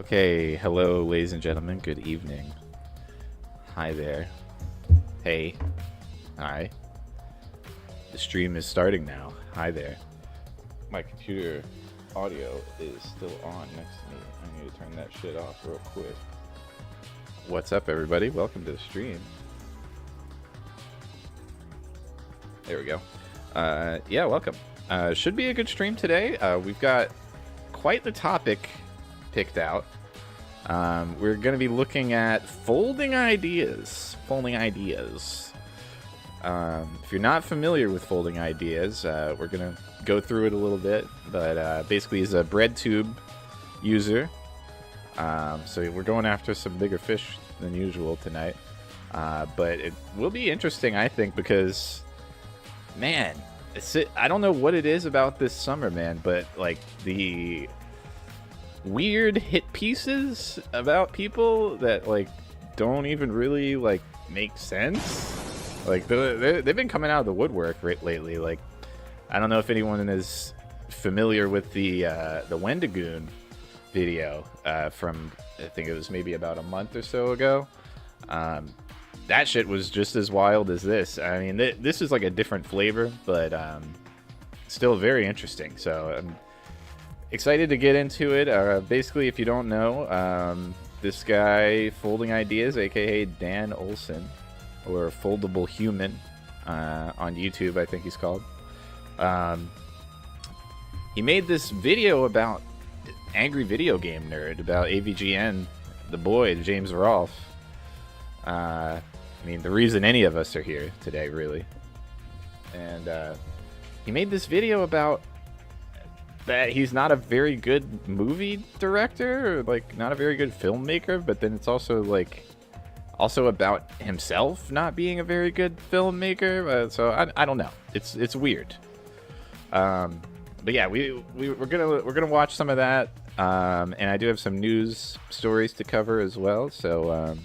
Okay, hello, ladies and gentlemen. Good evening. Hi there. Hey. Hi. The stream is starting now. Hi there. My computer audio is still on next to me. I need to turn that shit off real quick. What's up, everybody? Welcome to the stream. There we go. Yeah, welcome. Should be a good stream today. We've got quite the topic picked out. We're going to be looking at folding ideas. If you're not familiar with folding ideas, we're going to go through it a little bit. But basically, he's a bread tube user. So we're going after some bigger fish than usual tonight. But it will be interesting, I think, because, man, I don't know what it is about this summer, man, but like the weird hit pieces about people that like don't even really like make sense. Like they've been coming out of the woodwork lately. Like, I don't know if anyone is familiar with the Wendigoon video from, I think it was maybe about a month or so ago. That shit was just as wild as this. I mean, this is like a different flavor, but still very interesting. So I'm excited to get into it. Basically, if you don't know, this guy, Folding Ideas, aka Dan Olson, or Foldable Human on YouTube, I think he's called. He made this video about Angry Video Game Nerd, about AVGN, the boy, James Rolfe. I mean, the reason any of us are here today, really. And he made this video about that he's not a very good movie director, or like not a very good filmmaker, but then it's also like about himself not being a very good filmmaker. So I don't know. It's weird. But yeah, we're gonna watch some of that. And I do have some news stories to cover as well. So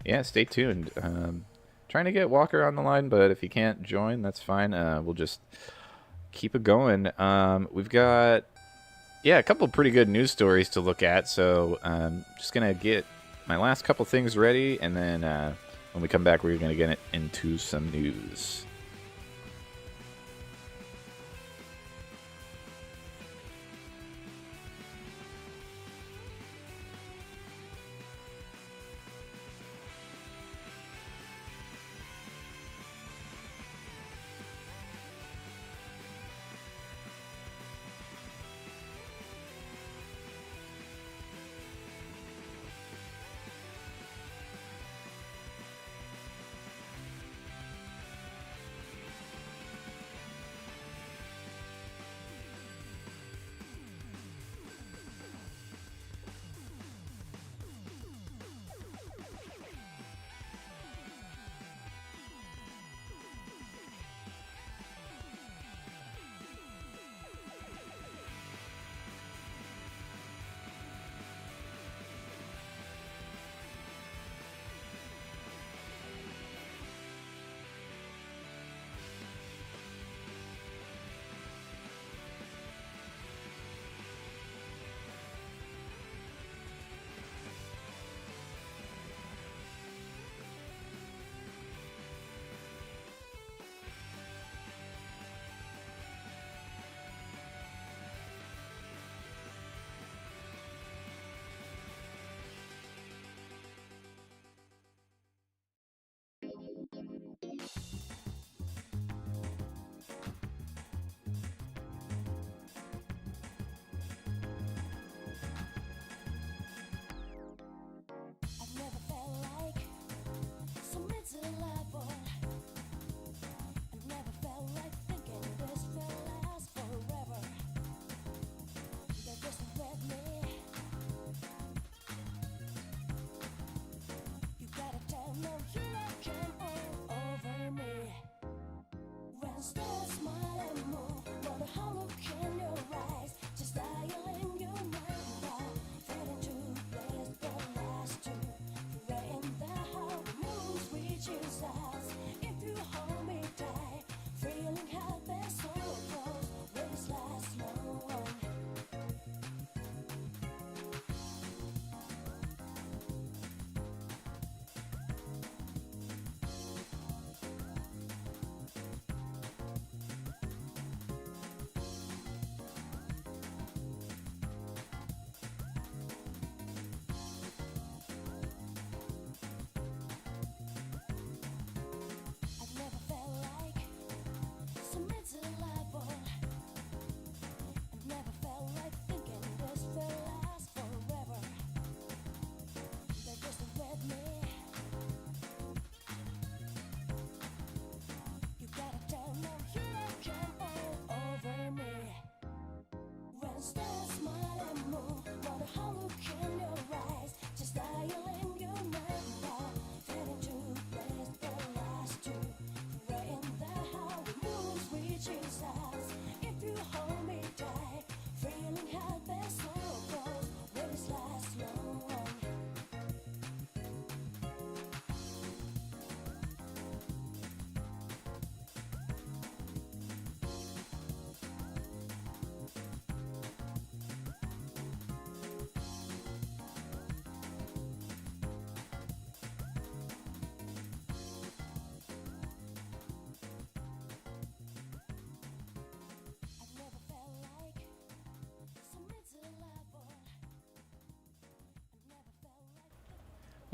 yeah, stay tuned. Trying to get Walker on the line, but if he can't join, that's fine. We'll just keep it going. We've got, yeah, a couple pretty good news stories to look at. So just going to get my last couple things ready. And then when we come back, we're going to get into some news.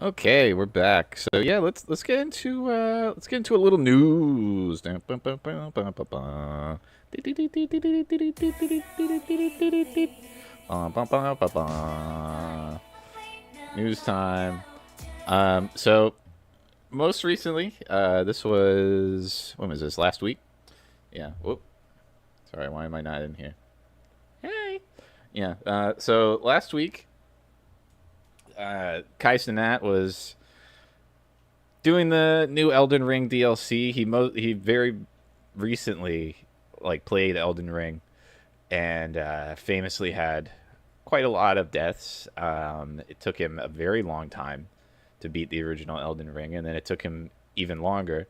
Okay, we're back. So yeah, let's get into a little news. News time. So most recently, this was when was this? Last week? Yeah. Whoop. Sorry, why am I not in here? Hey. Yeah. So last week, Kai Cenat was doing the new Elden Ring DLC. He very recently played Elden Ring and famously had quite a lot of deaths. It took him a very long time to beat the original Elden Ring, and then it took him even longer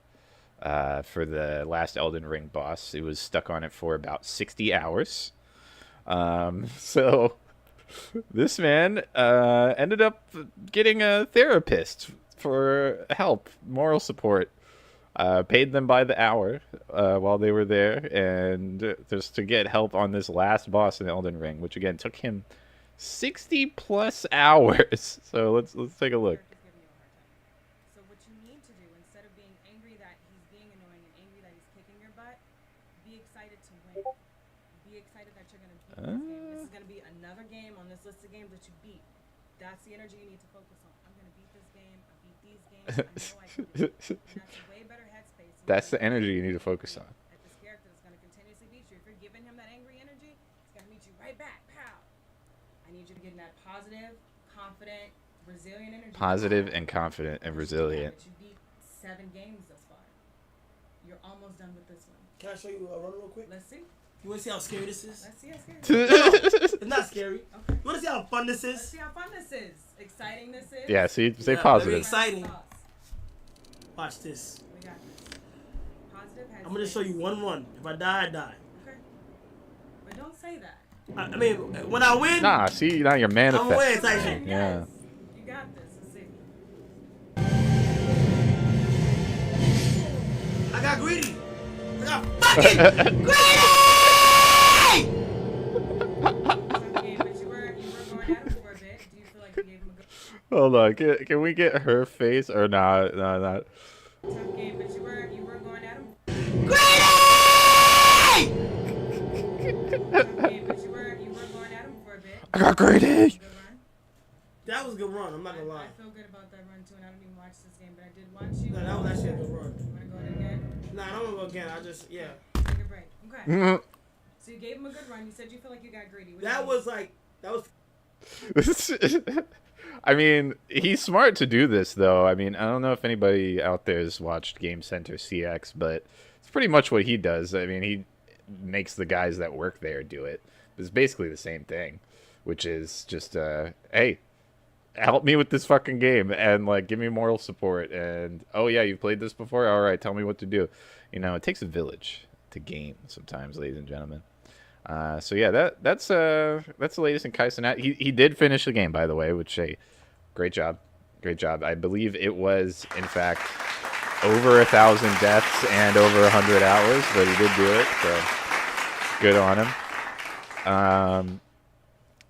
for the last Elden Ring boss. It was stuck on it for about 60 hours. So this man ended up getting a therapist for help, moral support. Paid them by the hour while they were there, and just to get help on this last boss in Elden Ring, which again took him 60 plus hours. So let's take a look. So what you need to do, instead of being angry that he's being annoying and angry that he's kicking your butt, be excited to win. Be excited that you're gonna beat this game. This is gonna be another game on this list of games that you beat. That's the energy you need to focus on. I'm gonna beat this game. I beat these games. I know I can do it. And that's a way better headspace. That's the energy you need to focus on. At this character that's gonna continuously beat you. If you're giving him that angry energy, it's gonna meet you right back. Pow! I need you to get in that positive, confident, resilient energy. Positive and confident and resilient. You beat 7 games thus far. You're almost done with this one. Can I show you a run real quick? Let's see. You want to see how scary this is? Let's see how scary. It's not scary. Okay. You want to see how fun this Let's is? see how fun this is. Exciting this is. Yeah, say Yeah, positive. very exciting. Watch this. We got this. Positive has I'm going to show you one run. If I die, I die. Okay. But don't say that. I mean, when I win, Nah, see, now you're I'm manifesting. away. It's like, Yeah. You got this. Let's see. I got greedy. I got fucking greedy! Tough game, but you were going at him for a bit. Do you feel like you gave him a good Hold on, can we get her face or not? No, not. tough game, but you were going at him? Greedy! Tough game, but you were going at him for a bit. I got greedy. Good run. That was a good run. I'm not going to lie. I feel good about that run too, and I don't even watch this game, but I did watch you. No, that was actually a good run. You wanna go at it again? Nah, I don't want to go again. I just, yeah. Take a break. Okay. Mhm. So you gave him a good run. You said you feel like you got greedy. What do That you was like, that was. I mean, he's smart to do this, though. I mean, I don't know if anybody out there has watched Game Center CX, but it's pretty much what he does. I mean, he makes the guys that work there do it. It's basically the same thing, which is just, hey, help me with this fucking game and, like, give me moral support. And, oh, yeah, you've played this before? All right, tell me what to do. You know, it takes a village to game sometimes, ladies and gentlemen. So yeah, that's the latest in Kai Cenat. He did finish the game, by the way, which hey, great job. I believe it was in fact over 1,000 deaths and over 100 hours, but he did do it. So good on him.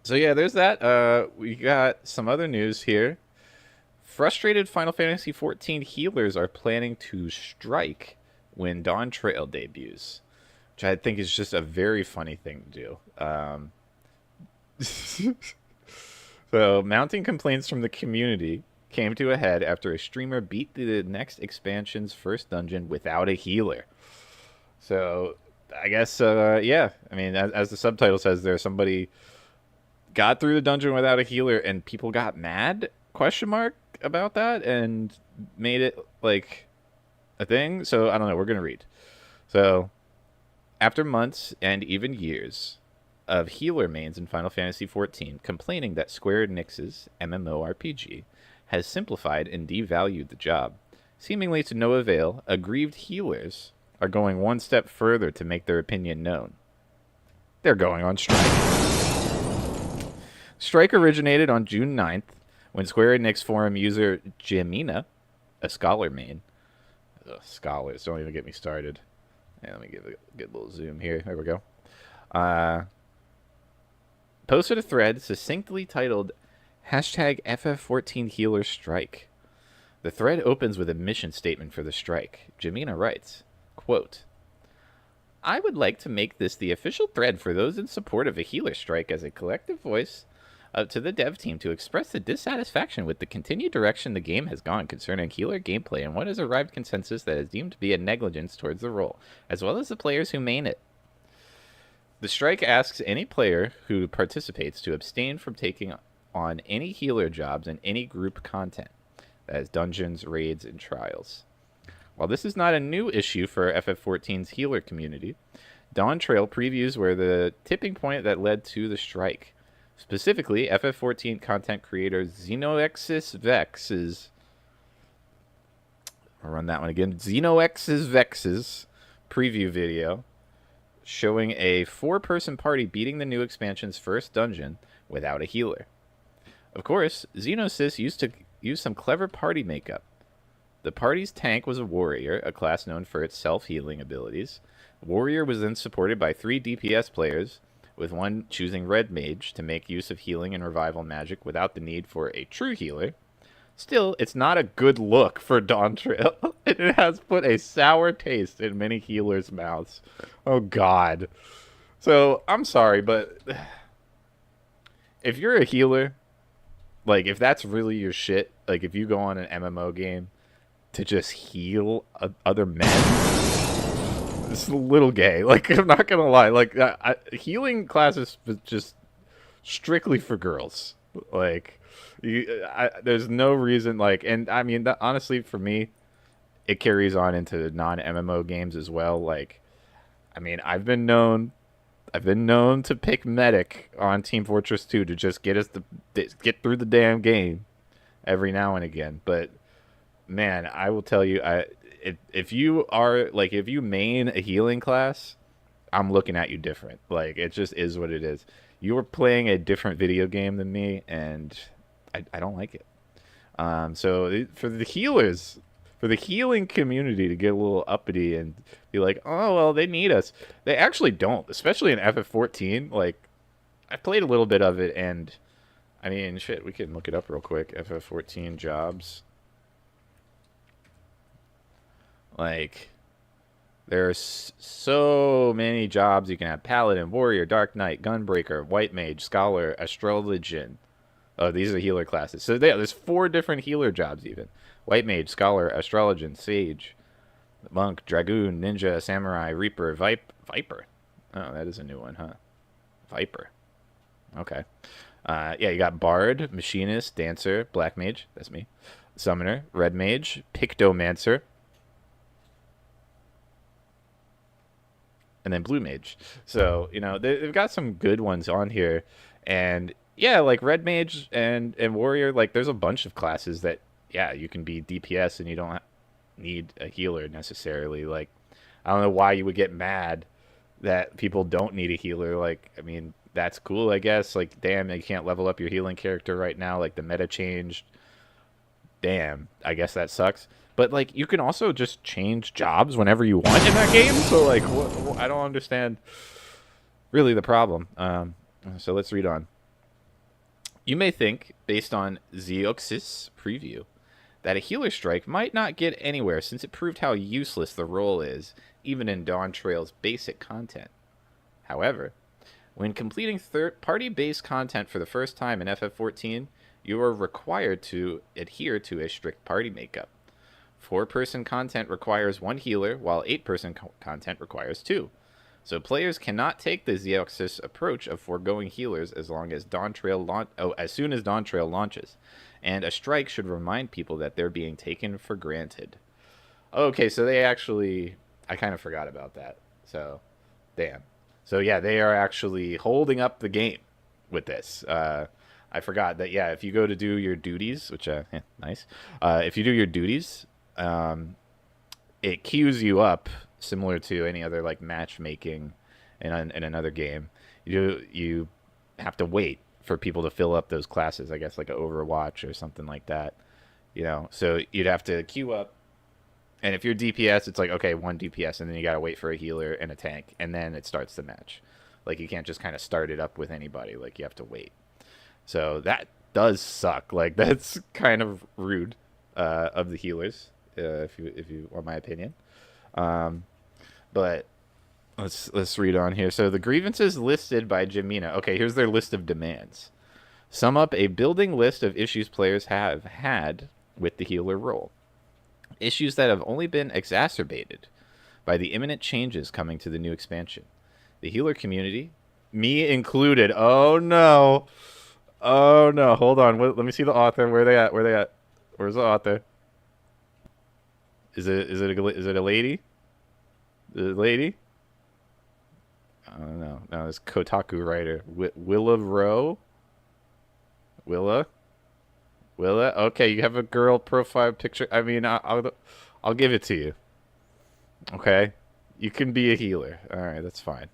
So yeah, there's that. We got some other news here. Frustrated Final Fantasy XIV healers are planning to strike when Dawn Trail debuts, which I think is just a very funny thing to do. So, mounting complaints from the community came to a head after a streamer beat the next expansion's first dungeon without a healer. So, I guess, yeah. I mean, as the subtitle says there, somebody got through the dungeon without a healer, and people got mad, question mark, about that, and made it, like, a thing. So, I don't know. We're going to read. So, after months and even years of healer mains in Final Fantasy XIV complaining that Square Enix's MMORPG has simplified and devalued the job, seemingly to no avail, aggrieved healers are going one step further to make their opinion known. They're going on strike. Strike originated on June 9th when Square Enix forum user Jemina, a scholar main, scholars, don't even get me started. Yeah, let me get a little zoom here. There we go. Posted a thread succinctly titled #FF14 Healer Strike. The thread opens with a mission statement for the strike. Jemina writes, quote, I would like to make this the official thread for those in support of a healer strike as a collective voice to the dev team to express the dissatisfaction with the continued direction the game has gone concerning healer gameplay and what has arrived consensus that is deemed to be a negligence towards the role, as well as the players who main it. The strike asks any player who participates to abstain from taking on any healer jobs in any group content, that is dungeons, raids, and trials. While this is not a new issue for FF14's healer community, Dawn Trail previews were the tipping point that led to the strike. Specifically, FF14 content creator Xenoexis Vex's... I'll run that one again. Xenoexis Vex's preview video showing a 4-person party beating the new expansion's first dungeon without a healer. Of course, Xenosys used to use some clever party makeup. The party's tank was a warrior, a class known for its self-healing abilities. Warrior was then supported by 3 DPS players, with one choosing Red Mage to make use of healing and revival magic without the need for a true healer. Still, it's not a good look for Dawn Trail. It has put a sour taste in many healers' mouths. Oh, God. So, I'm sorry, but if you're a healer, like, if that's really your shit, like, if you go on an MMO game to just heal other men, it's a little gay. Like, I'm not gonna lie. Like, healing classes is just strictly for girls. Like, there's no reason. Like, and I mean, honestly, for me, it carries on into non-MMO games as well. Like, I mean, I've been known to pick medic on Team Fortress 2 to just get us get through the damn game every now and again. But man, I will tell you, if you main a healing class, I'm looking at you different. Like, it just is what it is. You are playing a different video game than me, and I don't like it. So for the healers, for the healing community to get a little uppity and be like, oh, well, they need us. They actually don't, especially in FF14. Like, I played a little bit of it, and I mean, shit, we can look it up real quick. FF14 jobs. Like, there's so many jobs you can have. Paladin, Warrior, Dark Knight, Gunbreaker, White Mage, Scholar, Astrologian. Oh, these are healer classes. So there's 4 different healer jobs even. White Mage, Scholar, Astrologian, Sage, Monk, Dragoon, Ninja, Samurai, Reaper, Viper. Oh, that is a new one, huh? Viper. Okay. Yeah, you got Bard, Machinist, Dancer, Black Mage. That's me. Summoner, Red Mage, Pictomancer, and then Blue Mage. So, you know, they've got some good ones on here. And, yeah, like Red Mage and Warrior, like, there's a bunch of classes that, yeah, you can be DPS and you don't need a healer necessarily. Like, I don't know why you would get mad that people don't need a healer. Like, I mean, that's cool, I guess. Like, damn, you can't level up your healing character right now. Like, the meta changed. Damn, I guess that sucks. But, like, you can also just change jobs whenever you want in that game. So, like, I don't understand really the problem. So let's read on. You may think, based on Xeoxys' preview, that a healer strike might not get anywhere since it proved how useless the role is, even in Dawn Trail's basic content. However, when completing third-party-based content for the first time in FF14, you are required to adhere to a strict party makeup. 4-person content requires 1 healer, while 8-person content requires 2. So players cannot take the Xeoxys approach of foregoing healers as long as as soon as Dawn Trail launches, and a strike should remind people that they're being taken for granted. Okay, so they actually, I kind of forgot about that. So, damn. So yeah, they are actually holding up the game with this. I forgot that. Yeah, if you go to do your duties, which nice. If you do your duties, it queues you up similar to any other like matchmaking in another game. You have to wait for people to fill up those classes. I guess like an Overwatch or something like that. So you'd have to queue up. And if you're DPS, it's like, okay, 1 DPS, and then you got to wait for a healer and a tank, and then it starts the match. Like, you can't just kind of start it up with anybody. Like, you have to wait. So that does suck. Like, that's kind of rude of the healers, if you want my opinion. But let's read on here. So the grievances listed by Jamina. Okay, here's their list of demands. Sum up a building list of issues players have had with the healer role. Issues that have only been exacerbated by the imminent changes coming to the new expansion. The healer community, me included. Oh no. Hold on. Let me see the author. Where are they at? Where's the author? Is it a lady? Is it a lady? I don't know. No, it's Kotaku writer. Willa Rowe? Willa? Okay, you have a girl profile picture. I mean, I'll give it to you. Okay? You can be a healer. All right, that's fine.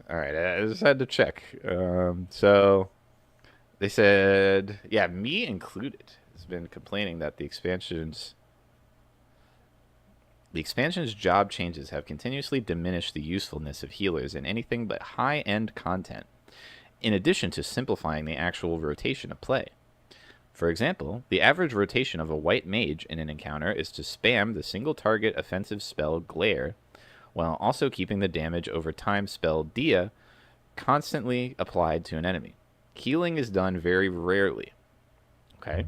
All right, I just had to check. So they said, yeah, me included, has been complaining that the expansion's job changes have continuously diminished the usefulness of healers in anything but high-end content, in addition to simplifying the actual rotation of play. For example, the average rotation of a white mage in an encounter is to spam the single target offensive spell Glare, while also keeping the damage over time spell Dia constantly applied to an enemy. Healing is done very rarely. Okay?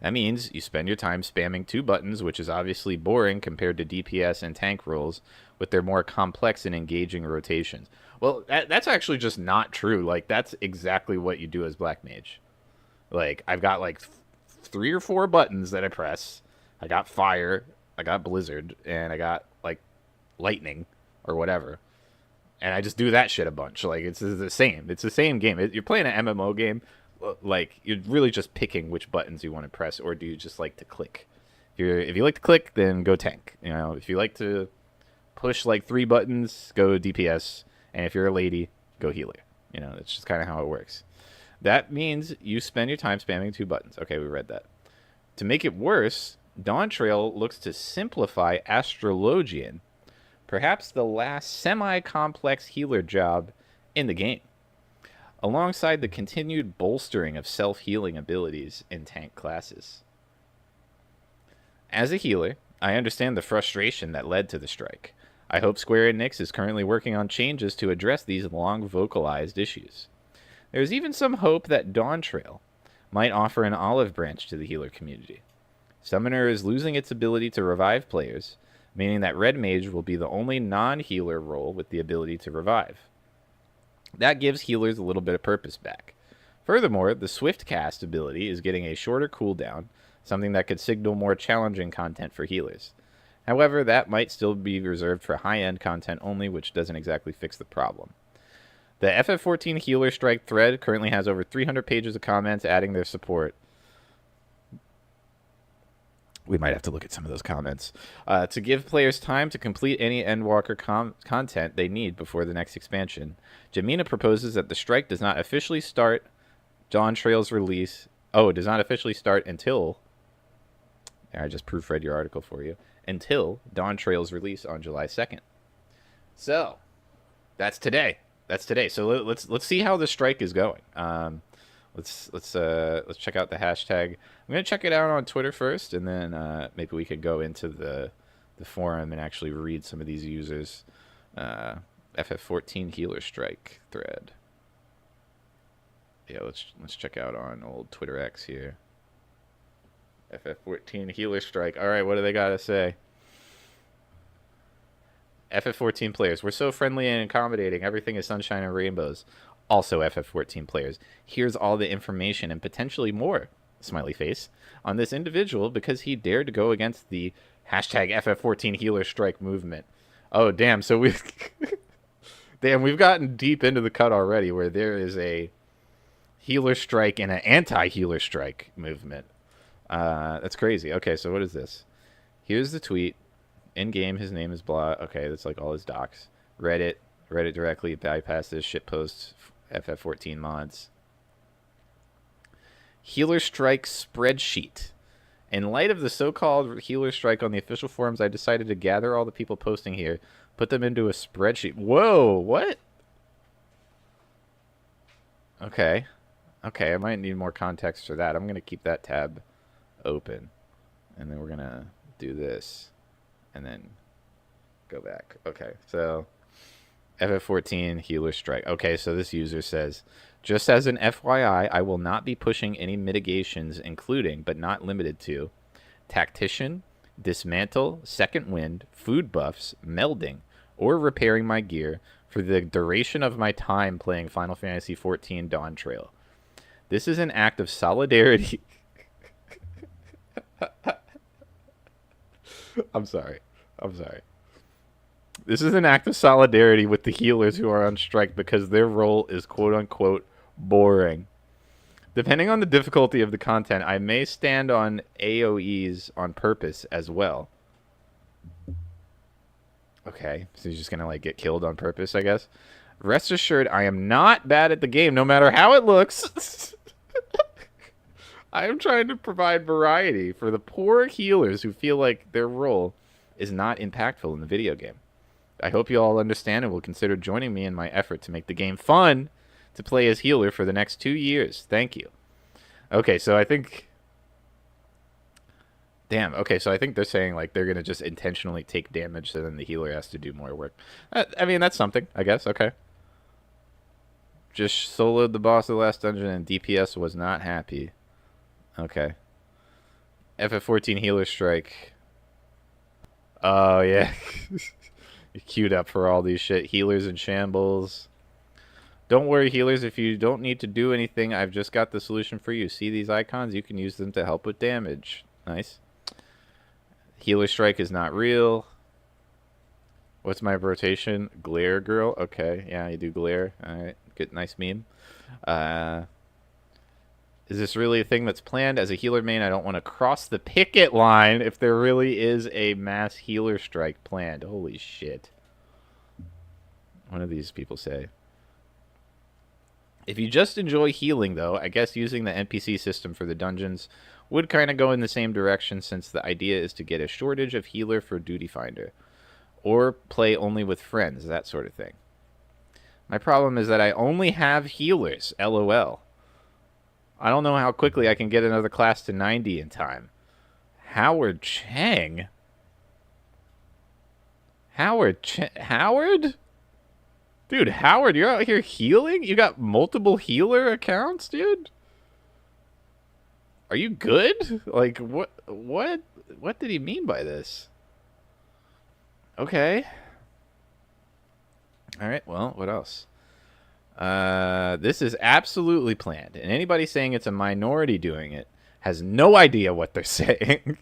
That means you spend your time spamming 2 buttons, which is obviously boring compared to DPS and tank roles with their more complex and engaging rotations. Well, that's actually just not true. Like, that's exactly what you do as Black Mage. Like, I've got like 3 or 4 buttons that I press. I got fire, I got blizzard, and I got like lightning or whatever. And I just do that shit a bunch. Like, it's the same. It's the same game. You're playing an MMO game. Like, you're really just picking which buttons you want to press, or do you just like to click? If you like to click, then go tank. If you like to push like 3 buttons, go DPS. And if you're a lady, go healer. That's just kind of how it works. That means you spend your time spamming 2 buttons. Okay, we read that. To make it worse, Dawn Trail looks to simplify Astrologian, perhaps the last semi-complex healer job in the game, alongside the continued bolstering of self-healing abilities in tank classes. As a healer, I understand the frustration that led to the strike. I hope Square Enix is currently working on changes to address these long vocalized issues. There's even some hope that Dawn Trail might offer an olive branch to the healer community. Summoner is losing its ability to revive players, meaning that Red Mage will be the only non-healer role with the ability to revive. That gives healers a little bit of purpose back. Furthermore, the Swift Cast ability is getting a shorter cooldown, something that could signal more challenging content for healers. However, that might still be reserved for high-end content only, which doesn't exactly fix the problem. The FF14 healer strike thread currently has over 300 pages of comments adding their support. We might have to look at some of those comments. To give players time to complete any Endwalker content they need before the next expansion, Jamina proposes that the strike does not officially start Dawn Trail's release. Oh, it does not officially start until... I just proofread your article for you. Until Dawn Trail's release on July 2nd. So, that's today. So let's see how the strike is going. Let's check out the hashtag. I'm gonna check it out on Twitter first, and then maybe we could go into the forum and actually read some of these users. FF14 healer strike thread. Yeah, let's check out on old Twitter X here. FF14 healer strike. All right, what do they gotta say? FF14 players, we're so friendly and accommodating. Everything is sunshine and rainbows. Also FF14 players, here's all the information and potentially more, smiley face, on this individual because he dared to go against the hashtag FF14 healer strike movement. Oh, damn. So we've... damn, we've gotten deep into the cut already where there is a healer strike and an anti-healer strike movement. That's crazy. Okay, so what is this? Here's the tweet. In-game, his name is blah. Okay, that's like all his docs. Reddit directly bypasses shitposts FF14 mods. Healer strike spreadsheet. In light of the so-called healer strike on the official forums, I decided to gather all the people posting here, put them into a spreadsheet. Whoa, what? Okay. Okay, I might need more context for that. I'm going to keep that tab open. And then we're going to do this. And then go back. Okay, so FF14 healer strike. Okay, so this user says, just as an FYI, I will not be pushing any mitigations, including, but not limited to, tactician, dismantle, second wind, food buffs, melding, or repairing my gear for the duration of my time playing Final Fantasy XIV Dawn Trail. This is an act of solidarity. I'm sorry. This is an act of solidarity with the healers who are on strike because their role is quote-unquote boring. Depending on the difficulty of the content, I may stand on AoEs on purpose as well. Okay, so he's just gonna like get killed on purpose, I guess. Rest assured, I am not bad at the game, no matter how it looks. I am trying to provide variety for the poor healers who feel like their role is not impactful in the video game. I hope you all understand and will consider joining me in my effort to make the game fun to play as healer for the next 2 years. Thank you. Okay, so I think... Damn, okay, so I think they're saying like they're going to just intentionally take damage so then the healer has to do more work. I mean, that's something, I guess. Okay. Just soloed the boss of the last dungeon and DPS was not happy. Okay. FF14 healer strike. Oh, yeah. You're queued up for all these shit. Healers in shambles. Don't worry, healers. If you don't need to do anything, I've just got the solution for you. See these icons? You can use them to help with damage. Nice. Healer strike is not real. What's my rotation? Glare girl. Okay. Yeah, you do glare. All right. Good. Nice meme. Is this really a thing that's planned? As a healer main, I don't want to cross the picket line if there really is a mass healer strike planned. Holy shit. What do these people say? If you just enjoy healing, though, I guess using the NPC system for the dungeons would kind of go in the same direction, since the idea is to get a shortage of healer for Duty Finder. Or play only with friends, that sort of thing. My problem is that I only have healers, LOL. I don't know how quickly I can get another class to 90 in time. Howard Chang? Howard? Dude, Howard, you're out here healing? You got multiple healer accounts, dude? Are you good? Like, what did he mean by this? Okay. Alright, well, what else? This is absolutely planned, and anybody saying it's a minority doing it has no idea what they're saying.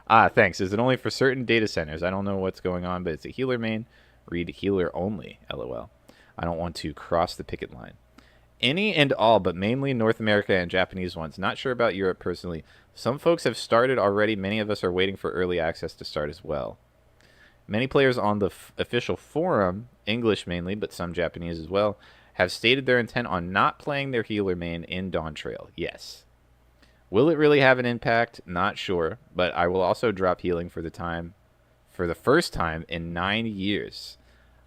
Thanks. Is it only for certain data centers? I don't know what's going on, but it's a healer main. Read healer only, LOL. I don't want to cross the picket line. Any and all, but mainly North America and Japanese ones. Not sure about Europe personally. Some folks have started already. Many of us are waiting for early access to start as well. Many players on the official forum, English mainly, but some Japanese as well, have stated their intent on not playing their healer main in Dawn Trail. Yes. Will it really have an impact? Not sure, but I will also drop healing for the first time in 9 years.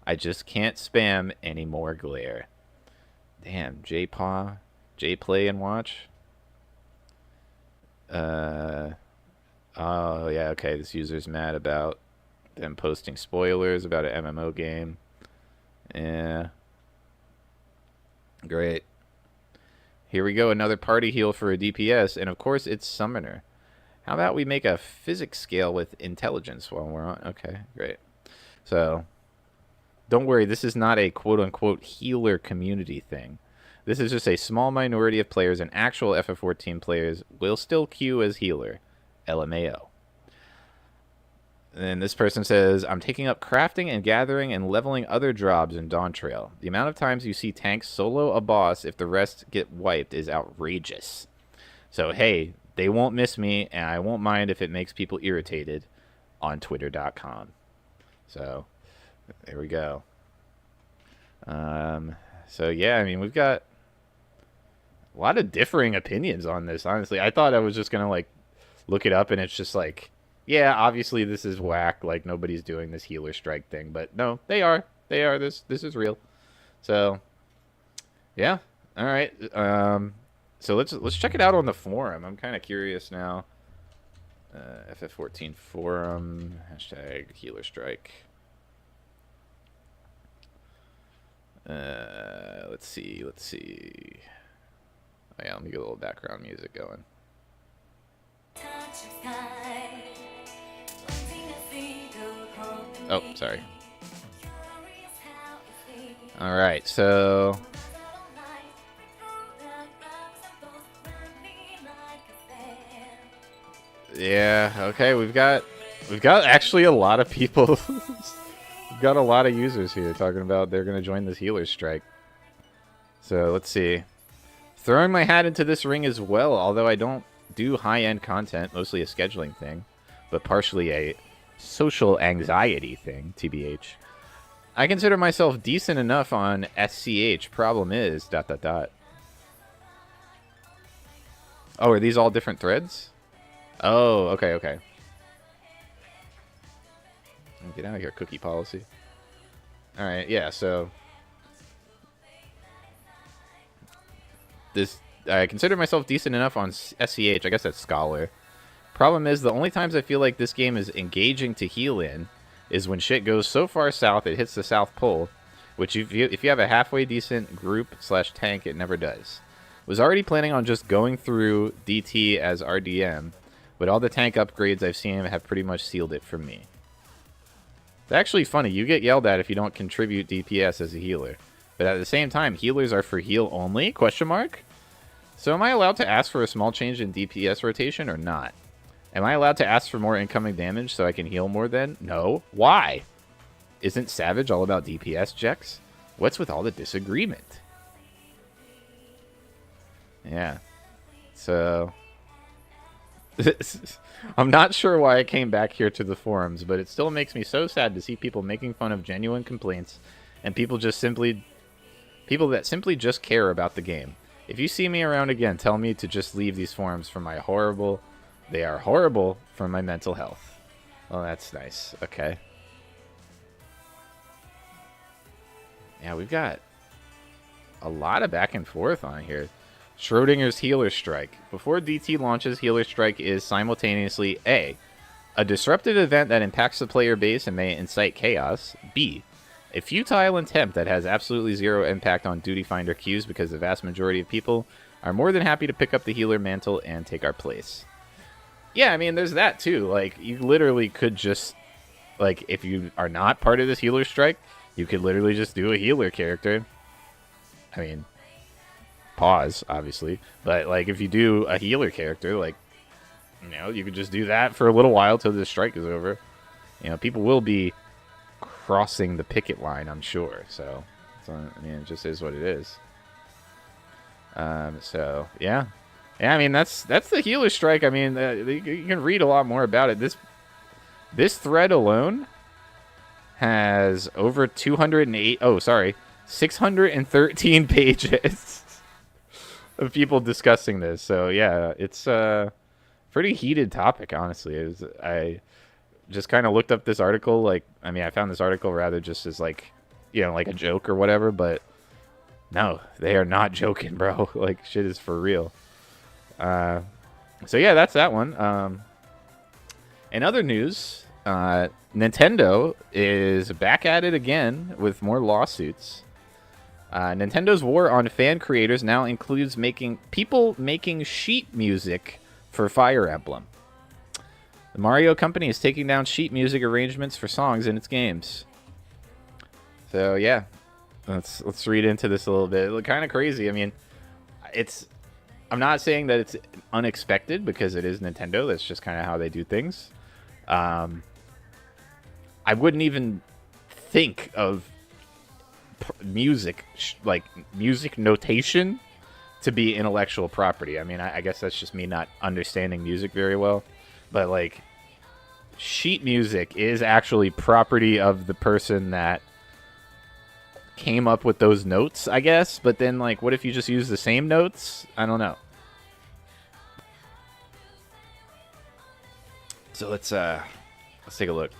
I just can't spam any more glare. Damn, J-Paw, J-Play and watch. Oh yeah, okay, this user's mad about them posting spoilers about an MMO game. Yeah. Great. Here we go, another party heal for a DPS, and of course it's Summoner. How about we make a physics scale with intelligence while we're on? Okay, great. So don't worry, this is not a quote-unquote healer community thing. This is just a small minority of players, and actual FF14 players will still queue as healer. LMAO. And this person says, I'm taking up crafting and gathering and leveling other jobs in Dawn Trail. The amount of times you see tanks solo a boss if the rest get wiped is outrageous. So, hey, they won't miss me, and I won't mind if it makes people irritated on Twitter.com. So, there we go. So, yeah, I mean, we've got a lot of differing opinions on this, honestly. I thought I was just going to, like, look it up, and it's just like, yeah, obviously this is whack. Like, nobody's doing this healer strike thing. But, no, they are. They are. This is real. So, yeah. All right. So let's check it out on the forum. I'm kind of curious now. FF14 forum. Hashtag healer strike. Let's see. Oh, yeah, let me get a little background music going. Oh, sorry. All right, so yeah, okay, we've got actually a lot of people. We've got a lot of users here talking about they're going to join this healer strike. So let's see. Throwing my hat into this ring as well, although I don't do high-end content, mostly a scheduling thing, but partially a social anxiety thing, TBH. I consider myself decent enough on SCH. Problem is, ... Oh, are these all different threads? Oh, okay. Get out of here, cookie policy. Alright, yeah, so I consider myself decent enough on SCH. I guess that's Scholar. Problem is, the only times I feel like this game is engaging to heal in is when shit goes so far south it hits the South Pole, which if you have a halfway decent group / tank, it never does. Was already planning on just going through DT as RDM, but all the tank upgrades I've seen have pretty much sealed it for me. It's actually funny, you get yelled at if you don't contribute DPS as a healer. But at the same time, healers are for heal only? ? So am I allowed to ask for a small change in DPS rotation or not? Am I allowed to ask for more incoming damage so I can heal more then? No. Why? Isn't Savage all about DPS, Jex? What's with all the disagreement? Yeah. So I'm not sure why I came back here to the forums, but it still makes me so sad to see people making fun of genuine complaints and people that simply just care about the game. If you see me around again, tell me to just leave these forums for my they are horrible for my mental health. Well, that's nice. Okay. Yeah, we've got a lot of back and forth on here. Schrodinger's Healer Strike. Before DT launches, Healer Strike is simultaneously A, a disruptive event that impacts the player base and may incite chaos. B, a futile attempt that has absolutely zero impact on Duty Finder queues because the vast majority of people are more than happy to pick up the healer mantle and take our place. Yeah, I mean, there's that too. Like, you literally could just, like, if you are not part of this healer strike, you could literally just do a healer character. I mean, pause, obviously. But, like, if you do a healer character, like, you know, you could just do that for a little while till the strike is over. You know, people will be crossing the picket line, I'm sure. So I mean, it just is what it is. So, yeah. Yeah, I mean, that's the healer strike. I mean, you can read a lot more about it. This thread alone has over 613 pages of people discussing this. So, yeah, it's a pretty heated topic, honestly. I just kind of looked up this article. Like, I mean, I found this article rather just as, like, you know, like a joke or whatever. But, no, they are not joking, bro. Like, shit is for real. So yeah, that's that one. In other news, Nintendo is back at it again with more lawsuits. Nintendo's war on fan creators now includes making sheet music for Fire Emblem. The Mario company is taking down sheet music arrangements for songs in its games. So yeah, let's read into this a little bit. It's kind of crazy. I mean, it's I'm not saying that it's unexpected because it is Nintendo. That's just kind of how they do things. Um, I wouldn't even think of music, like music notation, to be intellectual property. I mean, I guess that's just me not understanding music very well. But, like, sheet music is actually property of the person that came up with those notes, I guess. But then, like, what if you just use the same notes? I don't know. So let's take a look.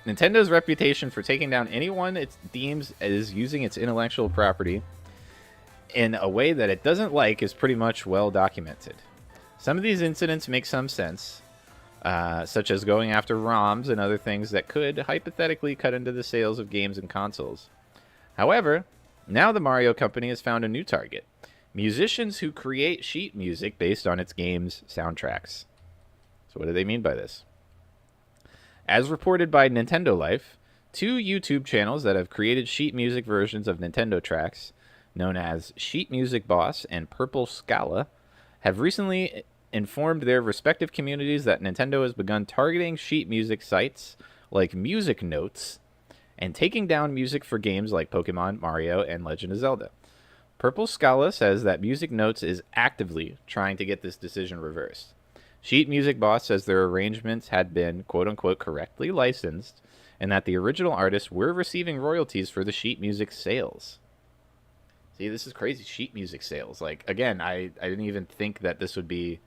Nintendo's reputation for taking down anyone it deems as using its intellectual property in a way that it doesn't like is pretty much well documented. Some of these incidents make some sense, such as going after ROMs and other things that could hypothetically cut into the sales of games and consoles. However, now the Mario Company has found a new target: musicians who create sheet music based on its games' soundtracks. So what do they mean by this? As reported by Nintendo Life, 2 YouTube channels that have created sheet music versions of Nintendo tracks, known as Sheet Music Boss and Purple Scala, have recently informed their respective communities that Nintendo has begun targeting sheet music sites like Music Notes and taking down music for games like Pokemon, Mario, and Legend of Zelda. Purple Scala says that Music Notes is actively trying to get this decision reversed. Sheet Music Boss says their arrangements had been quote-unquote correctly licensed and that the original artists were receiving royalties for the sheet music sales. See, this is crazy. Sheet music sales. Like, again, I didn't even think that this would be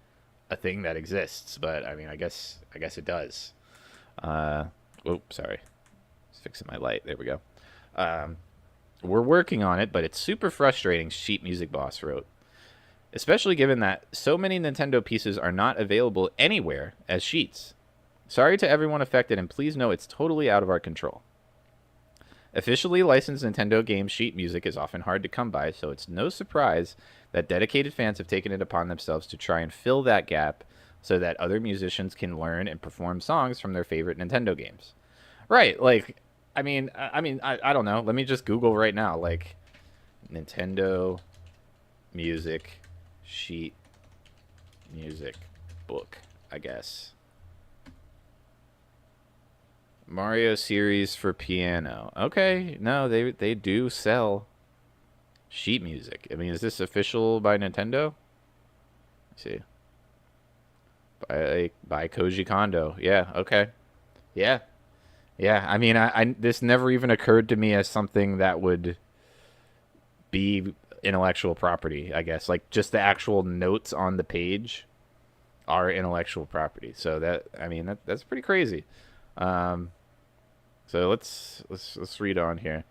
a thing that exists, but I mean, I guess it does. Oh, sorry. Just fixing my light. There we go. We're working on it, but it's super frustrating, Sheet Music Boss wrote. Especially given that so many Nintendo pieces are not available anywhere as sheets. Sorry to everyone affected, and please know it's totally out of our control. Officially licensed Nintendo game sheet music is often hard to come by, so it's no surprise that dedicated fans have taken it upon themselves to try and fill that gap so that other musicians can learn and perform songs from their favorite Nintendo games. Right, like, I don't know. Let me just Google right now, like, Nintendo music sheet music book, I guess. Mario series for piano. Okay, no, they do sell sheet music. I mean, is this official by Nintendo? Let's see. By Koji Kondo. Yeah, okay. Yeah. Yeah, I mean, I this never even occurred to me as something that would be intellectual property, I guess. Like, just the actual notes on the page are intellectual property. So that's pretty crazy. So let's read on here.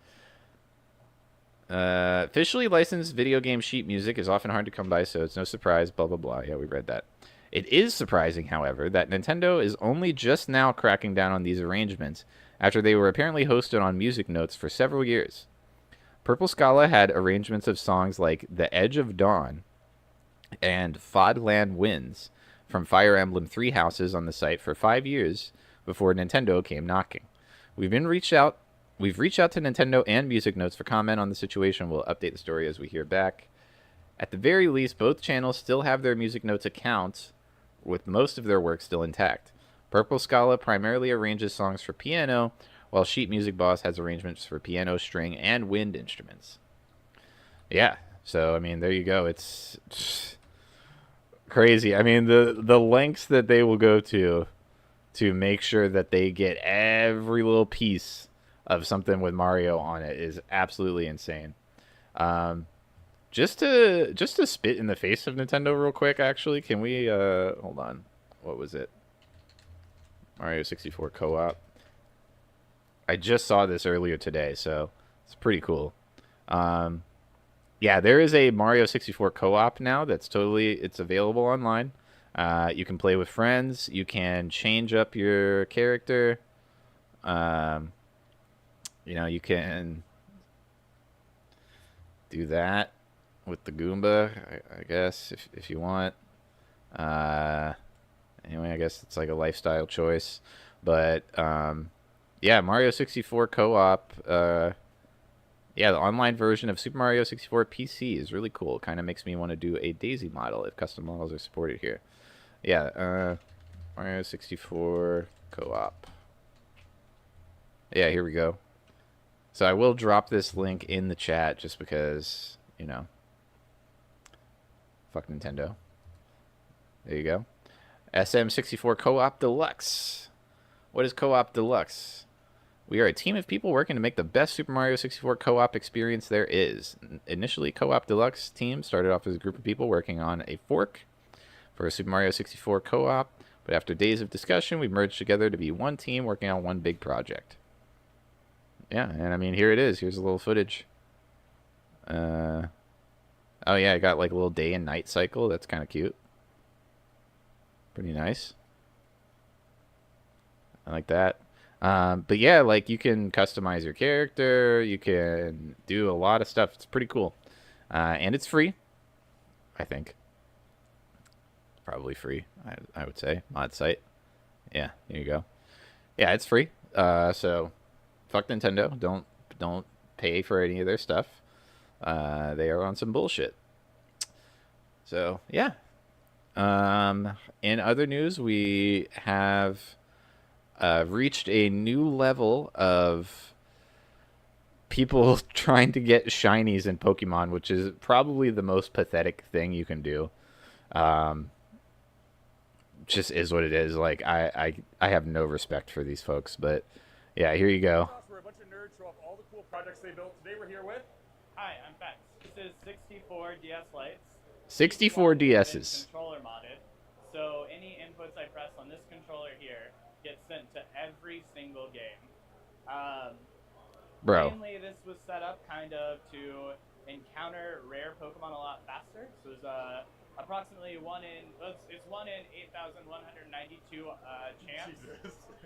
Officially licensed video game sheet music is often hard to come by, so it's no surprise, blah, blah, blah. Yeah, we read that. It is surprising, however, that Nintendo is only just now cracking down on these arrangements after they were apparently hosted on Music Notes for several years. Purple Scala had arrangements of songs like The Edge of Dawn and Fodland Winds from Fire Emblem Three Houses on the site for 5 years before Nintendo came knocking. We've reached out to Nintendo and Music Notes for comment on the situation. We'll update the story as we hear back. At the very least, both channels still have their Music Notes accounts, with most of their work still intact. Purple Scala primarily arranges songs for piano, while Sheet Music Boss has arrangements for piano, string, and wind instruments. Yeah, so, I mean, there you go. It's crazy. I mean, the lengths that they will go to make sure that they get every little piece of something with Mario on it is absolutely insane. Just to spit in the face of Nintendo real quick, actually, can we hold on? What was it? Mario 64 co-op. I just saw this earlier today, so it's pretty cool. Yeah, there is a Mario 64 co-op now that's it's available online. You can play with friends. You can change up your character. You can do that with the Goomba, I guess, if you want. Anyway, I guess it's like a lifestyle choice. But Yeah, Mario 64 co-op. Yeah, the online version of Super Mario 64 PC is really cool. Kind of makes me want to do a Daisy model if custom models are supported here. Yeah, Mario 64 co-op. Yeah, here we go. So I will drop this link in the chat just because, you know, fuck Nintendo. There you go. SM64 Co-op Deluxe. What is Co-op Deluxe? We are a team of people working to make the best Super Mario 64 co-op experience there is. Initially, Co-op Deluxe team started off as a group of people working on a fork for a Super Mario 64 co-op, but after days of discussion, we merged together to be one team working on one big project. Yeah, and I mean, here it is. Here's a little footage. Oh yeah, I got like a little day and night cycle. That's kind of cute. Pretty nice. I like that. But yeah, like you can customize your character. You can do a lot of stuff. It's pretty cool. And it's free, I think. Probably free, I would say. Mod site. Yeah, there you go. Yeah, it's free. So fuck Nintendo. Don't pay for any of their stuff. They are on some bullshit. So yeah. In other news, we have reached a new level of people trying to get shinies in Pokemon, which is probably the most pathetic thing you can do. Just is what it is. Like I have no respect for these folks, but yeah, here you go. Where a bunch of nerds show off all the cool projects they built. Today we're here with. Hi, I'm Bex. This is 64 DS lights. 64 DSs. Controller modded. So any inputs I press on this controller here get sent to every single game. Bro. Mainly this was set up kind of to encounter rare Pokemon a lot faster. So there's approximately it's 1 in 8,192 chance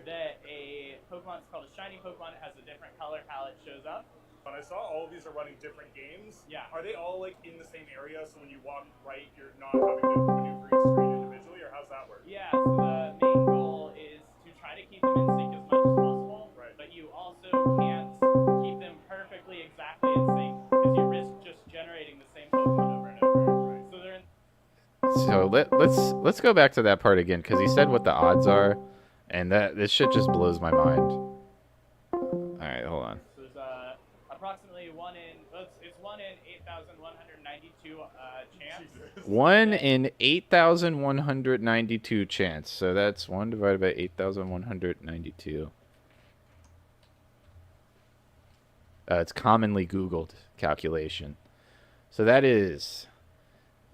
that a Pokemon, it's called a shiny Pokemon, it has a different color palette shows up. When I saw all of these are running different games. Yeah. Are they all like in the same area? So when you walk right, you're not having to maneuver each screen individually, or how's that work? Yeah. So the main goal is to try to keep them in sync as much as possible. Right. But you also can't keep them perfectly exactly in sync because you risk just generating the same Pokemon over and over. Right. So they're in. So let's go back to that part again because he said what the odds are, and that this shit just blows my mind. All right, hold on. So there's approximately 1 in 8,192 chance. 1 in 8,192 chance. So that's 1 divided by 8,192. It's commonly Googled calculation. So that is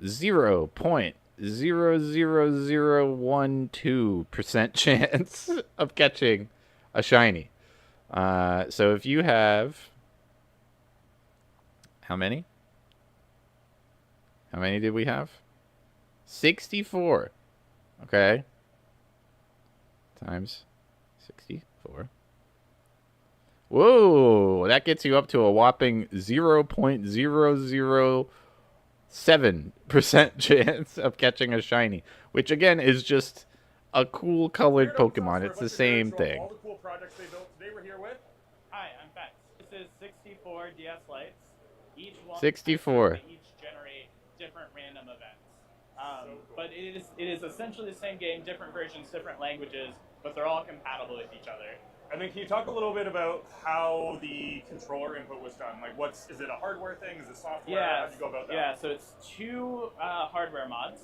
0.00012% chance of catching a shiny. So if you have... How many? How many did we have? 64. Okay. Times 64. Whoa! That gets you up to a whopping 0.007% chance of catching a shiny. Which, again, is just a cool colored Pokemon. It's the same thing. All the cool projects they built. Today we're here with. Hi, I'm Bex. This is 64 DS lights. Each one 64. They each generate different random events. But it is essentially the same game, different versions, different languages, but they're all compatible with each other. And then can you talk a little bit about how the controller input was done? Like, is it a hardware thing? Is it software? Yeah, How'd you go about that? Yeah, so it's two hardware mods.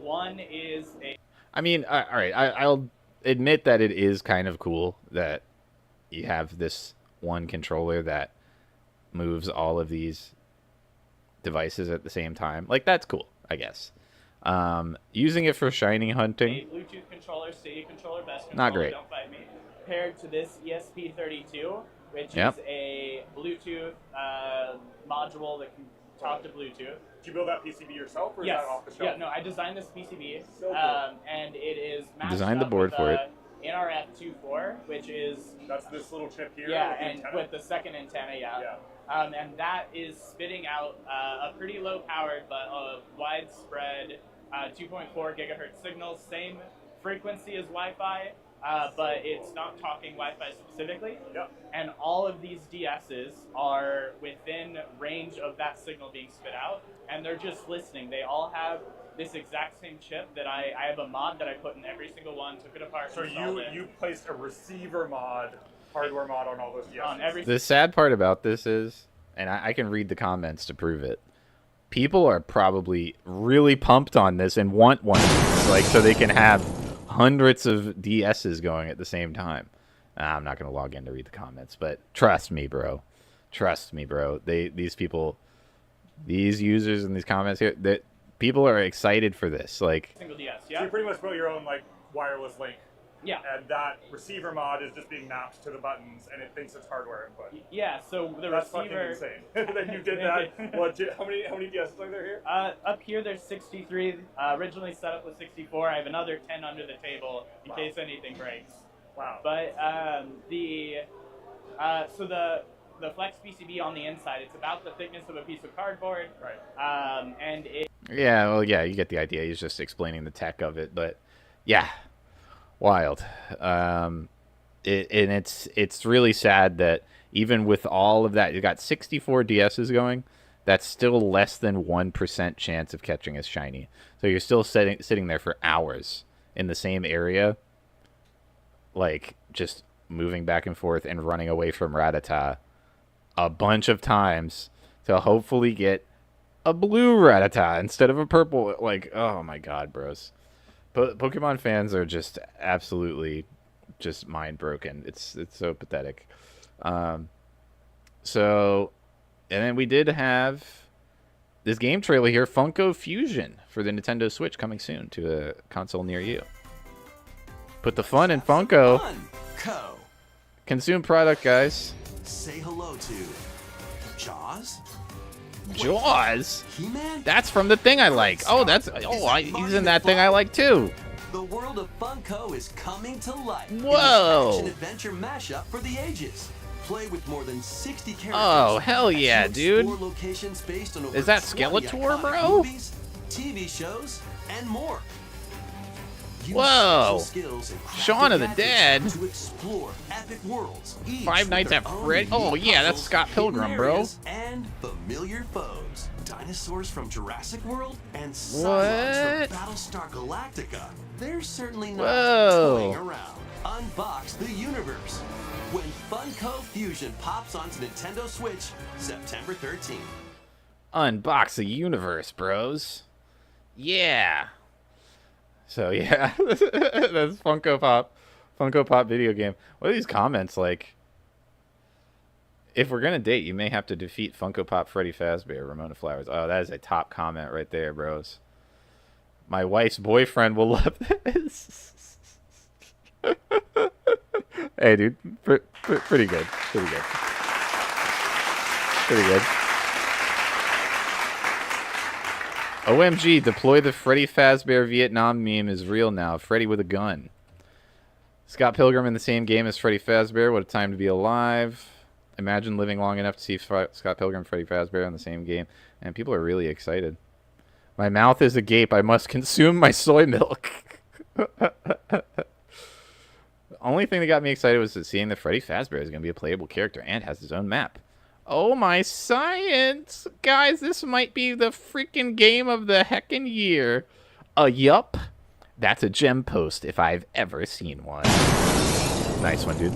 One is a. I mean, all right, I'll admit that it is kind of cool that you have this one controller that moves all of these devices at the same time. Like, that's cool, I guess. Using it for shiny hunting. A Bluetooth controller, CD controller, best controller, Not great. Don't fight me. Paired to this ESP32, which Yep. is a Bluetooth module that can talk to Bluetooth. Did you build that PCB yourself, or Yes. is that off the shelf? Yeah, no, I designed this PCB, So cool. and it is matched Designed the up board with for a it. NRF24, which is That's this little chip here. yeah, with the and antenna? with the second antenna, yeah. Yeah. And that is spitting out a pretty low-powered but widespread 2.4 gigahertz signal, same frequency as Wi-Fi, but it's not talking Wi-Fi specifically. Yep. And all of these DSs are within range of that signal being spit out, and they're just listening. They all have this exact same chip that I have a mod that I put in every single one, took it apart. So you placed a receiver mod, hardware mod on all those DSs. On every The sad part about this is, and I can read the comments to prove it, people are probably really pumped on this and want one of these, like, so they can have hundreds of DSs going at the same time. I'm not going to log in to read the comments, but trust me, bro. Trust me, bro. These people, these users in these comments here, that people are excited for this. Like, single DS, So yeah? you pretty much built your own like wireless link, Yeah. and that receiver mod is just being mapped to the buttons, and it thinks it's hardware input. Yeah, so the That's receiver... fucking insane. That you did that. What? How many DSs are there here? Up here there's 63, originally set up with 64. I have another 10 under the table in case anything breaks. Wow. But so the Flex PCB on the inside, it's about the thickness of a piece of cardboard. Right. And it... yeah, well, yeah, you get the idea. He's just explaining the tech of it, but yeah, wild. And it's really sad that even with all of that, you got 64 DSs going. That's still less than 1% chance of catching a shiny. So you're still sitting there for hours in the same area, like just moving back and forth and running away from Rattata a bunch of times to hopefully get a blue Rattata instead of a purple. Like, oh my god, bros. Pokemon fans are just absolutely just mind broken. It's so pathetic. So, and then we did have this game trailer here, Funko Fusion for the Nintendo Switch, coming soon to a console near you. Put the fun in Funko. Co. Consume product, guys. Say hello to Jaws. Jaws? He-Man? That's from the thing I like. Oh, he's in that thing I like too. The world of Funko is coming to life. Whoa. In this action-adventure mashup for the ages. Play with more than 60 characters. Oh, hell yeah, as dude. you explore locations based on over Is that 20 Skeletor, iconic bro? Movies, TV shows, and more. Use Whoa. special skills and crafted Shaun of the gadgets Dead. To explore epic worlds. each Five with Nights their at own Freddy. Oh, unique yeah, that's puzzles, Scott Pilgrim, hidden bro. areas, and familiar foes. Dinosaurs from Jurassic World and What? Cylons from Battlestar Galactica. They're certainly not Whoa. toying around. Unbox the universe when Funko Fusion pops onto Nintendo Switch September 13th. Unbox the universe, bros. Yeah. So yeah, that's Funko Pop video game. What are these comments like? If we're gonna date, you may have to defeat Funko Pop Freddy Fazbear, Ramona Flowers. Oh, that is a top comment right there, bros. My wife's boyfriend will love this. Hey, dude, pretty good. Pretty good. Pretty good. OMG, deploy the Freddy Fazbear Vietnam meme is real now. Freddy with a gun. Scott Pilgrim in the same game as Freddy Fazbear. What a time to be alive. Imagine living long enough to see Scott Pilgrim and Freddy Fazbear in the same game. And people are really excited. My mouth is agape. I must consume my soy milk. The only thing that got me excited was seeing that Freddy Fazbear is going to be a playable character and has his own map. Oh my science! Guys, this might be the freaking game of the heckin' year. Yup. That's a gem post if I've ever seen one. Nice one, dude.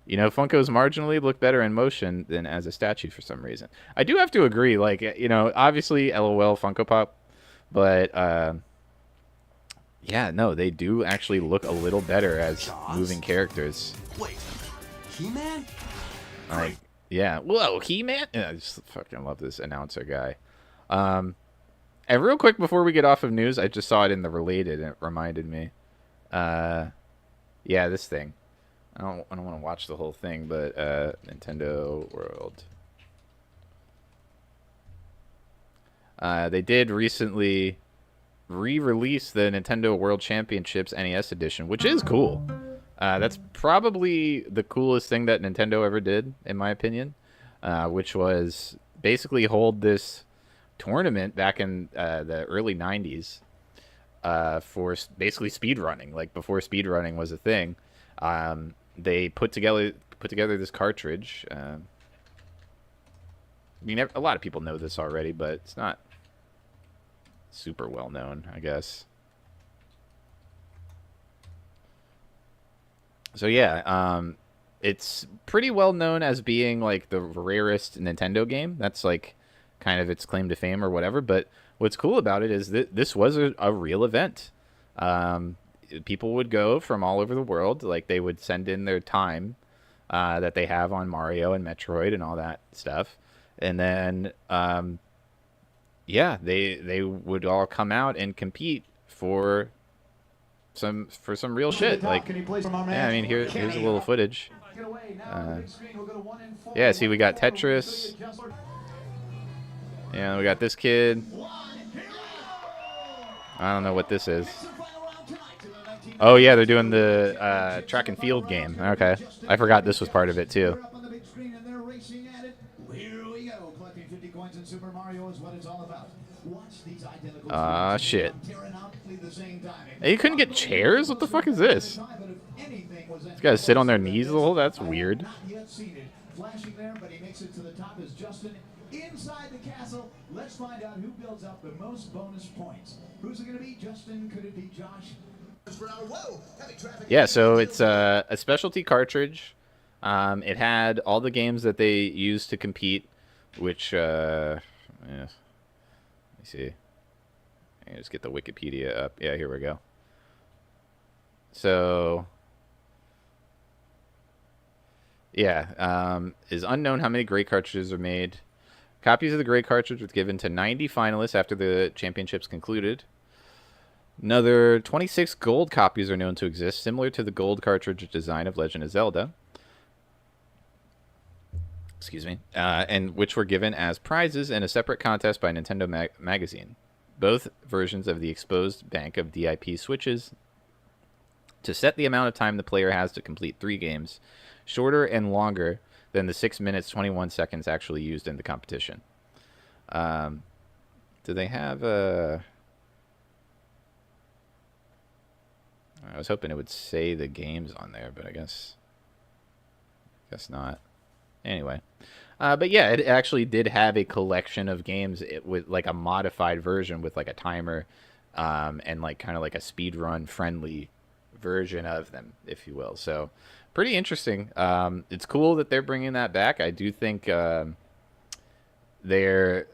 You know, Funkos marginally look better in motion than as a statue for some reason. I do have to agree. Like, you know, obviously, LOL Funko Pop. But, yeah, no, they do actually look a little better as moving characters. Wait, He-Man? Like, yeah. Whoa, He-Man? Yeah, I just fucking love this announcer guy. And real quick, before we get off of news, I just saw it in the related, and it reminded me. Yeah, this thing. I don't want to watch the whole thing, but Nintendo World. They did recently re-release the Nintendo World Championships NES Edition, which is cool. That's probably the coolest thing that Nintendo ever did, in my opinion, which was basically hold this tournament back in the early 90s for basically speed running. Like before speed running was a thing, they put together this cartridge. I mean, a lot of people know this already, but it's not super well known, I guess. So yeah, it's pretty well known as being like the rarest Nintendo game. That's like kind of its claim to fame or whatever. But what's cool about it is that this was a real event. People would go from all over the world. Like they would send in their time that they have on Mario and Metroid and all that stuff, and then yeah, they would all come out and compete for some real shit. Like, yeah, I mean, here's a little footage. Yeah, see, we got Tetris. Yeah, we got this kid. I don't know what this is. Oh yeah, they're doing the track and field game. Okay, I forgot this was part of it too. Shit. Hey, you couldn't get chairs? What the fuck is this? These guys sit on their knees a little? That's weird. Flashing there, but he makes it to the top as Justin inside the castle. Let's find out who builds up the most bonus points. Who's it going to be? Justin? Could it be Josh? Yeah, so it's a specialty cartridge. It had all the games that they used to compete, which, yeah. Let me see. I can just get the Wikipedia up. Yeah, here we go. So, yeah, is unknown how many gray cartridges are made. Copies of the gray cartridge were given to 90 finalists after the championships concluded. Another 26 gold copies are known to exist, similar to the gold cartridge design of Legend of Zelda. Excuse me. And which were given as prizes in a separate contest by Nintendo Magazine. Both versions of the exposed bank of DIP switches to set the amount of time the player has to complete 3 games, shorter and longer than the 6 minutes 21 seconds actually used in the competition. Do they have a... I was hoping it would say the games on there, but I guess not. Anyway, but yeah, it actually did have a collection of games with like a modified version with like a timer, and like kind of like a speed run friendly version of them, if you will. So pretty interesting. It's cool that they're bringing that back. I do think they're,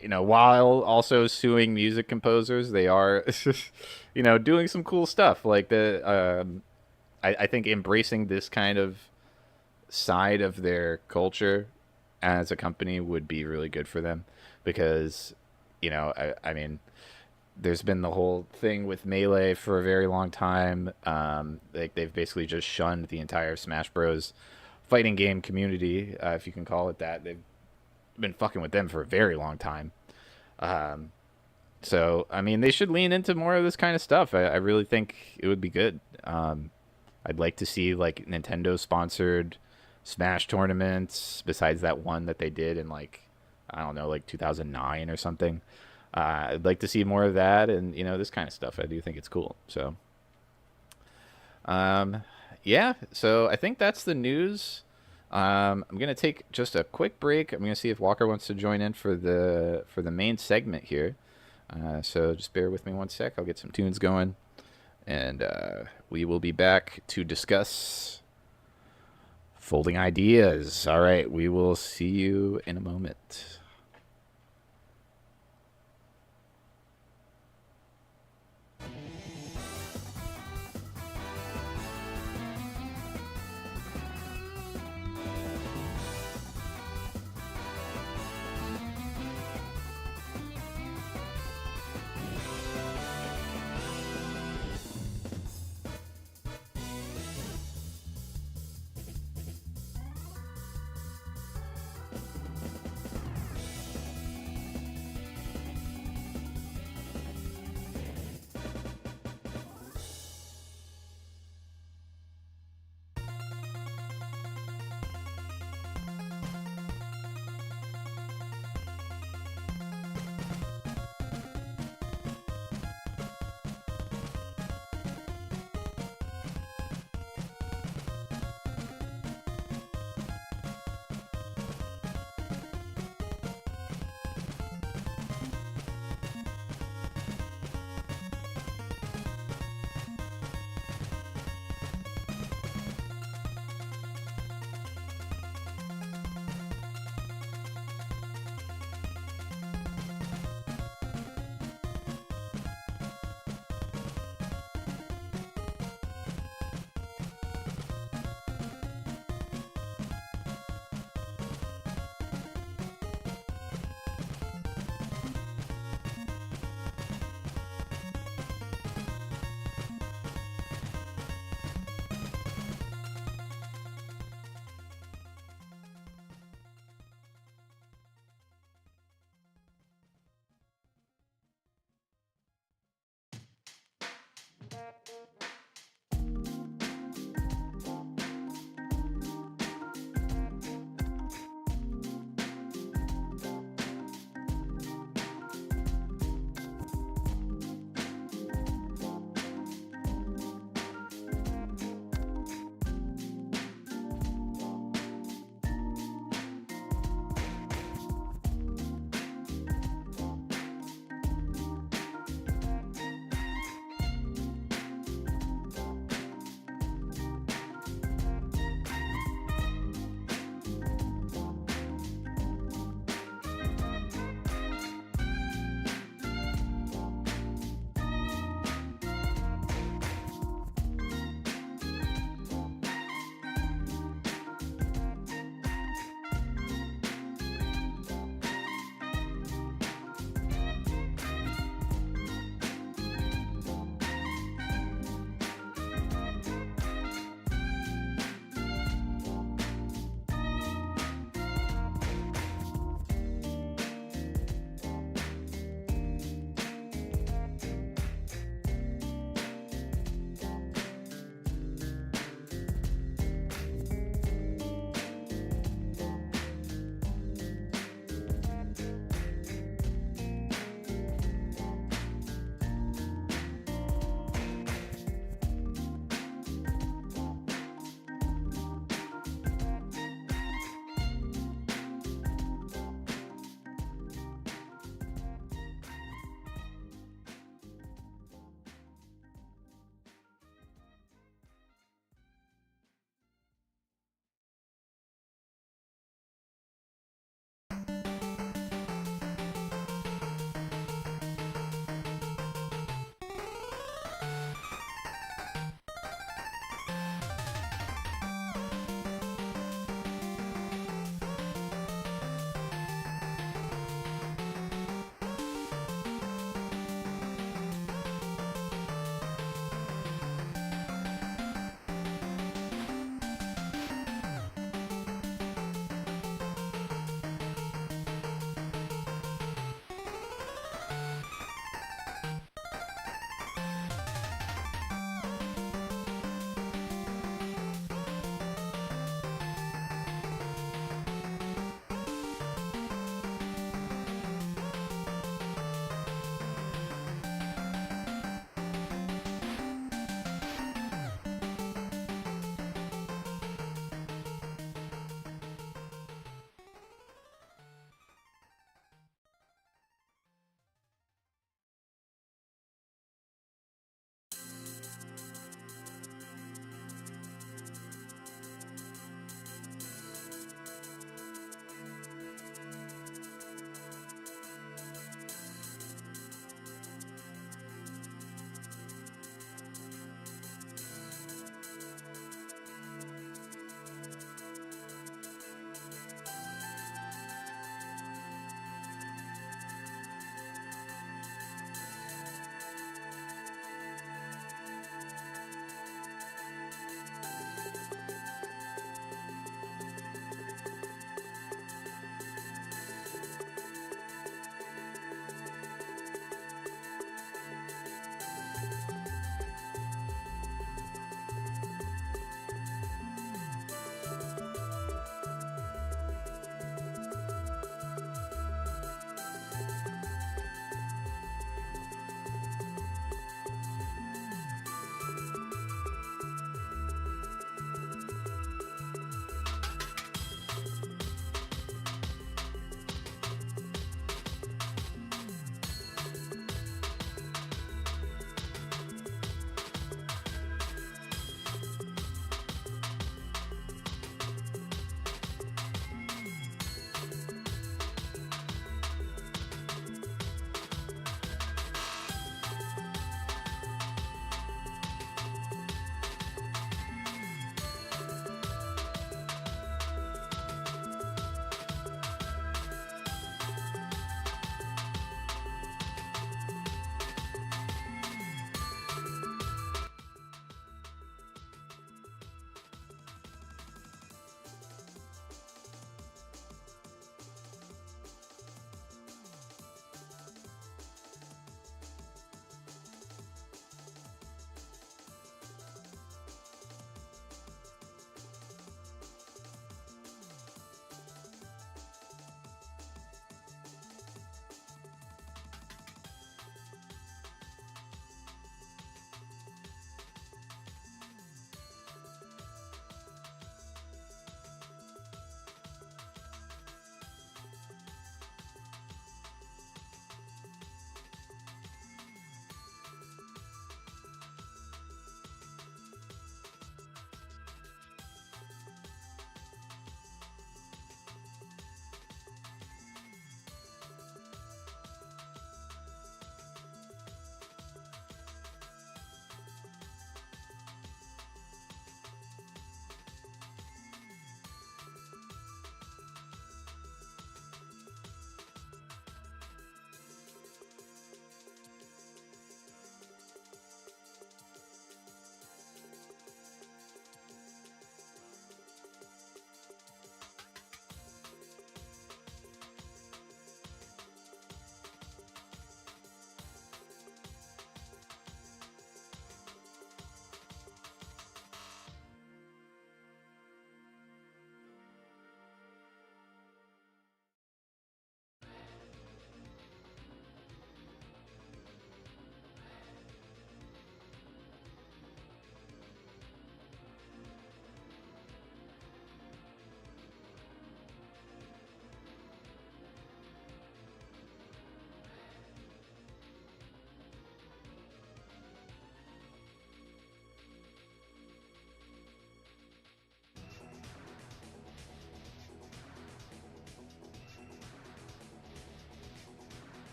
you know, while also suing music composers, they are, you know, doing some cool stuff. Like I think embracing this kind of side of their culture as a company would be really good for them, because, you know, I mean, there's been the whole thing with Melee for a very long time. Like they've basically just shunned the entire Smash Bros. Fighting game community, if you can call it that. They've been fucking with them for a very long time. So, I mean, they should lean into more of this kind of stuff. I really think it would be good. I'd like to see like Nintendo-sponsored Smash tournaments besides that one that they did in like, I don't know, like 2009 or something. I'd like to see more of that, and, you know, this kind of stuff. I do think it's cool. So, yeah. So I think that's the news. I'm gonna take just a quick break. I'm gonna see if Walker wants to join in for the main segment here. So just bear with me one sec. I'll get some tunes going, and we will be back to discuss folding ideas. All right, we will see you in a moment.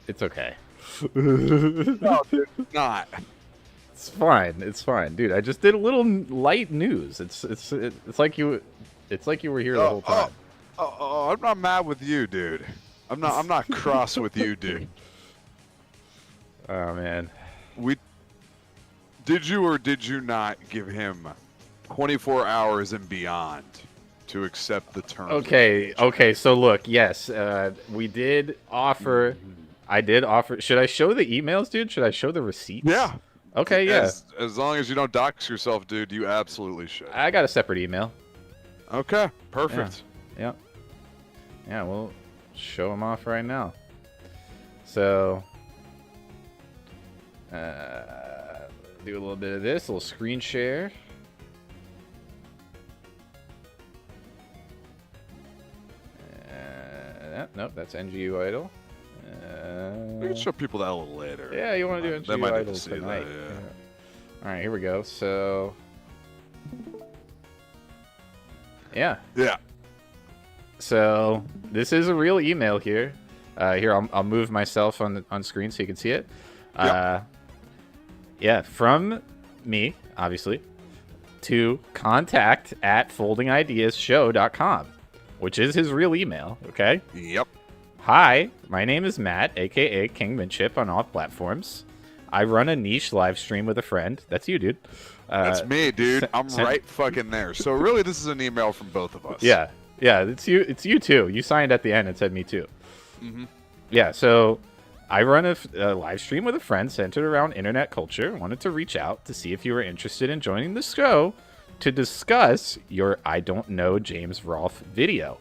It's okay. No, dude, it's not. It's fine. It's fine, dude. I just did a little light news. It's like you were here the whole time. Oh, I'm not mad with you, dude. I'm not cross with you, dude. Oh man. Did you or did you not give him 24 hours and beyond to accept the terms? Okay. So look, yes, we did offer. I did offer. Should I show the emails, dude? Should I show the receipts? Yeah. Okay, yeah. As long as you don't dox yourself, dude, you absolutely should. I got a separate email. Okay, perfect. Yeah. Yeah, we'll show them off right now. So, do a little bit of this, a little screen share. Nope, that's NGU Idol. We can show people that a little later. Yeah, you want to do They NGU might need Idol to see tonight. that, yeah. All right, here we go. So, yeah. Yeah. So this is a real email here. Here, I'll move myself on screen so you can see it. Yeah, from me, obviously, to contact@foldingideasshow.com, which is his real email. Okay. Yep. Hi, my name is Matt, aka Kingmanship on all platforms. I run a niche live stream with a friend. That's you, dude. That's me, dude. I'm right fucking there. So really, this is an email from both of us. Yeah, it's you. It's you too. You signed at the end and said me too. Mm-hmm. Yeah, so I run a live stream with a friend centered around internet culture. Wanted to reach out to see if you were interested in joining the show to discuss your I Don't Know James Rolfe video.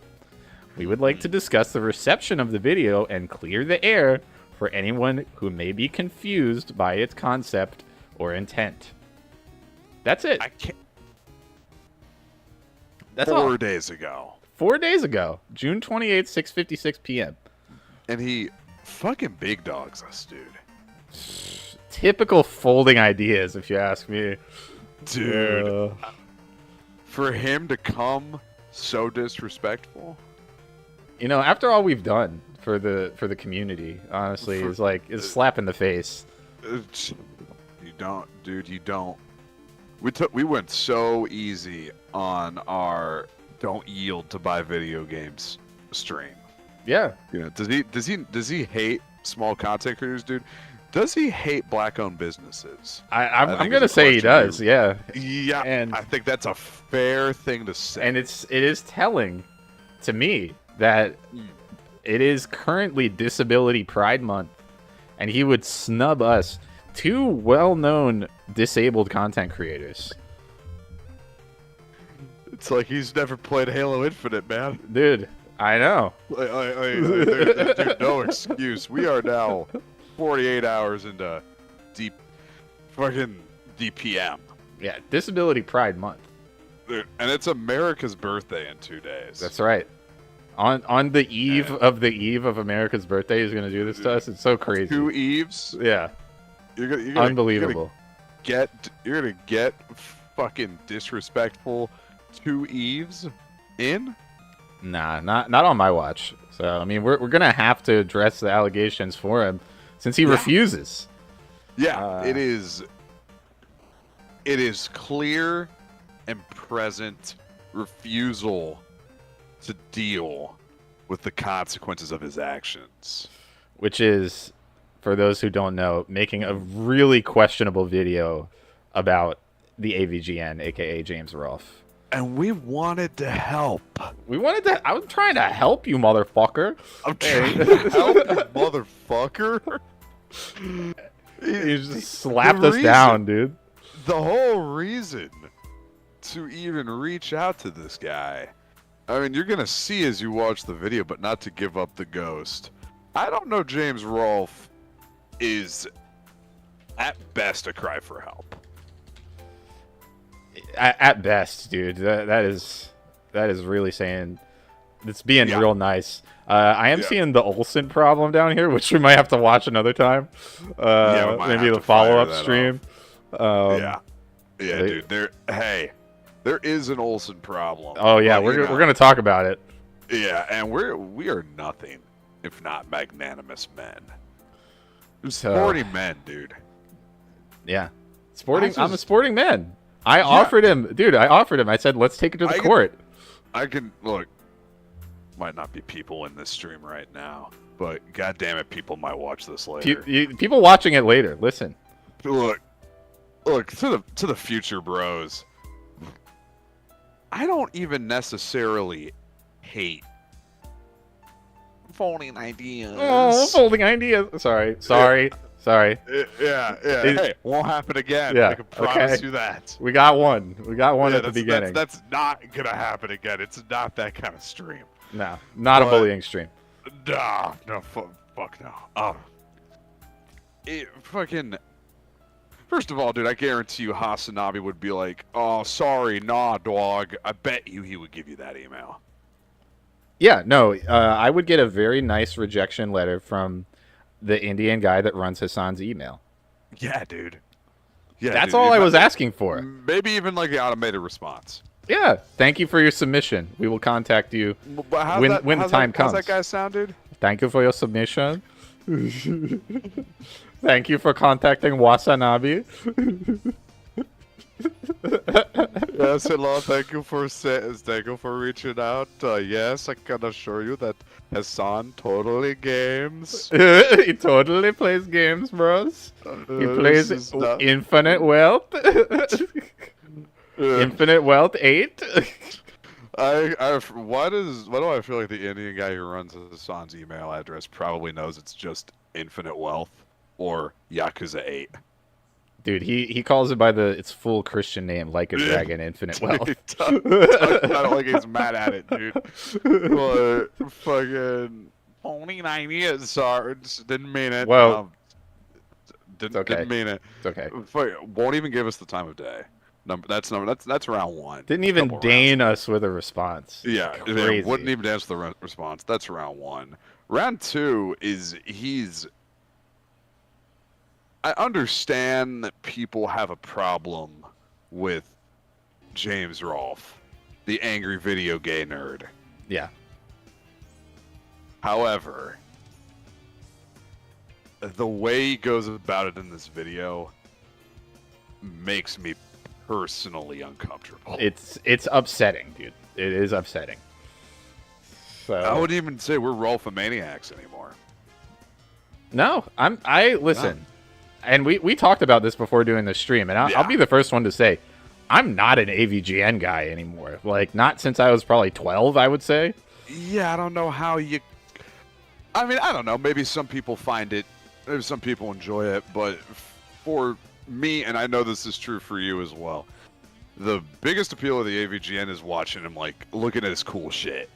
We would like to discuss the reception of the video and clear the air for anyone who may be confused by its concept or intent. That's it. I can't. That's 4 days ago. 4 days ago, June 28th, 6:56 p.m. And he fucking big dogs us, dude. Typical folding ideas, if you ask me. Dude. For him to come so disrespectful. You know, after all we've done for the community, honestly, is like a slap in the face. You don't, dude. You don't. We went so easy on our don't yield to buy video games stream. Yeah. You know, does he hate small content creators, dude? Does he hate black-owned businesses? I'm gonna say he does. Yeah. Yeah. And I think that's a fair thing to say. And it is telling to me that it is currently Disability Pride Month, and he would snub us, two well-known disabled content creators. It's like he's never played Halo Infinite, man. Dude, I know. Dude, no excuse. We are now 48 hours into fucking DPM. Yeah, Disability Pride Month. Dude, and it's America's birthday in 2 days. That's right. On the eve of America's birthday, he's gonna do this to us. It's so crazy. 2 eves. Yeah. You're gonna unbelievable. You're gonna get fucking disrespectful 2 eves in. Nah, not on my watch. So I mean, we're gonna have to address the allegations for him since he refuses. Yeah, it is clear and present refusal to deal with the consequences of his actions. Which is, for those who don't know, making a really questionable video about the AVGN, aka James Rolfe. And we wanted to help. I was trying to help you, motherfucker. I'm trying to help you, motherfucker. He just slapped us down, dude. The whole reason to even reach out to this guy, I mean, you're going to see as you watch the video, but not to give up the ghost. I don't know, James Rolfe is, at best, a cry for help. At best, dude. That is really saying, it's being real nice. I am seeing the Olsen problem down here, which we might have to watch another time. Maybe the follow-up stream. Dude. There is an Olsen problem. Oh yeah, we're gonna talk about it. Yeah, and we are nothing if not magnanimous men. Sporting men, dude. Yeah, sporting. I'm a just- sporting man. I offered him, dude. I offered him. I said, let's take it to the court. I can look. Might not be people in this stream right now, but god damn it, people might watch this later. People watching it later, listen. Look to the future bros. I don't even necessarily hate folding ideas. Oh, folding ideas. Sorry. Yeah. Hey, won't happen again. Yeah, I can promise okay. you that. We got one. We got one at the beginning. That's not gonna happen again. It's not that kind of stream. No, not a bullying stream. Nah, no, fuck no. Fucking. First of all, dude, I guarantee you Hasanabe would be like, "Oh, sorry, nah, dog." I bet you he would give you that email. Yeah, no, I would get a very nice rejection letter from the Indian guy that runs Hassan's email. Yeah, dude. Yeah, That's dude, all I was asking for. Maybe even like the automated response. Yeah, thank you for your submission. We will contact you But when the time comes. How's that guy sound, dude? Thank you for your submission. Thank you for contacting Wasanabe. Yes, hello. Thank you for reaching out. Yes, I can assure you that Hassan totally games. He totally plays games, bros. He plays Infinite Wealth. Infinite Wealth 8. Why do I feel like the Indian guy who runs Hassan's email address probably knows it's just Infinite Wealth or Yakuza 8? Dude, he calls it by its full Christian name, Like a Dragon, Infinite Wealth. I don't like he's mad at it, dude. But fucking only 9 years, sorry, didn't mean it. Well, didn't mean it. It's okay. Won't even give us the time of day. That's round one. Didn't even deign us with a response. Yeah, Crazy. wouldn't even answer the response. That's round one. Round two is I understand that people have a problem with James Rolfe, the angry video gay nerd. Yeah. However, the way he goes about it in this video makes me personally uncomfortable. It's upsetting, dude. It is upsetting. So I wouldn't even say we're Rolfomaniacs anymore. No, I listen. No. And we talked about this before doing the stream, and I'll be the first one to say I'm not an AVGN guy anymore. Like, not since I was probably 12, I would say. Yeah, I don't know how you... I mean, I don't know. Maybe some people find it... Maybe some people enjoy it, but for me, and I know this is true for you as well, the biggest appeal of the AVGN is watching him, like, looking at his cool shit.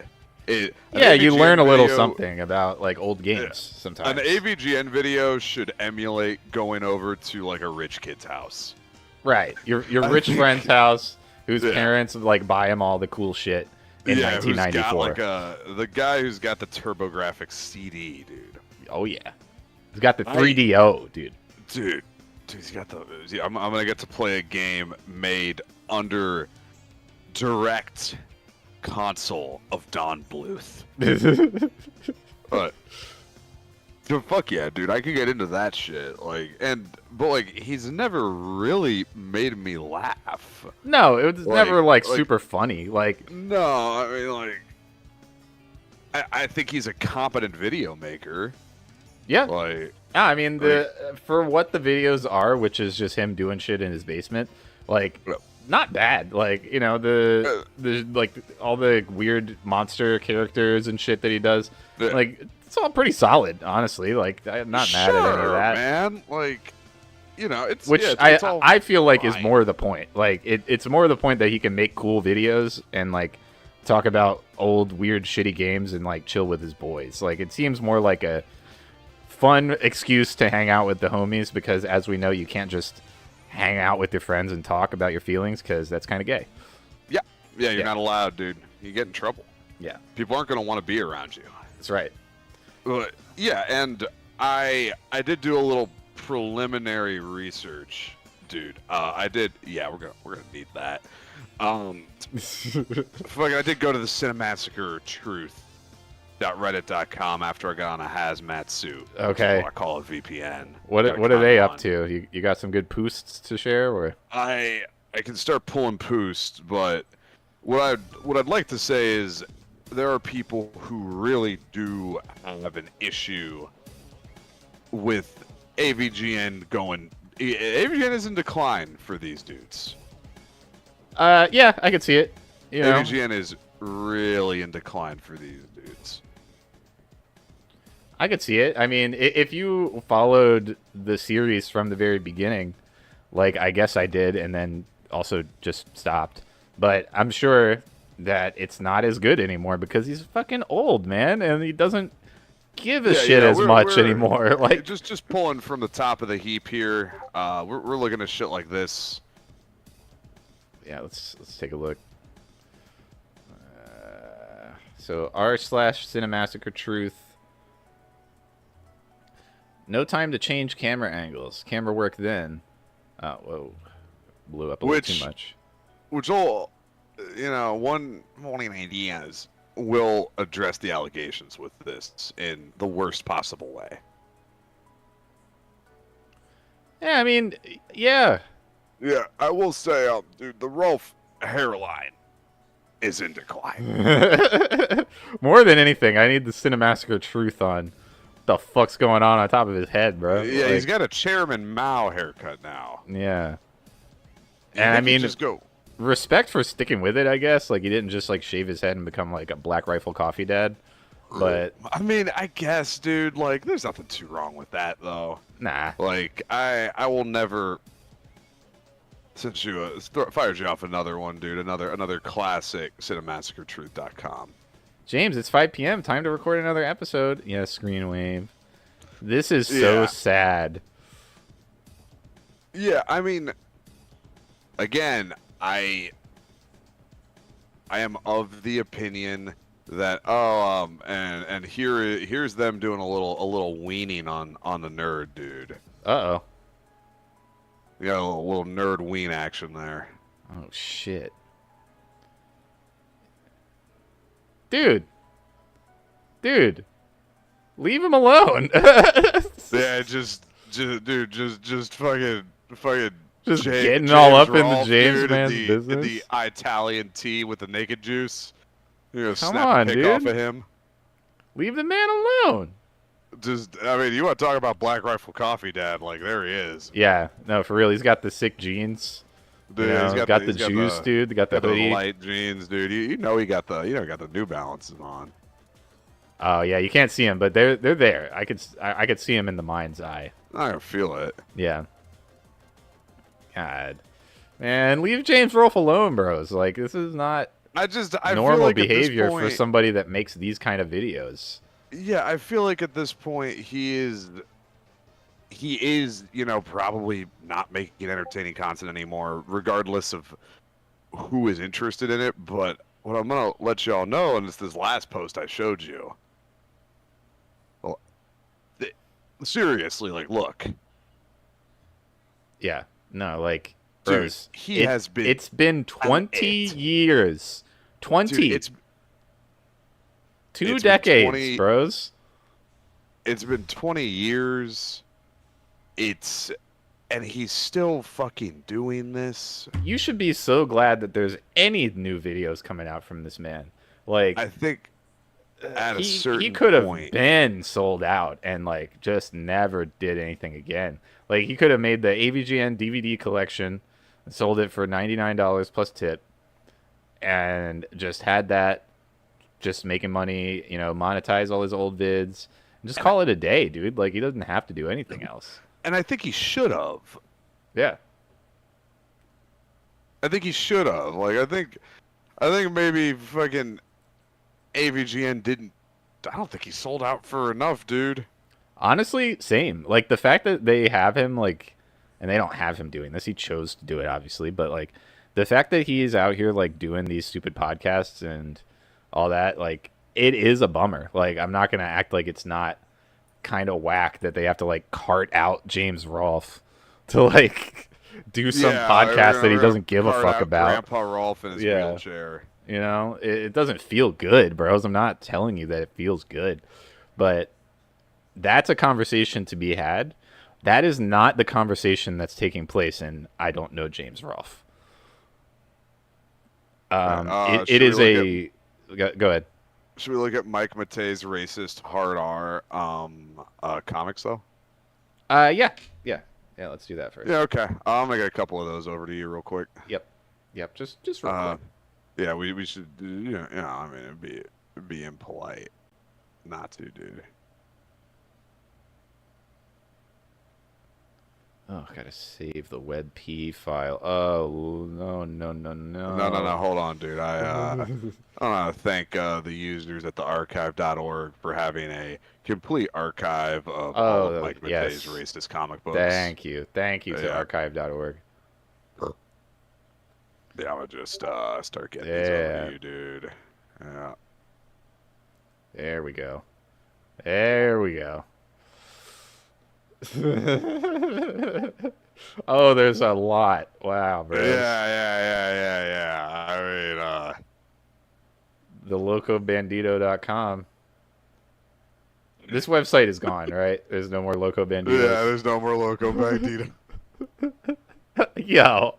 Yeah, you learn a little something about, like, old games sometimes. An AVGN video should emulate going over to, like, a rich kid's house. Right. Your rich friend's house, whose parents, like, buy him all the cool shit in 1994. Who's got, like, the guy who's got the TurboGrafx CD, dude. Oh, yeah. He's got the 3DO, dude. Dude, he's got the... I'm going to get to play a game made under direct... console of Don Bluth. But fuck yeah, dude, I can get into that shit. But he's never really made me laugh. No, it was never super funny. No, I mean I think he's a competent video maker. Yeah. I mean for what the videos are, which is just him doing shit in his basement, not bad. The all the weird monster characters and shit that he does. It's all pretty solid, honestly. I'm not mad at any of that, man. It's which it's all I feel like fine. is more the point. It's more the point that he can make cool videos and talk about old weird shitty games and chill with his boys. It seems more like a fun excuse to hang out with the homies, because as we know, you can't just hang out with your friends and talk about your feelings, because that's kind of gay. Yeah, you're not allowed, dude. You get in trouble. Yeah, people aren't going to want to be around you. That's right. Yeah, and I did do a little preliminary research, dude. I did. Yeah, we're gonna need that. I did go to the Cinemassacre Truth .reddit.com after I got on a hazmat suit. Okay. I call it VPN. What Got a are they condom up on. to? You got some good posts to share, or? I can start pulling posts, but what I'd like to say is there are people who really do have an issue with AVGN going. AVGN is in decline for these dudes. Yeah, I could see it. You know, AVGN is really in decline for these dudes. I could see it. I mean, if you followed the series from the very beginning, like I guess I did, and then also just stopped. But I'm sure that it's not as good anymore because he's fucking old, man, and he doesn't give a shit as much anymore. Like just pulling from the top of the heap here. We're looking at shit like this. yeah, let's take a look. So r/Cinemassacre Truth. No time to change camera angles. Camera work then. Oh, whoa. Blew up a little too much. Which all, one morning ideas will address the allegations with this in the worst possible way. Yeah, I mean, yeah. Yeah, I will say, dude, the Rolf hairline is in decline. More than anything, I need the Cinemassacre Truth on. The fuck's going on top of his head, bro? Yeah, like, he's got a Chairman Mao haircut now. Yeah. And I mean, just go. Respect for sticking with it, I guess. Like, he didn't just, like, shave his head and become, like, a Black Rifle Coffee Dad. But, I mean, I guess, dude, like, there's nothing too wrong with that, though. nah. Like, I will never... Since you fired you off another one, dude, another classic cinemassacretruth.com. James, it's 5 p.m. Time to record another episode. Yeah, screen wave. This is so sad. Yeah, I mean, again, I am of the opinion that and here's them doing a little weaning on the nerd dude. Uh-oh. You got a little nerd wean action there. Oh, shit. Dude. Leave him alone. Yeah, just fucking Just James, getting all up in the Rolfe, James dude, man's in business. the Italian tea with the naked juice. You know, Come snap on, a pic dude. off of him. Leave the man alone. I mean, you want to talk about Black Rifle Coffee Dad? Like, there he is. Yeah, no, for real. He's got the sick jeans. Dude, You know, he's got the juice, dude. Got the those hoodie. light jeans, dude. You know he got the got the New Balances on. Oh yeah, you can't see him, but they're there. I could see him in the mind's eye. I can feel it. Yeah. God, man, leave James Rolfe alone, bros. Like, this is not I normal feel like at this behavior for point- somebody that makes these kind of videos. Yeah, I feel like at this point he is, probably not making entertaining content anymore, regardless of who is interested in it. But what I'm gonna let y'all know, and it's this last post I showed you. Well, seriously, like, look, Yeah. No, like, dude, bros, it's been 20 years. 20. Dude, it's 2 been decades, 20 bros. It's been 20 years. And he's still fucking doing this. You should be so glad that there's any new videos coming out from this man. Like, I think at a certain he could have point, been sold out and, like, just never did anything again. Like, he could have made the AVGN DVD collection and sold it for $99 plus tip and just had that, just making money, monetize all his old vids, and just call it a day, dude. Like, he doesn't have to do anything else. and I think he should have. Yeah. I think he should have. Like, I think maybe fucking AVGN didn't. I don't think he sold out for enough, dude. Honestly, same. Like, the fact that they have him, like, and they don't have him doing this. He chose to do it, obviously. But, like, the fact that he is out here, like, doing these stupid podcasts and all that, like, it is a bummer. Like, I'm not going to act like it's not kind of whack that they have to, like, cart out James Rolfe to, like, do some podcast that he doesn't give a fuck about. Grandpa Rolfe in his wheelchair. You know, it doesn't feel good, bros. I'm not telling you that it feels good, but that's a conversation to be had. That is not the conversation that's taking place in I don't know James Rolfe. It is a. Go ahead. Should we look at Mike Matei's racist hard R comics though? Yeah. Let's do that first. Yeah, okay. I'll make a couple of those over to you real quick. Yep. Just real quick. Yeah, we should. I mean, it'd be impolite not to, dude. Oh, gotta save the WebP file. Oh no. No. Hold on, dude. I want to thank the users at the archive.org for having a complete archive of all of Mike Matei's racist comic books. Thank you to archive.org. Yeah, I'm gonna just start getting these over to you, dude. Yeah. There we go. Oh, there's a lot. Wow, bro. Yeah. I mean, thelocobandito.com. This website is gone, right? There's no more Loco Banditos. yeah, there's no more Loco Bandito. Yo.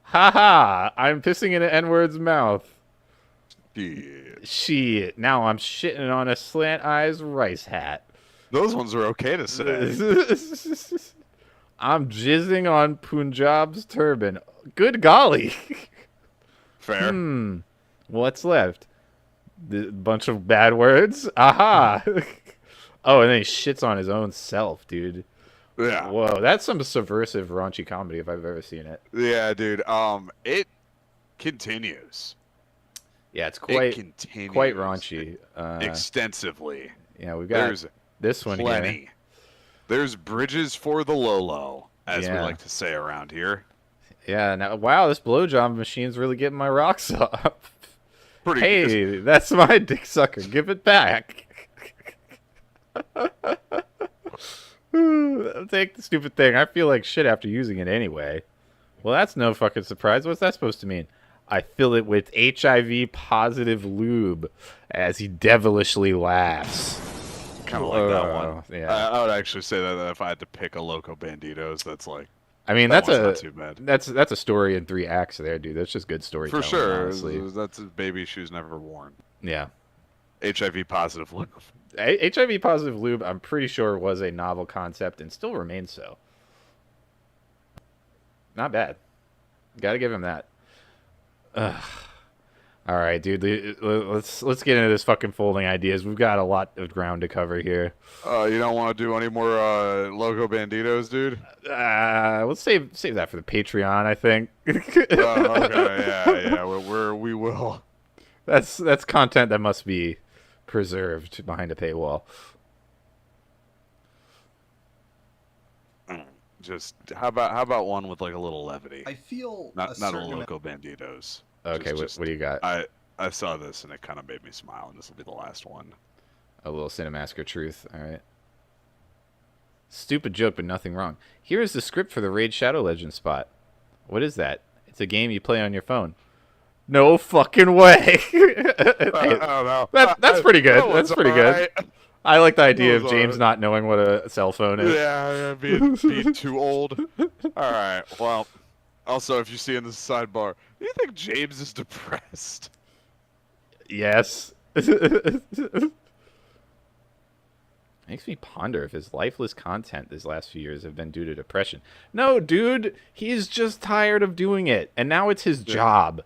Haha, I'm pissing in an N-word's mouth. Shit. Now I'm shitting on a slant eyes rice hat. Those ones are okay to say. I'm jizzing on Punjab's turban. Good golly. Fair. What's left? The bunch of bad words? Aha. Oh, and then he shits on his own self, dude. Yeah. Whoa, that's some subversive raunchy comedy if I've ever seen it. Yeah, dude. It continues. Yeah, it's quite raunchy. Extensively. Yeah, we've got this one plenty. here. There's bridges for the Lolo, as we like to say around here. Yeah, now, wow, this blowjob machine's really getting my rocks up. Hey, that's my dick sucker. Give it back. Take the stupid thing. I feel like shit after using it anyway. Well, that's no fucking surprise. What's that supposed to mean? I fill it with HIV positive lube as he devilishly laughs. Kind of like that one. Yeah. I would actually say that if I had to pick a Loco Banditos, that's like. I mean, that's not too bad. That's a story in 3 acts there, dude. That's just good storytelling. For sure. Honestly. That's baby shoes never worn. Yeah. HIV positive lube. HIV positive lube, I'm pretty sure was a novel concept and still remains so. Not bad. Got to give him that. Ugh. All right, dude. Let's get into this fucking folding ideas. We've got a lot of ground to cover here. You don't want to do any more Loco Banditos, dude? Let's save that for the Patreon, I think. Okay, yeah. We will. That's content that must be preserved behind a paywall. Just how about one with like a little levity? I feel not a Loco Banditos. Okay, what do you got? I saw this and it kind of made me smile, and this will be the last one. A little Cinemasker truth. All right. Stupid joke, but nothing wrong. Here is the script for the Raid Shadow Legends spot. What is that? It's a game you play on your phone. No fucking way. No. That's pretty good. That's pretty good. Right. I like the idea of James not knowing what a cell phone is. Yeah, being too old. All right. Well, also, if you see in the sidebar, do you think James is depressed? Yes. Makes me ponder if his lifeless content these last few years have been due to depression. No, dude, he's just tired of doing it, and now it's his job.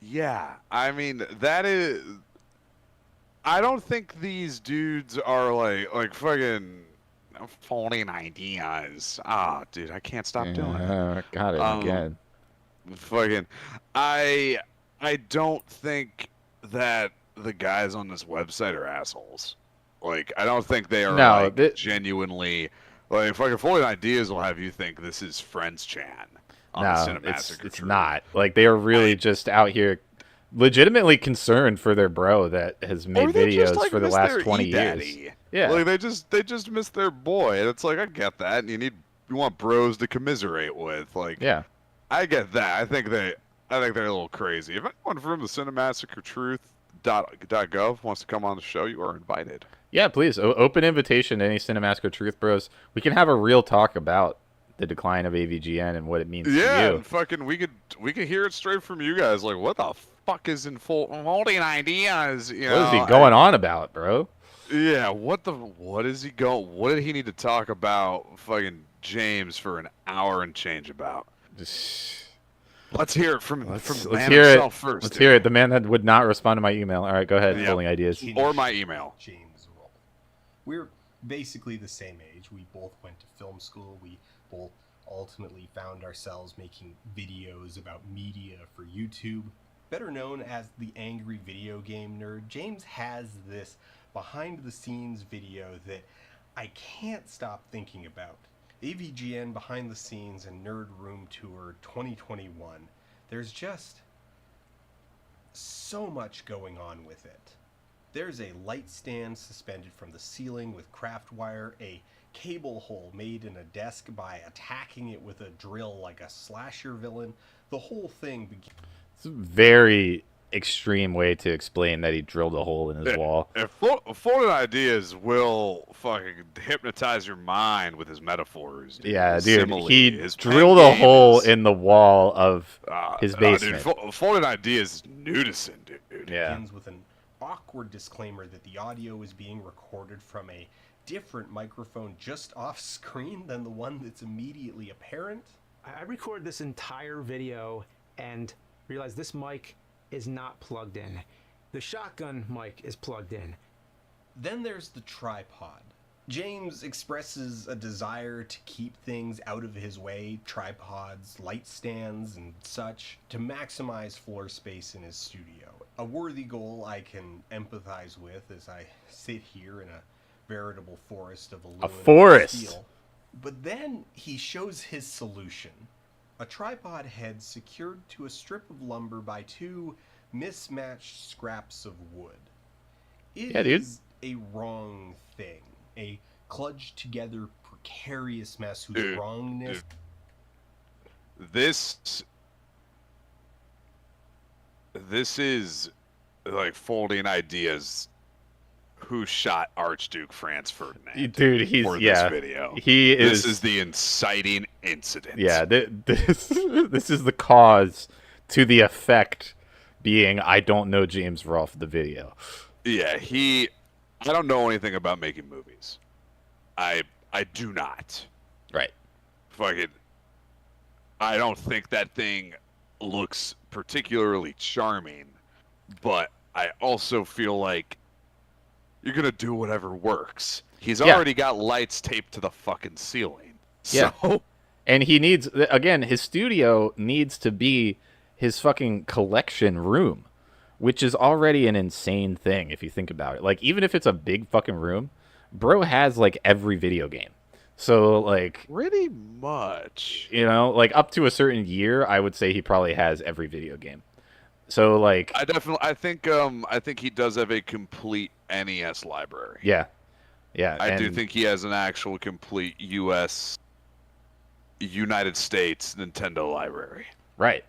Yeah, I mean, that is... I don't think these dudes are like fucking folding ideas. Ah, dude, I can't stop doing it. Got it again. Fucking, I don't think that the guys on this website are assholes. Like, I don't think they are genuinely like fucking folding ideas will have you think this is Friends Chan on the Cinemassacre. It's not. Like, they are really just out here legitimately concerned for their bro that has made videos for the last 20 years. Yeah, like they just missed their boy, and it's like, I get that, and you need bros to commiserate with. Like, Yeah. I get that. I think they're a little crazy. If anyone from the cinemassacretruth.gov wants to come on the show, you are invited. Yeah, please. Open invitation to any Cinemassacre Truth Bros. We can have a real talk about the decline of AVGN and what it means to Yeah, you. and fucking we could hear it straight from you guys. Like, what the fuck is in folding ideas? You What is know, he going on about, bro? Yeah, what is he going? What did he need to talk about fucking James for an hour and change about? Let's hear it from the man hear himself it. first. Let's hear it. The man that would not respond to my email. All right, go ahead. Yeah. Folding ideas. Or my email. James Rolfe. We're basically the same age. We both went to film school. We both ultimately found ourselves making videos about media for YouTube. Better known as the Angry Video Game Nerd, James has this behind the scenes video that I can't stop thinking about. AVGN Behind the Scenes and Nerd Room Tour 2021. There's just so much going on with it. There's a light stand suspended from the ceiling with craft wire, a cable hole made in a desk by attacking it with a drill like a slasher villain. The whole thing It's a very extreme way to explain that he drilled a hole in his wall. If Folded Ideas will fucking hypnotize your mind with his metaphors. Dude. Yeah, His dude, simile, he his drilled pen a hole game is- in the wall of his basement. Dude, Folded Ideas is nudicent, dude. Yeah. begins with an awkward disclaimer that the audio is being recorded from a different microphone just off screen than the one that's immediately apparent. I recorded this entire video and realized this mic is not plugged in. The shotgun mic is plugged in. Then there's the tripod. James expresses a desire to keep things out of his way, tripods, light stands, and such, to maximize floor space in his studio. A worthy goal I can empathize with as I sit here in a veritable forest of aluminum and forest. steel. But then he shows his solution. A tripod head secured to a strip of lumber by two mismatched scraps of wood. It Yeah, dude. is a wrong thing. A clutched together precarious mess whose Dude, wrongness This is like Folding Ideas who shot Archduke Franz Ferdinand. Dude, he's for yeah. this video. He is. This is the inciting incident. Yeah, this is the cause to the effect being I don't know James Rolfe the video. Yeah, I don't know anything about making movies. I do not. Right. Fucking I don't think that thing looks particularly charming, but I also feel like you're gonna do whatever works. He's Yeah. already got lights taped to the fucking ceiling. Yeah. So And he needs, again, his studio needs to be his fucking collection room, which is already an insane thing if you think about it. Like, even if it's a big fucking room, bro has, like, every video game. So, like, pretty much. you know, like, up to a certain year, I would say he probably has every video game. So, like, I think he does have a complete NES library. yeah. Yeah. I do and- think he has an actual complete United States Nintendo library. Right.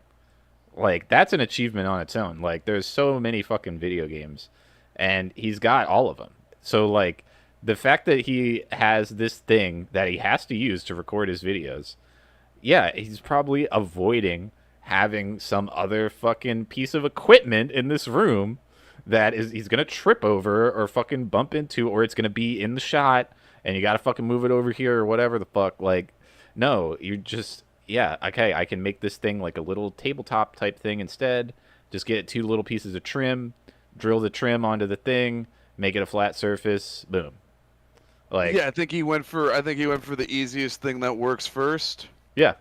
Like, that's an achievement on its own. Like, there's so many fucking video games, and he's got all of them. So, like, the fact that he has this thing that he has to use to record his videos, yeah, he's probably avoiding having some other fucking piece of equipment in this room that he's going to trip over or fucking bump into, or it's going to be in the shot, and you got to fucking move it over here or whatever the fuck. Like, no, you just... yeah, okay, I can make this thing like a little tabletop type thing instead. Just get 2 little pieces of trim, drill the trim onto the thing, make it a flat surface, boom. Like, Yeah, I think he went for the easiest thing that works first. yeah.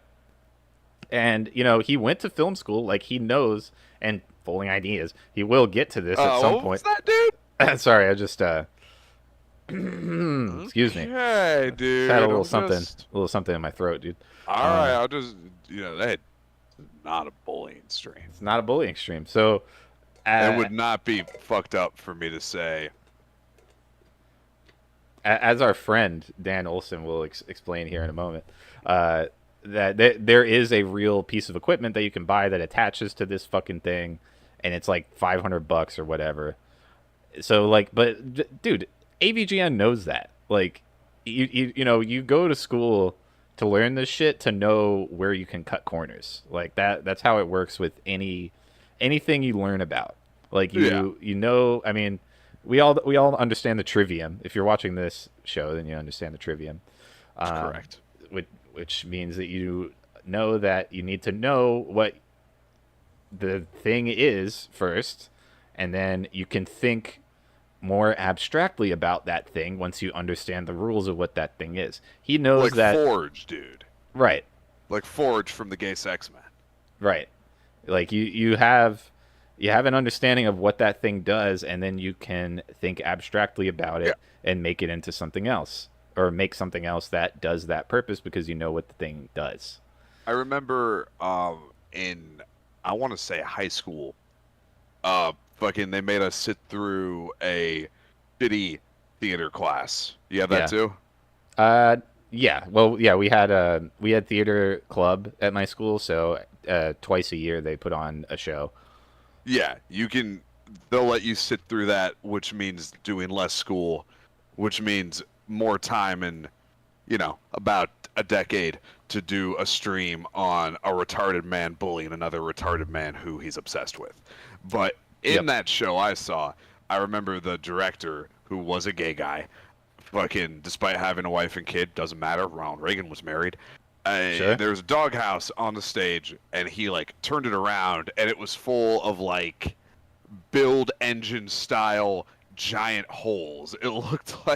And, you know, he went to film school, like he knows, and Folding Ideas, he will get to this at some what point. was that, dude? Sorry, I just, excuse me. Okay, dude. Had a I'm little something, just- a little something in my throat, dude. All right, I'll just, that not a bullying stream. It's not a bullying stream. So, It would not be fucked up for me to say as our friend Dan Olson will explain here in a moment, that there is a real piece of equipment that you can buy that attaches to this fucking thing, and it's like $500 or whatever. So like, but dude, AVGN knows that. Like, you go to school to learn this shit to know where you can cut corners. Like that's how it works with anything you learn about. Like you know, I mean, we all understand the trivium. If you're watching this show, then you understand the trivium. Correct. Which means that you know that you need to know what the thing is first, and then you can think more abstractly about that thing once you understand the rules of what that thing is. He knows like that. Forge, dude. Right. Like Forge from the Gay Sex Man. Right. Like you have an understanding of what that thing does, and then you can think abstractly about it and make it into something else, or make something else that does that purpose because you know what the thing does. I remember in, I want to say high school, fucking they made us sit through a shitty theater class. You have that too? Yeah. Well, yeah, we had theater club at my school, so twice a year they put on a show. Yeah, they'll let you sit through that, which means doing less school, which means more time in, about a decade to do a stream on a retarded man bullying another retarded man who he's obsessed with. But in that show I remember the director, who was a gay guy, fucking, despite having a wife and kid, doesn't matter, Ronald Reagan was married. Sure. There was a doghouse on the stage, and he turned it around, and it was full of build engine style giant holes. It looked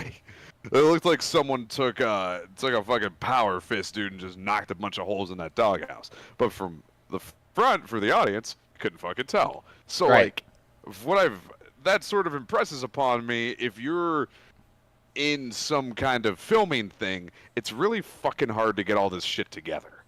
like someone took a fucking power fist, dude, and just knocked a bunch of holes in that doghouse. But from the front, for the audience, couldn't fucking tell. So right. That sort of impresses upon me, if you're in some kind of filming thing, it's really fucking hard to get all this shit together.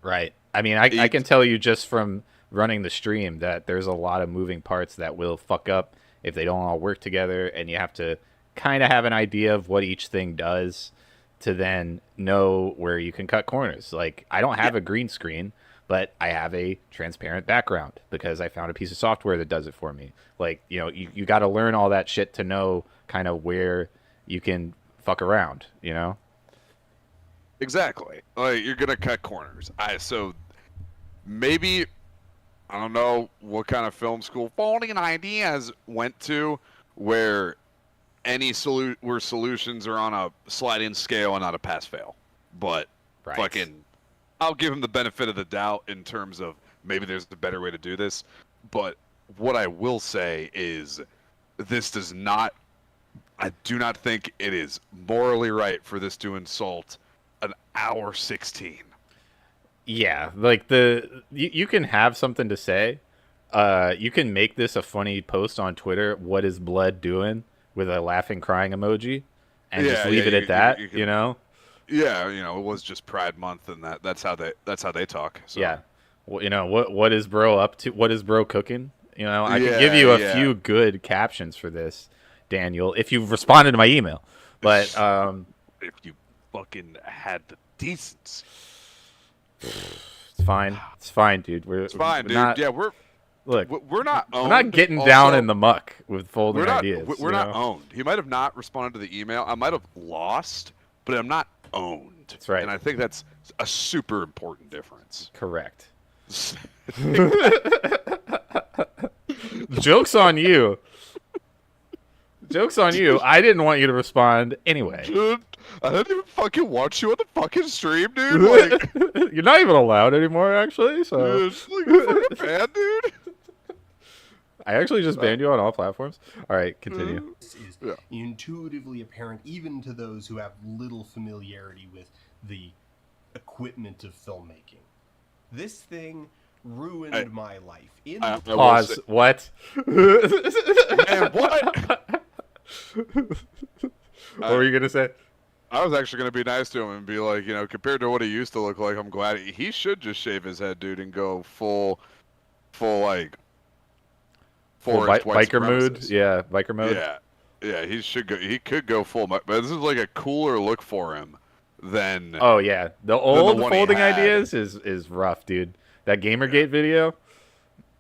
Right. I mean, I can tell you just from running the stream that there's a lot of moving parts that will fuck up if they don't all work together, and you have to kind of have an idea of what each thing does to then know where you can cut corners. Like, I don't have a green screen, but I have a transparent background because I found a piece of software that does it for me. Like, you got to learn all that shit to know kind of where you can fuck around, Exactly. You're gonna cut corners. So maybe, I don't know what kind of film school Folding Ideas went to, where where solutions are on a sliding scale and not a pass fail. But fucking, I'll give him the benefit of the doubt in terms of maybe there's a better way to do this. But what I will say is, I do not think it is morally right for this to insult an hour 16. Yeah, like you can have something to say. You can make this a funny post on Twitter. What is blood doing? With a laughing, crying emoji, and just leave it at that. You can, Yeah, it was just Pride Month, and that's how they talk. So. Yeah, well, what is bro up to? What is bro cooking? I can give you a few good captions for this, Daniel, if you've responded to my email. But if you fucking had the decency. It's fine. It's fine, dude. It's fine, dude. We're not owned. We're not getting down in the muck with folding ideas. We're not owned. He might have not responded to the email. I might have lost, but I'm not owned. That's right. And I think that's a super important difference. Correct. Joke's on you. Joke's on you. I didn't want you to respond anyway. Dude, I didn't even fucking watch you on the fucking stream, dude. You're not even allowed anymore, actually. So. It's like a fucking bad, dude. I actually just banned you on all platforms. All right, continue. This is intuitively apparent even to those who have little familiarity with the equipment of filmmaking. This thing ruined my life. Pause. What? Man, what? What were you gonna say? I was actually gonna be nice to him and be like, compared to what he used to look like, I'm glad he should just shave his head, dude, and go full biker mood. Yeah, biker mode. Yeah, he should go. He could go full. But this is like a cooler look for him than. Oh yeah, the old one he folding had. ideas is rough, dude. That Gamergate video,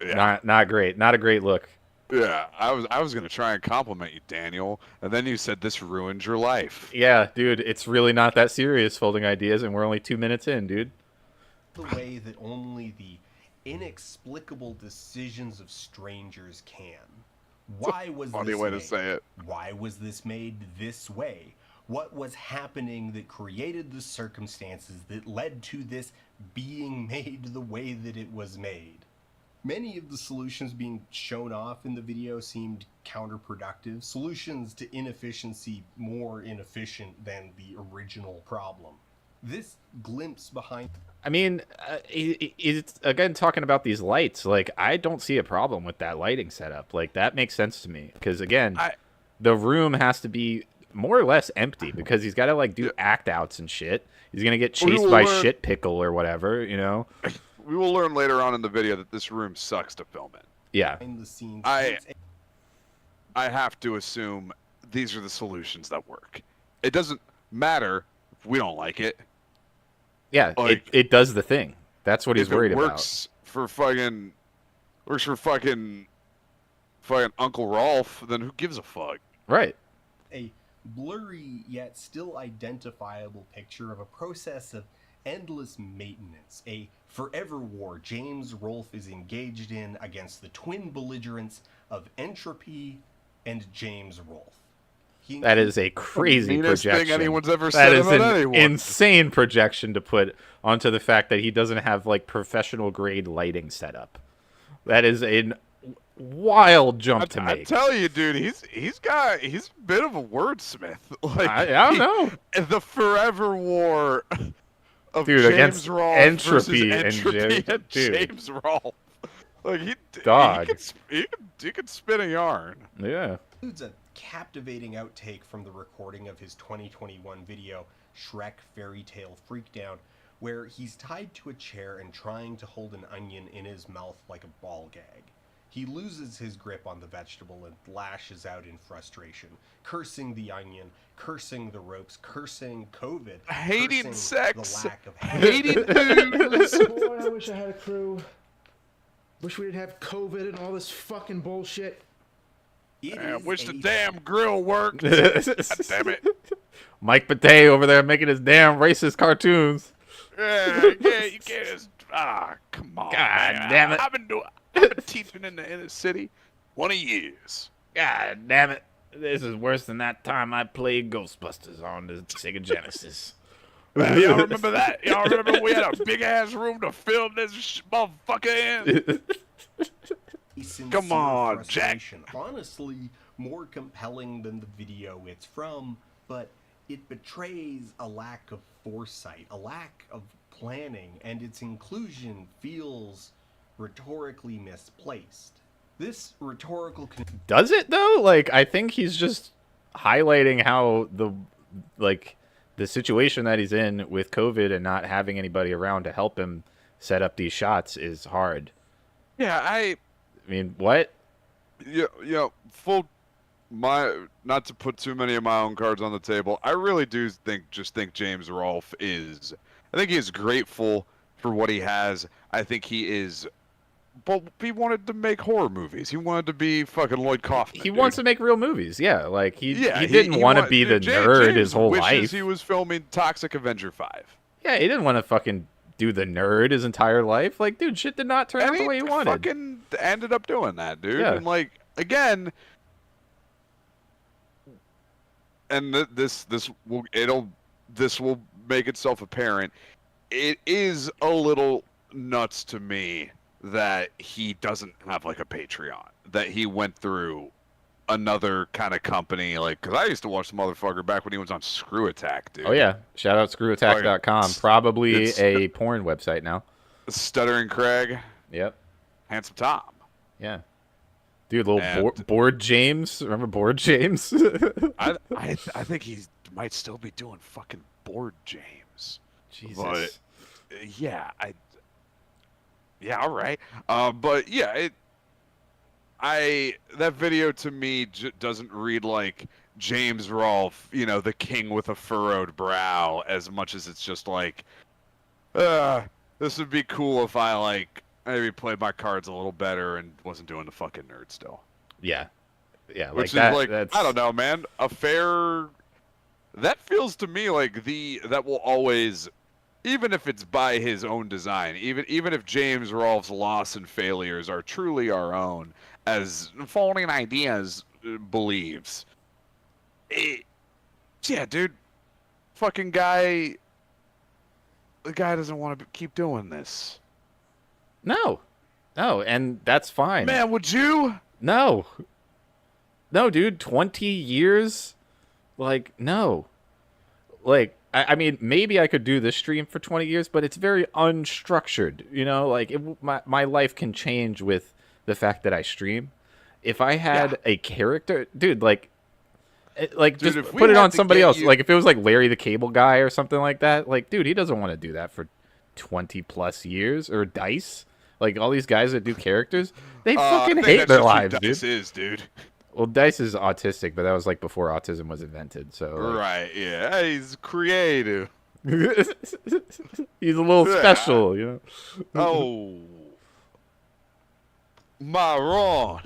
Yeah. not great. Not a great look. Yeah, I was gonna try and compliment you, Daniel, and then you said this ruined your life. Yeah, dude, it's really not that serious folding ideas, and we're only 2 minutes in, dude. The way that only the inexplicable decisions of strangers can. Why was Funny this way made? to say it. Why was this made this way? What was happening that created the circumstances that led to this being made the way that it was made? Many of the solutions being shown off in the video seemed counterproductive. Solutions to inefficiency more inefficient than the original problem. This glimpse behind... I mean, it's again talking about these lights. Like, I don't see a problem with that lighting setup. Like, that makes sense to me because again, the room has to be more or less empty because he's got to like do act outs and shit. He's gonna get chased by shit pickle or whatever, you know. We will learn later on in the video that this room sucks to film in. Yeah. the scenes. I have to assume these are the solutions that work. It doesn't matter if we don't like it. Yeah, Like, it does the thing. That's what he's worried If it about. works for fucking Uncle Rolf, then who gives a fuck? Right. A blurry yet still identifiable picture of a process of endless maintenance, a forever war James Rolfe is engaged in against the twin belligerents of entropy and James Rolfe. That is a crazy meanest projection. thing anyone's ever That said is about an anyone. insane projection to put onto the fact that he doesn't have like professional grade lighting setup. That is a wild jump to I make. tell you, dude, he's a bit of a wordsmith. Like I don't know. The forever war of Dude, James against Rolfe entropy versus and entropy James- and dude. James Rolfe. Like Dog. he could spin a yarn. Yeah. Includes a captivating outtake from the recording of his 2021 video, Shrek Fairy Tale Freakdown, where he's tied to a chair and trying to hold an onion in his mouth like a ball gag. He loses his grip on the vegetable and lashes out in frustration, cursing the onion, cursing the ropes, cursing COVID, Hating cursing sex, the lack of hating booze. Boy, I wish I had a crew. Wish we didn't have COVID and all this fucking bullshit. I wish the damn grill worked. God damn it. Mike Batey over there making his damn racist cartoons. Yeah, you can't just, come on. God man. damn it. I've been teaching in the inner city 20 years. God damn it. This is worse than that time I played Ghostbusters on the Sega Genesis. Y'all remember that? Y'all remember we had a big ass room to film this motherfucker in? Come on, Jack. Honestly, more compelling than the video it's from, but it betrays a lack of foresight, a lack of planning, and its inclusion feels rhetorically misplaced. This rhetorical... Does it though? Like, I think he's just highlighting how the situation that he's in with COVID and not having anybody around to help him set up these shots is hard. Yeah, I mean, what? Yeah, not to put too many of my own cards on the table. I really do think James Rolfe is. I think he is grateful for what he has. I think he is. But he wanted to make horror movies. He wanted to be fucking Lloyd Kaufman. He wants to make real movies. Yeah, like he Yeah, didn't want to be the nerd James his whole wishes life. He was filming Toxic Avenger 5. Yeah, he didn't want to fucking do the nerd his entire life. Like, dude, shit did not turn out the way he wanted. Fucking ended up doing that, dude. Yeah. And like again, and this will make itself apparent. It is a little nuts to me that he doesn't have like a Patreon, that he went through another kind of company, like, because I used to watch the motherfucker back when he was on Screw Attack, dude. Oh yeah, shout out screwattack.com. Probably a porn website now. Stuttering Craig. Yep. Handsome Tom. Yeah. Dude, little Bored James. Remember Bored James? I think he might still be doing fucking Bored James. Jesus. But yeah, all right. But yeah, that video to me doesn't read like James Rolfe, you know, the king with a furrowed brow, as much as it's just like, this would be cool if I like maybe played my cards a little better and wasn't doing the fucking nerd still. Yeah. Yeah, like Which that, is like, that's... I don't know, man. A fair. That feels to me like that will always, even if it's by his own design, even if James Rolfe's loss and failures are truly our own, as Folding Ideas believes. Yeah, dude. Fucking guy. The guy doesn't want to keep doing this. No, and that's fine. Man, would you? No, dude. 20 years, like, no. Like, I mean, maybe I could do this stream for 20 years, but it's very unstructured. You know, like my life can change with the fact that I stream. If I had a character, dude, like dude, just put it on somebody else. Like, if it was like Larry the Cable Guy or something like that, like, dude, he doesn't want to do that for 20 plus years. Or Dice, like all these guys that do characters, they fucking hate their lives, dude. Well, Dice is autistic, but that was like before autism was invented. So like... Right, yeah, he's creative. He's a little special, you know. Oh, my wrong.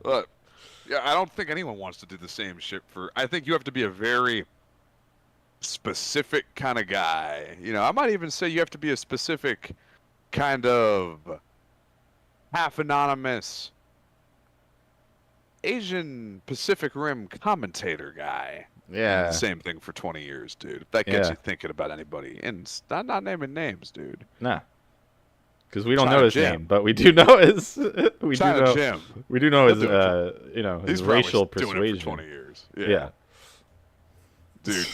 Look, yeah, I don't think anyone wants to do the same shit for. I think you have to be a very specific kind of guy. You know, I might even say you have to be a specific kind of half anonymous Asian Pacific Rim commentator guy. Yeah. Same thing for 20 years, dude. If that gets you thinking about anybody. And I'm not naming names, dude. Nah. Because we don't China know his Jim. name, but we do know his... Jim. We do know his, you know, He's his racial doing persuasion. it for 20 years. Yeah. Dude.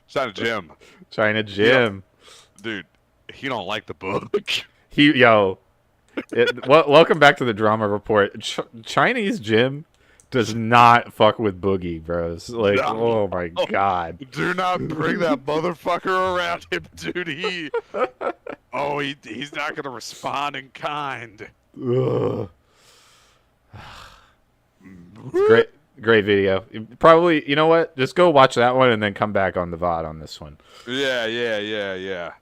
China Jim. China Jim. Dude, he don't like the book. Welcome back to the drama report. Chinese Jim does not fuck with Boogie, bros. Like, oh my god. Do not bring that motherfucker around him, dude. He's not gonna respond in kind. Ugh. Great video. Probably, you know what? Just go watch that one and then come back on the VOD on this one. Yeah.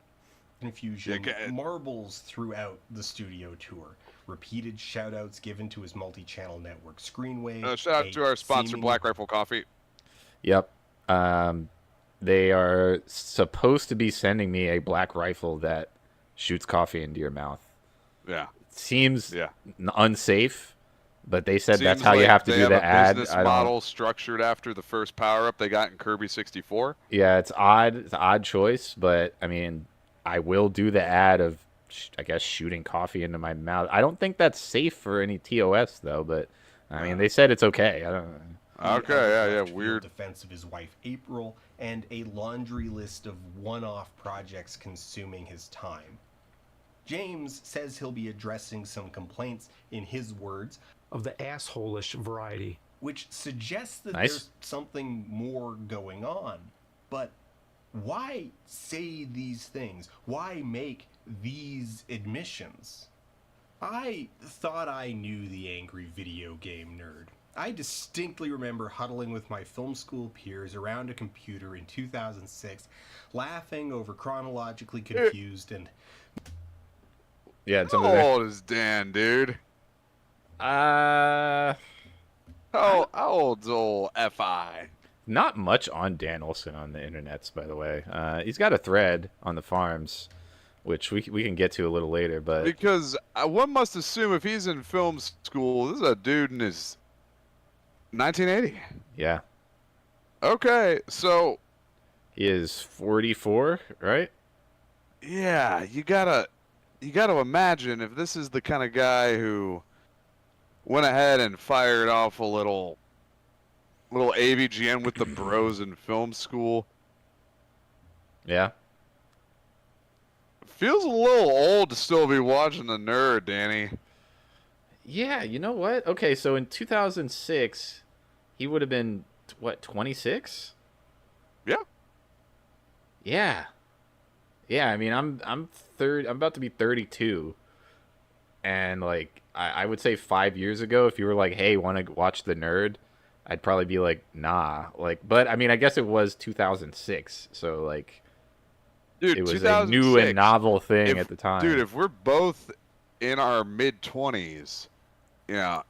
Confusion, marbles throughout the studio tour. Repeated shout-outs given to his multi-channel network Screenway. Shout out to our sponsor, Black Rifle Coffee. Yep. They are supposed to be sending me a black rifle that shoots coffee into your mouth. Yeah. Seems unsafe, but they said that's Seems how you like have to do the ad. Business model structured after the first power-up they got in Kirby 64. Yeah, it's odd. It's an odd choice, but I mean, I will do the ad of, I guess, shooting coffee into my mouth. I don't think that's safe for any TOS though, but I mean, they said it's okay. I don't know. Okay, weird. Defense of his wife April, and a laundry list of one-off projects consuming his time. James says he'll be addressing some complaints, in his words, of the asshole-ish variety, which suggests that there's something more going on. But why say these things? Why make these admissions? I thought I knew the angry video game nerd. I distinctly remember huddling with my film school peers around a computer in 2006, laughing over Chronologically Confused and... Yeah, it's How old is Dan, dude? How old's old FI? Not much on Dan Olsen on the internets, by the way. He's got a thread on the farms, which we can get to a little later. But because one must assume if he's in film school, this is a dude in his 1980. Yeah. Okay, so he is 44, right? Yeah, you gotta imagine if this is the kind of guy who went ahead and fired off a little AVGN with the bros in film school. Yeah. Feels a little old to still be watching the nerd, Danny. Yeah, you know what? Okay, so in 2006, he would have been, what, 26? Yeah. Yeah. Yeah, I mean, I'm about to be 32. And like I would say 5 years ago, if you were like, "Hey, want to watch The Nerd?" I'd probably be like, "Nah." Like, but I mean, I guess it was 2006, so like Dude, it was a new and 2006. novel thing If, at the time. dude, if we're both in our mid-20s, yeah,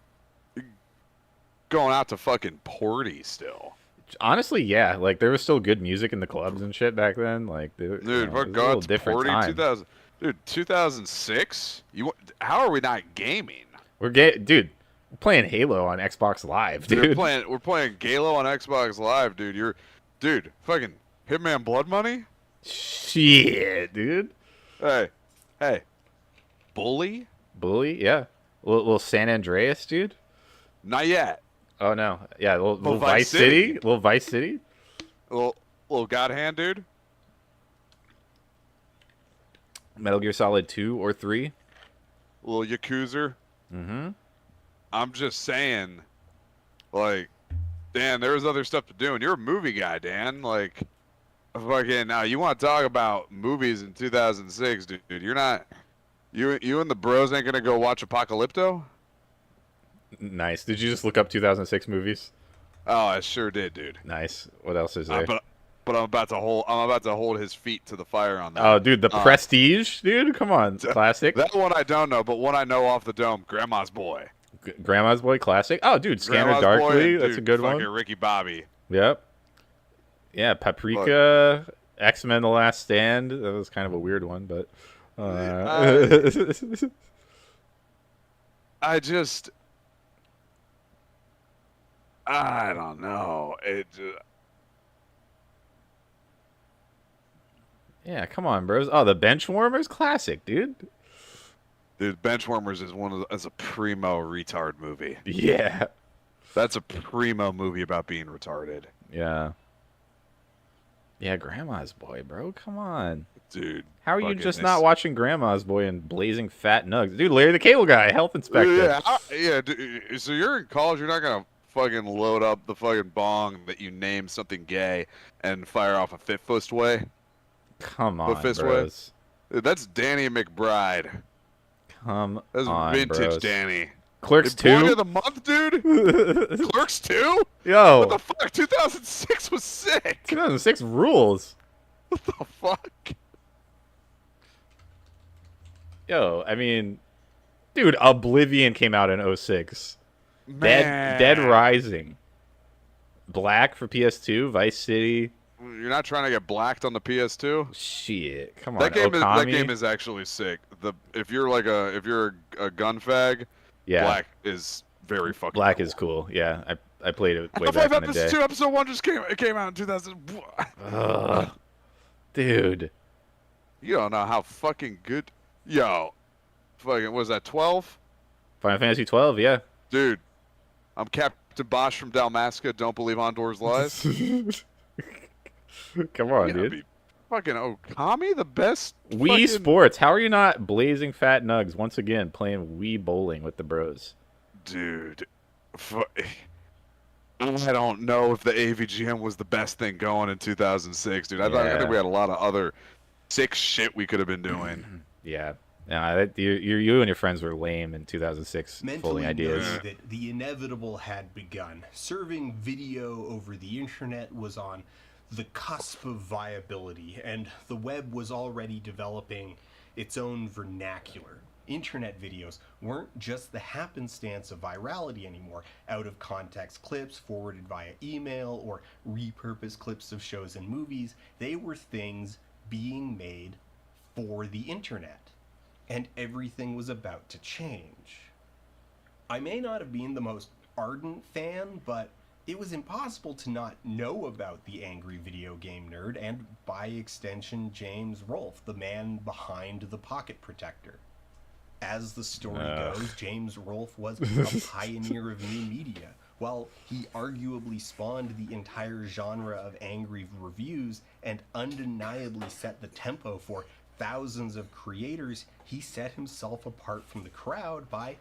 going out to fucking Porty still. Honestly, yeah, like there was still good music in the clubs and shit back then. Like, Dude, it we're was a going little to different Porty time. 2000. Dude, 2006? How are we not gaming? Dude, we're playing Halo on Xbox Live, dude. We're playing Halo on Xbox Live, dude. Dude, fucking Hitman Blood Money? Shit, dude. Hey. Bully? Bully, yeah. Little San Andreas, dude. Not yet. Oh no, yeah, little Vice Vice City. City, little Vice City. Little God Hand, dude. Metal Gear Solid 2 or 3. Little Yakuza. Mm-hmm. I'm just saying, like, Dan, there was other stuff to do, and you're a movie guy, Dan. Like, fucking, now you want to talk about movies in 2006, dude? You're not. You and the bros ain't gonna go watch Apocalypto? Nice. Did you just look up 2006 movies? Oh, I sure did, dude. Nice. What else is there? But I'm about to hold his feet to the fire on that. Oh, dude, The Prestige, dude. Come on, classic. That one I don't know, but one I know off the dome. Grandma's Boy. Grandma's Boy, classic. Oh, dude, Scanner Grandma's Darkly. Boy, That's a dude, good fucking one. Ricky Bobby. Yep. Yeah, Paprika, X-Men: The Last Stand. That was kind of a weird one, but. I don't know. Yeah, come on, bros. Oh, The Benchwarmers, classic, dude. Dude, Benchwarmers is a primo retard movie. Yeah. That's a primo movie about being retarded. Yeah. Yeah, Grandma's Boy, bro. Come on. Dude. How are you just not watching Grandma's Boy and Blazing Fat Nugs? Dude, Larry the Cable Guy, health inspector. Yeah, dude, so you're in college, you're not going to fucking load up the fucking bong that you name something gay and fire off a fist way? Come on, fist bros. Way? Dude, that's Danny McBride. Come That's on, vintage bros. Danny. Clerks Boy 2? of the month, dude? Clerks 2? Yo. What the fuck? 2006 was sick. 2006 rules. What the fuck? Yo, I mean, dude, Oblivion came out in 06. Dead Rising. Black for PS2, Vice City. You're not trying to get blacked on the PS2? Shit, come on. That Okami? game is actually sick. If you're a gun fag, Yeah. Black is very fucking Black cool. is cool. Yeah, I played it way Half-Life back in the day. Episode 1 just came out in 2000. Dude. You don't know how fucking good. Yo, fucking was that 12? Final Fantasy 12, yeah. Dude, I'm Captain Bosch from Dalmasca. Don't believe Ondor's lies. Come on, dude. Fucking Okami, the best. Wii Sports. How are you not Blazing Fat Nugs once again playing Wii bowling with the bros? Dude, I don't know if the AVGN was the best thing going in 2006, dude. I think we had a lot of other sick shit we could have been doing. Yeah. No, you and your friends were lame in 2006 Mentally folding ideas. knowing that the inevitable had begun. Serving video over the internet was on the cusp of viability, and the web was already developing its own vernacular. Internet videos weren't just the happenstance of virality anymore, out of context clips forwarded via email or repurposed clips of shows and movies. They were things being made for the internet, and everything was about to change. I may not have been the most ardent fan, but it was impossible to not know about the angry video game nerd, and by extension James Rolfe, the man behind the Pocket Protector. As the story goes, James Rolfe was a pioneer of new media. While he arguably spawned the entire genre of angry reviews and undeniably set the tempo for thousands of creators, he set himself apart from the crowd by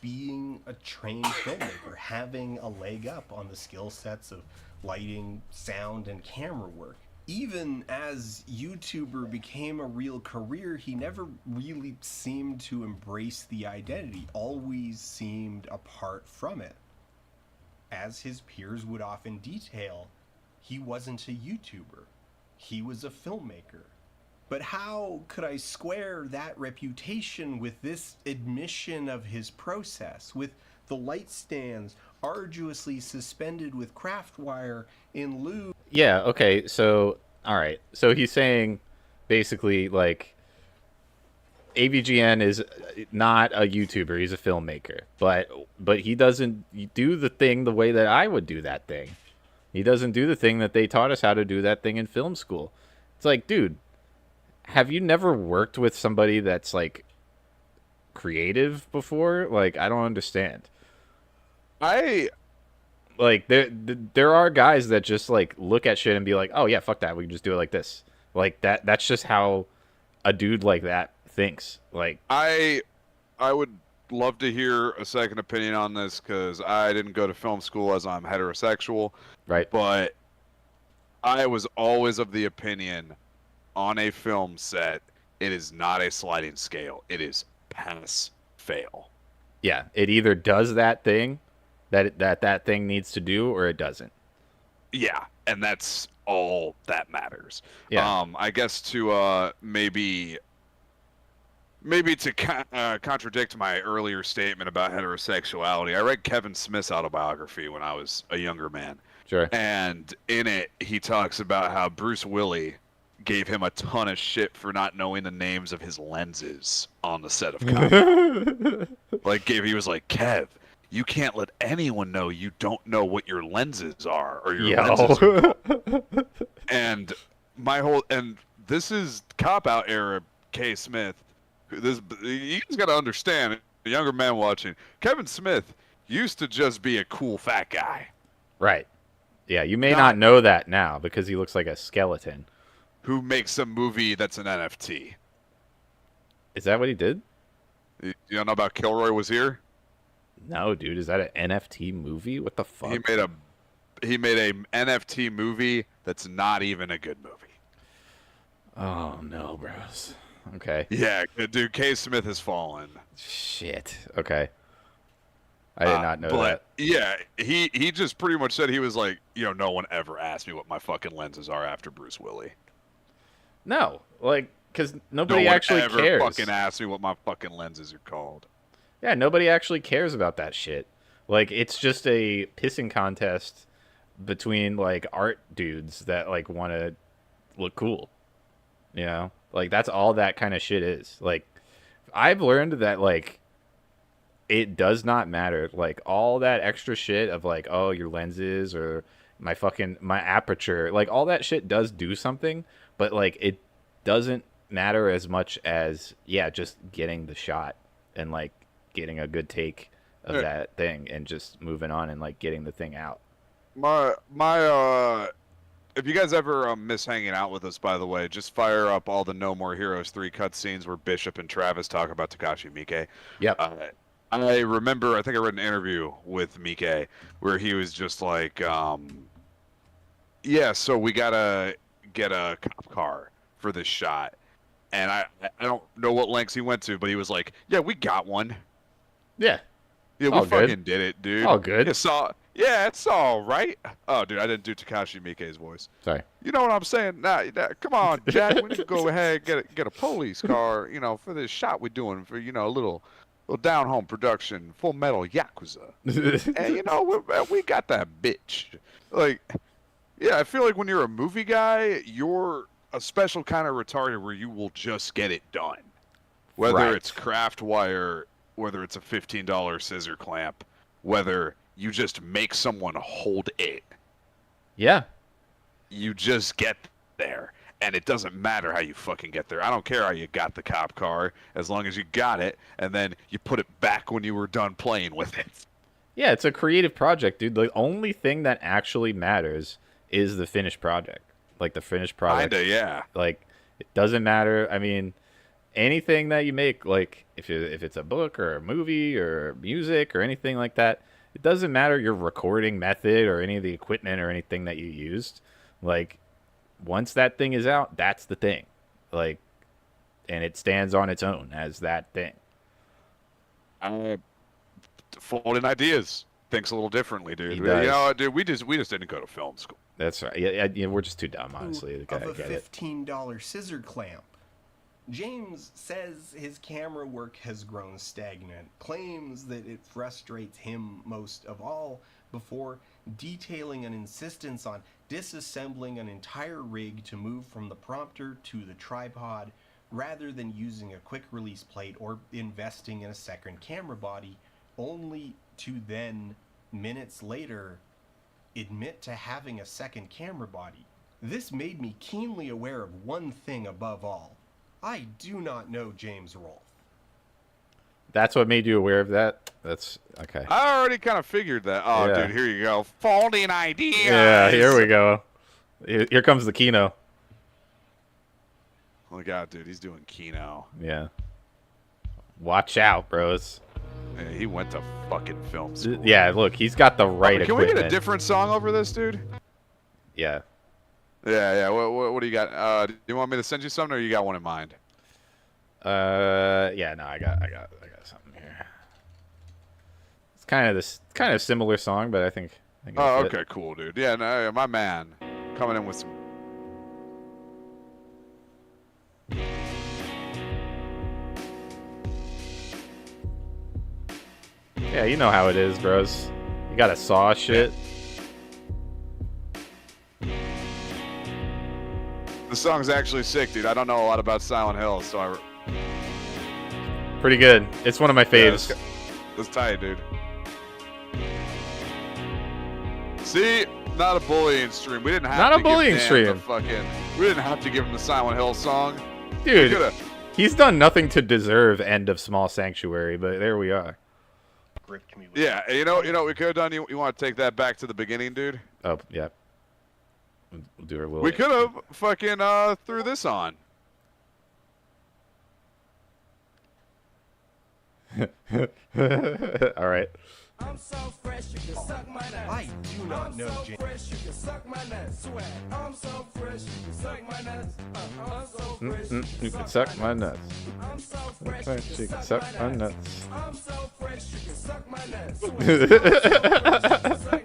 being a trained filmmaker, having a leg up on the skill sets of lighting, sound, and camera work. even as YouTuber became a real career, he never really seemed to embrace the identity, always seemed apart from it. As his peers would often detail, he wasn't a YouTuber, he was a filmmaker. But how could I square that reputation with this admission of his process, with the light stands arduously suspended with craft wire in lieu? Yeah, okay, so, alright. So he's saying, basically, like, AVGN is not a YouTuber, he's a filmmaker. But he doesn't do the thing the way that I would do that thing. He doesn't do the thing that they taught us how to do that thing in film school. It's like, dude, have you never worked with somebody that's, like, creative before? Like, I don't understand. Like, there are guys that just, like, look at shit and be like, oh, yeah, fuck that, we can just do it like this. Like, that's just how a dude like that thinks. Like, I would love to hear a second opinion on this, because I didn't go to film school as I'm heterosexual. Right. But I was always of the opinion, on a film set, it is not a sliding scale. It is pass, fail. yeah, it either does that thing that thing needs to do, or it doesn't. Yeah, and that's all that matters. Yeah. I guess to maybe to contradict my earlier statement about heterosexuality, I read Kevin Smith's autobiography when I was a younger man. Sure. And in it, he talks about how Bruce Willis gave him a ton of shit for not knowing the names of his lenses on the set of Combat. He was like, Kev, you can't let anyone know you don't know what your lenses are, or your lenses are called. And this is Cop Out era K. Smith. You just got to understand, the younger man watching, Kevin Smith used to just be a cool fat guy. Right. Yeah, you may not know that now because he looks like a skeleton. Who makes a movie that's an NFT. Is that what he did? You don't know about Kilroy Was Here? No, dude. Is that an NFT movie? What the fuck? He made a NFT movie that's not even a good movie. Oh, no, bros. Okay. Yeah, dude, K. Smith has fallen. Shit. Okay. I did not know that. Yeah, he just pretty much said, he was like, no one ever asked me what my fucking lenses are after Bruce Willis. No, like, because nobody actually actually cares. Fucking asked me what my fucking lenses are called. Yeah, nobody actually cares about that shit. Like, it's just a pissing contest between, like, art dudes that, like, want to look cool. You know? Like, that's all that kind of shit is. Like, I've learned that, like, it does not matter. Like, all that extra shit of, like, oh, your lenses or my aperture, like, all that shit does do something, but, like, it doesn't matter as much as, yeah, just getting the shot and, like, getting a good take of that thing and just moving on and, like, getting the thing out. If you guys ever miss hanging out with us, by the way, just fire up all the No More Heroes 3 cutscenes where Bishop and Travis talk about Takashi Miike. Yep. I remember, I think I read an interview with Miike where he was just like, yeah, so we gotta get a cop car for this shot. And I don't know what lengths he went to, but he was like, yeah, we got one. Yeah. Yeah, we fucking did it, dude. All good. It's all right. Oh, dude, I didn't do Takashi Miike's voice. Sorry. You know what I'm saying? Nah, come on, Jack. We need to go ahead and get a police car, for this shot we're doing for, a little down-home production, Full Metal Yakuza. And, we got that bitch. Like, yeah, I feel like when you're a movie guy, you're a special kind of retarded where you will just get it done. Whether it's craft wire, whether it's a $15 scissor clamp, whether you just make someone hold it. Yeah. You just get there. And it doesn't matter how you fucking get there. I don't care how you got the cop car, as long as you got it, and then you put it back when you were done playing with it. Yeah, it's a creative project, dude. The only thing that actually matters is the finished project. Like, the finished product. Kinda, yeah. Like, it doesn't matter. I mean, anything that you make, like, if it's a book or a movie or music or anything like that, it doesn't matter your recording method or any of the equipment or anything that you used. Like, once that thing is out, that's the thing. Like, and it stands on its own as that thing. Folding Ideas thinks a little differently, dude. He You does. know, dude, we just didn't go to film school. That's right. Yeah, we're just too dumb, honestly. Of I a get it. $15 scissor clamp. James says his camera work has grown stagnant, claims that it frustrates him most of all, before detailing an insistence on disassembling an entire rig to move from the prompter to the tripod, rather than using a quick release plate or investing in a second camera body, only to then, minutes later, admit to having a second camera body. This made me keenly aware of one thing above all. I do not know James Rolfe. That's what made you aware of that? That's okay. I already kind of figured that. Oh, Yeah. dude, here you go. Folding Ideas. Yeah, here we go. Here comes the Kino. Look out, dude. He's doing Kino. Yeah. Watch out, bros. Yeah, he went to fucking film school. Yeah, look, he's got the right Can equipment. we get a different song over this, dude? Yeah. Yeah. What do you got? Do you want me to send you something, or you got one in mind? Yeah, no, I got something here. It's kind of similar song, but I think Oh, it'll fit. okay, cool, dude. Yeah, no, my man, coming in with some. Yeah, you know how it is, bros. You gotta saw shit. The song's actually sick, dude. I don't know a lot about Silent Hill, so I. Pretty good. It's one of my Yeah, faves. that's tight, dude. See, not a bullying stream. We didn't have Not to a bullying give Dan stream. the fucking. We didn't have to give him the Silent Hill song. Dude, We coulda- he's done nothing to deserve End of Small Sanctuary, but there we are. Gripped me with Yeah, you know what we could have done? You want to take that back to the beginning, dude? Oh, yeah. We'll do our little... We could have fucking threw this on. All right. I'm so fresh, you can suck my nuts. I do not know James. Fresh, you can suck my nuts. Swag. I'm so fresh, you can suck my nuts. I'm so fresh, You can suck my nuts. I'm so fresh, Fresh, you can suck my nuts. nuts. I'm so fresh, you can suck my nuts. Suck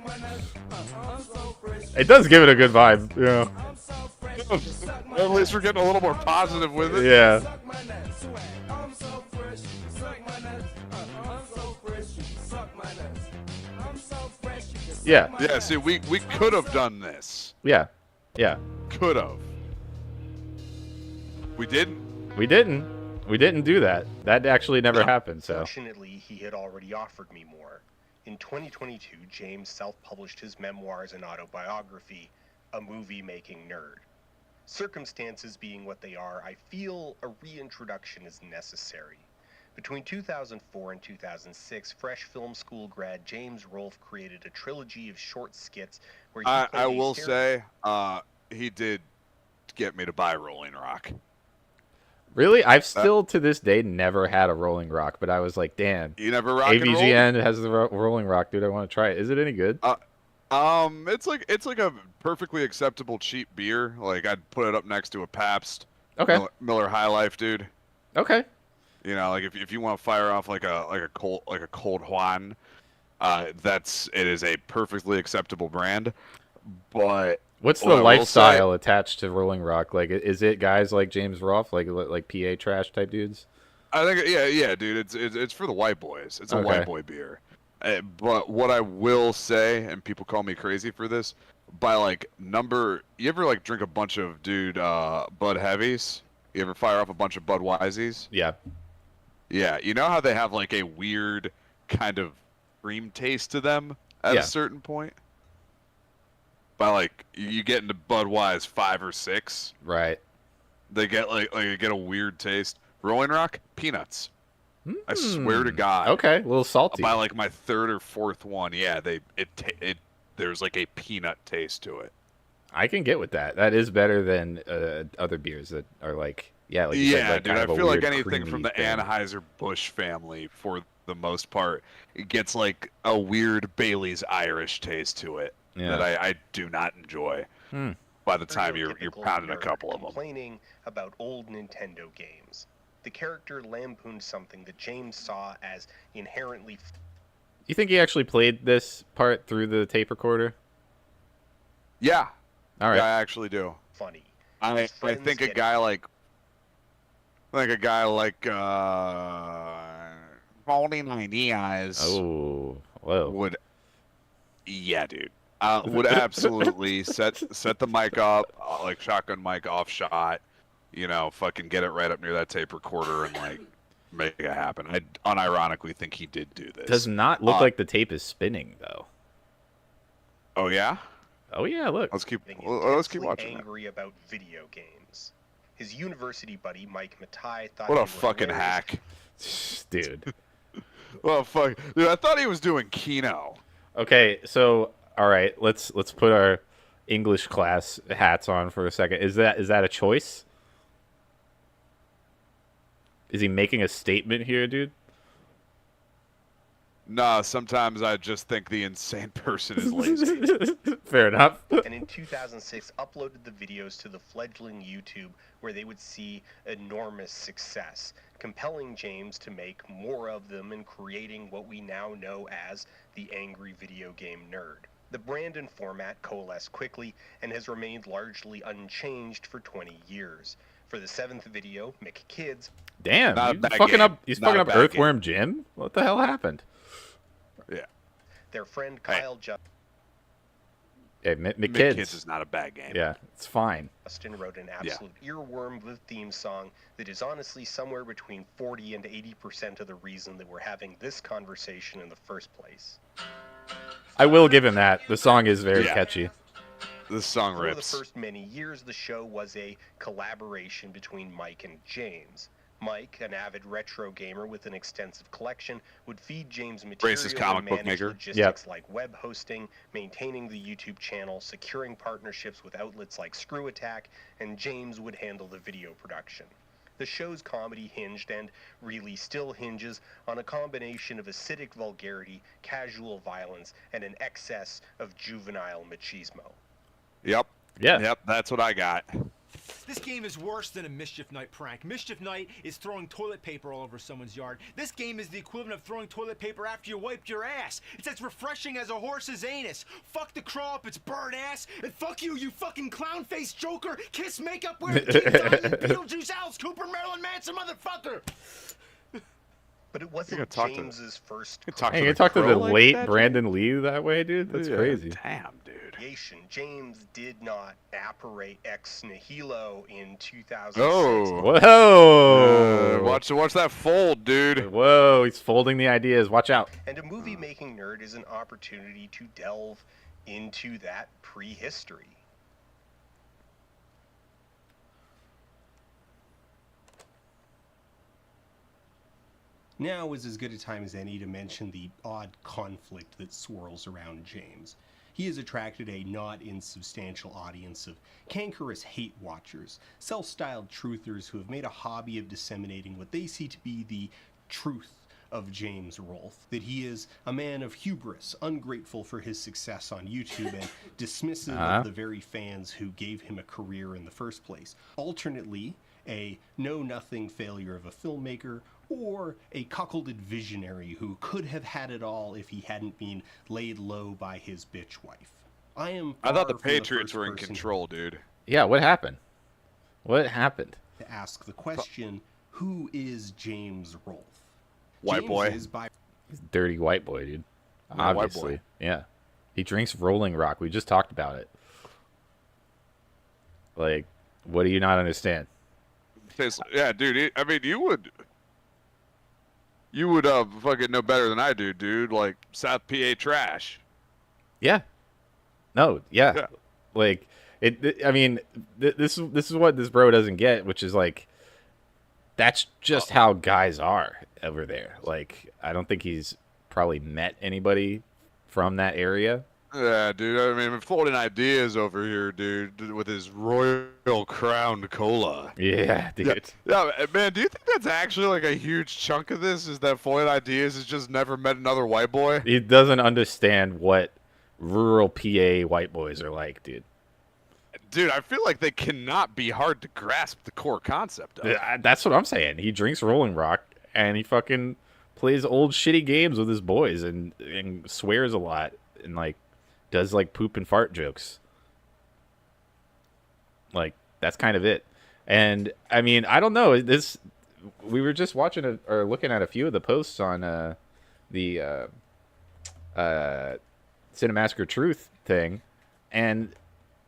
my nuts. I'm so fresh. It does give it a good vibe, yeah. I'm so fresh, you can suck my At least we're getting a little more positive with it. Yeah. suck my nuts. Swag. I'm so fresh, you can suck my nuts. I'm so fresh, you can suck my nuts. I'm so fresh, you can suck Yeah. my Yeah, see, we could have done this. Yeah. Yeah. Could have. We didn't. We didn't. We didn't do that. That actually never happened, so. Fortunately, he had already offered me more. In 2022, James self-published his memoirs and autobiography, A Movie-Making Nerd. Circumstances being what they are, I feel a reintroduction is necessary. Between 2004 and 2006, fresh film school grad James Rolfe created a trilogy of short skits where he I played a will character- say, he did get me to buy Rolling Rock. Really? I've still, to this day, never had a Rolling Rock, but I was like, damn. You never rock and roll? AVGN has the Rolling Rock, dude. I want to try it. Is it any good? It's like a perfectly acceptable cheap beer. Like I'd put it up next to a Pabst. Okay. Miller High Life, dude. Okay. You know, like if you want to fire off like a cold Juan, it is a perfectly acceptable brand. But What's what the I will lifestyle attached to Rolling Rock? Like, is it guys like James Rolfe, like PA trash type dudes? I think yeah, dude. It's for the white boys. It's a Okay. white boy beer. But what I will say, and people call me crazy for this, by like you ever like drink a bunch of Bud Heavies? You ever fire off a bunch of Budweisies? Yeah. Yeah, you know how they have like a weird kind of cream taste to them at Yeah. a certain point? By like you get into Budweiser 5 or 6, Right. they get you get a weird taste. Rolling Rock, peanuts. I swear to God. Okay, a little salty. By like my third or fourth one, yeah, there's like a peanut taste to it. I can get with that. That is better than other beers that are like, yeah, like you said, Yeah, like dude, kind I of a feel like weird anything from creamy the thing. Anheuser-Busch family, for the most part, it gets like a weird Bailey's Irish taste to it Yeah. that I do not enjoy. Hmm. by the time you're prototypical pounding a nerd couple of them. complaining about old Nintendo games. The character lampooned something that James saw as inherently. You think he actually played this part through the tape recorder? Yeah. All right. Yeah, I actually do. Funny. I think a guy like Folding Ideas Oh, whoa. would, yeah, dude, would absolutely set the mic up, like shotgun mic off shot, you know, fucking get it right up near that tape recorder and like make it happen. I unironically think he did do this. Does not look like the tape is spinning though. Oh yeah. Oh yeah, look. Let's keep intensely watching. Angry about video games. His university buddy Mike Matai thought What they a were fucking hilarious. hack. Dude. Well, fuck, dude. I thought he was doing Kino. Okay, so all right, let's put our English class hats on for a second. Is that a choice? Is he making a statement here, dude? Nah, sometimes I just think the insane person is lazy. Fair enough. And in 2006 uploaded the videos to the fledgling YouTube where they would see enormous success, compelling James to make more of them and creating what we now know as the angry video game nerd. The brand and format coalesced quickly and has remained largely unchanged for 20 years. For the 7th video, McKids. Damn, Not a he's bad fucking game. up. He's Not fucking a up bad Earthworm Jim. What the hell happened? Yeah. Their friend Kyle Hey, McKids is not a bad game. Yeah, it's fine. Justin wrote an absolute earworm of a theme song that is honestly somewhere between 40 and 80% of the reason that we're having this conversation in the first place. I will give him that. The song is very Yeah. catchy. This song For rips. the first many years, the show was a collaboration between Mike and James. Mike, an avid retro gamer with an extensive collection, would feed James material Racist and comic book manage maker. logistics like web hosting, maintaining the YouTube channel, securing partnerships with outlets like Screw Attack, and James would handle the video production. The show's comedy hinged, and really still hinges, on a combination of acidic vulgarity, casual violence, and an excess of juvenile machismo. Yep. Yeah. Yep, that's what I got. This game is worse than a Mischief Night prank. Mischief Night is throwing toilet paper all over someone's yard. This game is the equivalent of throwing toilet paper after you wiped your ass. It's as refreshing as a horse's anus. Fuck the crawl up its bird ass, and fuck you, you fucking clown-faced Joker, kiss makeup wearing King Diamond, Beetlejuice, Alice Cooper, Marilyn Manson motherfucker. But it wasn't talk to- James's first Hey, you talk to the late Brandon Lee that way, dude? That's Yeah, crazy. Damn, dude. creation. James did not apparate ex nihilo in 2006. Oh. Whoa. Watch that fold, dude. Whoa, he's folding the ideas. Watch out. And a movie-making nerd is an opportunity to delve into that prehistory. Now is as good a time as any to mention the odd conflict that swirls around James. He has attracted a not insubstantial audience of cankerous hate watchers, self-styled truthers who have made a hobby of disseminating what they see to be the truth of James Rolfe, that he is a man of hubris, ungrateful for his success on YouTube, and dismissive of the very fans who gave him a career in the first place. Alternately, a know-nothing failure of a filmmaker, or a cuckolded visionary who could have had it all if he hadn't been laid low by his bitch wife. I thought the far from Patriots first were in person control, dude. Yeah, what happened? What happened? to ask the question, who is James Rolfe? White James boy. is by He's a dirty white boy, dude. Yeah, white Obviously. boy. Yeah. He drinks Rolling Rock. We just talked about it. Like, what do you not understand? Yeah, dude. I mean, you would fucking know better than I do, dude. Like South PA trash. Yeah. No, yeah. Yeah. Like I mean, this is what this bro doesn't get, which is like that's just how guys are over there. Like, I don't think he's probably met anybody from that area. Yeah, dude. I mean, floating ideas over here, dude, with his Royal Crown Cola. Yeah, dude. Yeah, man. Do you think that's actually like a huge chunk of this? Is that Floyd Ideas has just never met another white boy? He doesn't understand what rural PA white boys are like, dude. Dude, I feel like they cannot be hard to grasp the core concept of. That's what I'm saying. He drinks Rolling Rock and he fucking plays old shitty games with his boys and swears a lot and like does like poop and fart jokes. Like that's kind of it. And I mean, I don't know. We were just watching or looking at a few of the posts on the Cinemassacre Truth thing, and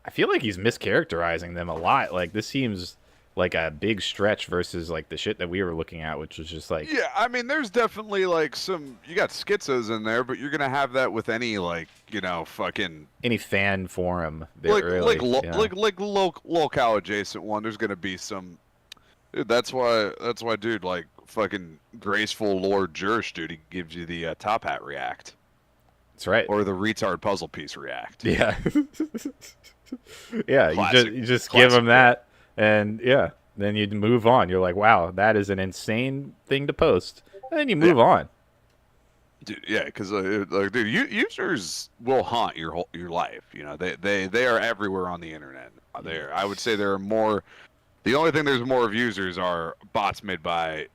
I feel like he's mischaracterizing them a lot. Like this seems like a big stretch versus like the shit that we were looking at, which was just like Yeah, I mean, there's definitely like you got schizos in there, but you're gonna have that with any like fucking any fan forum. Like really, locale adjacent one. There's gonna be some. Dude, that's why, dude, like fucking graceful Lord Jurish, dude, he gives you the top hat react. That's right. Or the retard puzzle piece react. Yeah. Yeah, Classic, you just classic give them that, and yeah, then you move on. You're like, wow, that is an insane thing to post, and then you move on. Dude, yeah, because like, dude, users will haunt your life. You know, they are everywhere on the internet. I would say there are more. The only thing there's more of users are bots made by,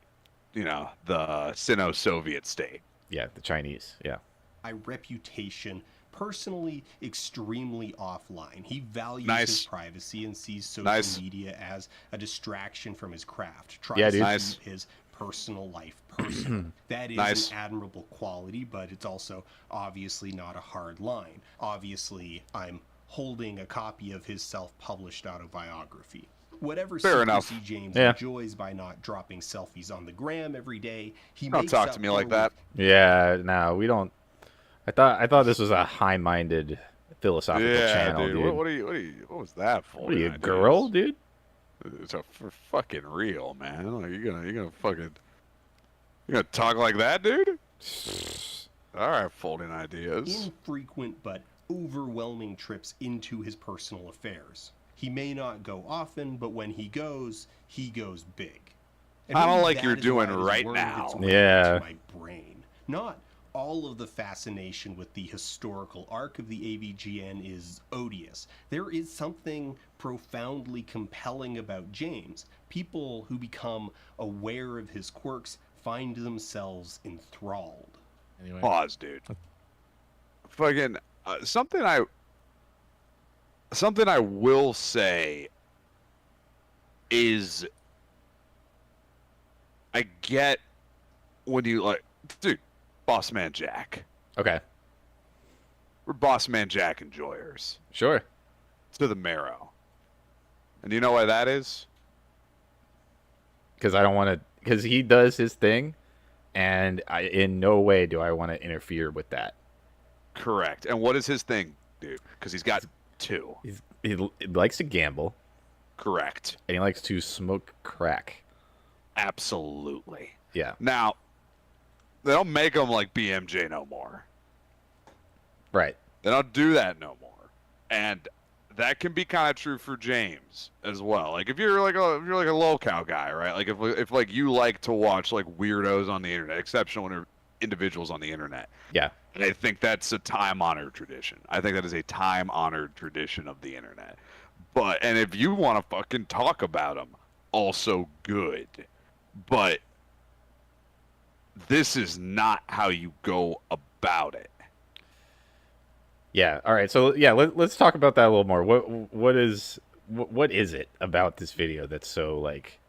the Sino-Soviet state. Yeah, the Chinese. Yeah. My reputation, personally, extremely offline. He values Nice. his privacy and sees social Nice. media as a distraction from his craft. Yeah, Tries dude. to Nice. keep his personal life personal. That is Nice. an admirable quality, but it's also obviously not a hard line. Obviously, I'm holding a copy of his self-published autobiography. Whatever Fair enough. secrecy James Yeah. enjoys by not dropping selfies on the gram every day, he Don't makes talk up to me for like with that. Yeah. No, we don't. I thought this was a high-minded philosophical Yeah, channel, dude. dude. What was that for? What are you, a girl, dude? It's for fucking real, man. Like, you're gonna talk like that, dude? All right, folding ideas. Infrequent but overwhelming trips into his personal affairs. He may not go often, but when he goes big. And Kinda maybe like that you're is doing why his right word now. gets right Yeah. into my brain. Not all of the fascination with the historical arc of the AVGN is odious. There is something profoundly compelling about James. People who become aware of his quirks find themselves enthralled. Anyway. Pause, dude. Fucking something I will say is I get when you like, dude, Boss Man Jack. Okay. We're Boss Man Jack enjoyers Sure. to the marrow. And you know why that is? Because I don't want to. Because he does his thing, and in no way do I want to interfere with that. Correct. And what is his thing, dude? Because he's got two. He likes to gamble, Correct. and he likes to smoke crack. Absolutely. Yeah. Now, they don't make them like BMJ no more. Right. They don't do that no more. And that can be kind of true for James as well. Like if you're like a locale guy, right? Like if like you like to watch like weirdos on the internet, exceptional individuals on the internet. Yeah. And I think that's a time-honored tradition. I think that is a time-honored tradition of the internet. And if you want to fucking talk about them, also good. But this is not how you go about it. Yeah. All right. So yeah, let's talk about that a little more. What is it about this video that's so like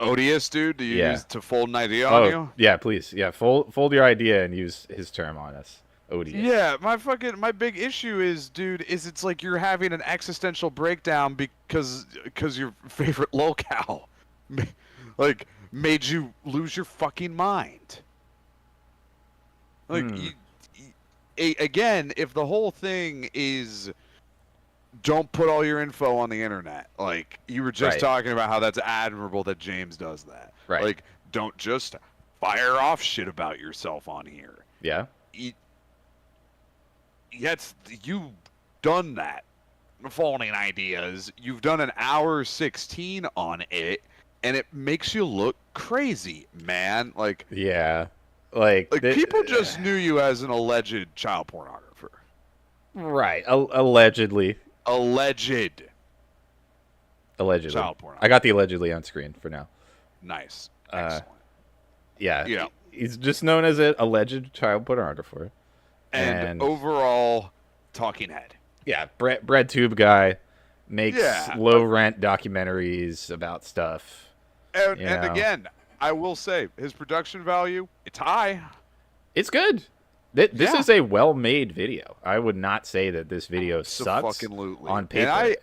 odious, dude? Do you Yeah. use to fold an idea on you? Yeah, please. Yeah, fold your idea and use his term on us. Odious. Yeah, my big issue is, dude, it's like you're having an existential breakdown because your favorite locale like made you lose your fucking mind. Like again, if the whole thing is don't put all your info on the internet, like you were just Right. talking about how that's admirable that James does that. Right. Like don't just fire off shit about yourself on here. Yeah. You've done that. Folding ideas. You've done an hour 16 on it, and it makes you look crazy, man. Like Yeah. Like people just knew you as an alleged child pornographer. Right. Allegedly. alleged Allegedly. child porn. I got the allegedly on screen for now. Nice. Excellent. Yeah. He's just known as an alleged child pornographer. And overall talking head. Yeah, bread tube guy makes low rent documentaries about stuff. And again, I will say his production value, it's high. It's good. This is a well-made video. I would not say that this video sucks on paper.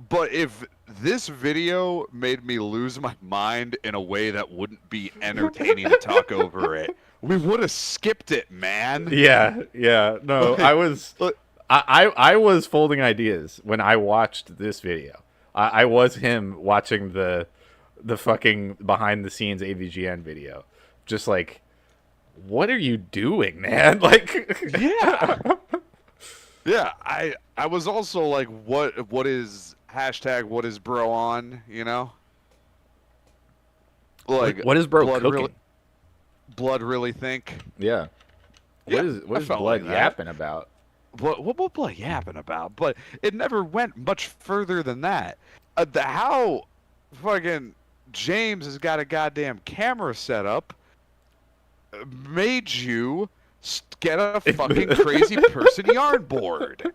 But if this video made me lose my mind in a way that wouldn't be entertaining to talk over it, we would have skipped it, man. Yeah. No, I was folding ideas when I watched this video. I was him watching the fucking behind the scenes AVGN video. Just like, what are you doing, man? Like, yeah. I was also like, what is hashtag what is bro on, you know? Like, what is bro cooking? Blood really think? Yeah. What is blood yapping about? What blood yapping about? But it never went much further than that. How fucking James has got a goddamn camera set up made you get a fucking crazy person yarn board.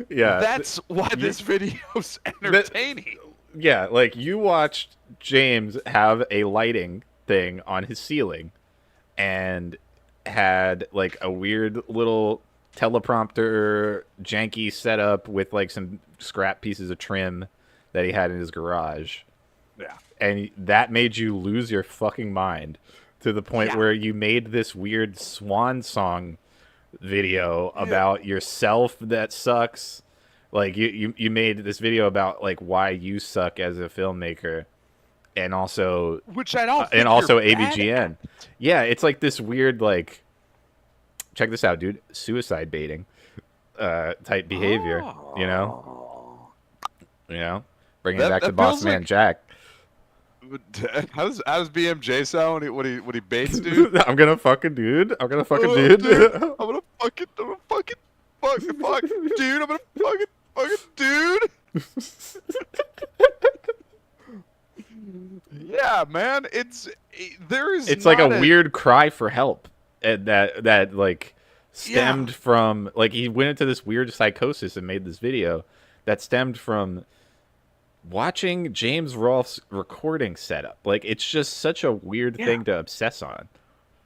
Yeah. That's why this video's entertaining. Yeah, like you watched James have a lighting thing on his ceiling and had like a weird little teleprompter janky setup with like some scrap pieces of trim that he had in his garage. Yeah. And that made you lose your fucking mind to the point where you made this weird swan song video about yourself that sucks. Like you made this video about like why you suck as a filmmaker, and also which I don't and also AVGN. Yeah, it's like this weird like, check this out, dude, suicide baiting type behavior. You know, bringing it back to Boss Man Jack. How does BMJ sound when he baits, dude? I'm gonna fucking dude. I'm gonna fuck, dude. I'm gonna fucking dude. Yeah, man, it's like a weird cry for help, and that like stemmed from like he went into this weird psychosis and made this video that stemmed from watching James Rolfe's recording setup. Like, it's just such a weird thing to obsess on.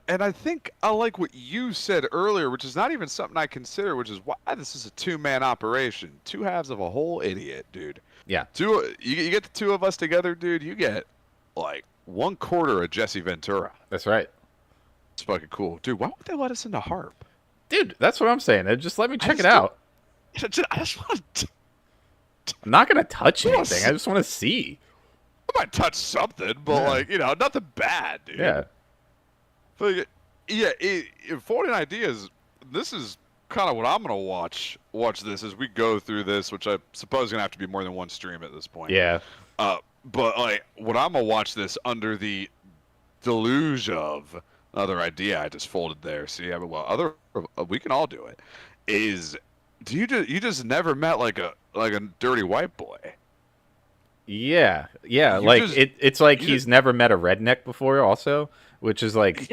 And I think I like what you said earlier, which is not even something I consider, which is why this is a two-man operation. Two halves of a whole idiot, dude. Yeah. You get the two of us together, dude, you get, like, 1/4 of Jesse Ventura. That's right. It's fucking cool. Dude, why won't they let us into Harp? Dude, that's what I'm saying. Just let me check it out. I just want to... I'm not gonna touch anything. I just want to see. I might touch something, but like, nothing bad, dude. Yeah. But Folding Ideas, this is kind of what I'm gonna watch this as we go through this, which I suppose is gonna have to be more than one stream at this point. Yeah. But like, what I'm gonna watch this under the deluge of another idea I just folded there. See, we can all do it. Is you just never met like a dirty white boy? Yeah, it's like he's never met a redneck before, also, which is like,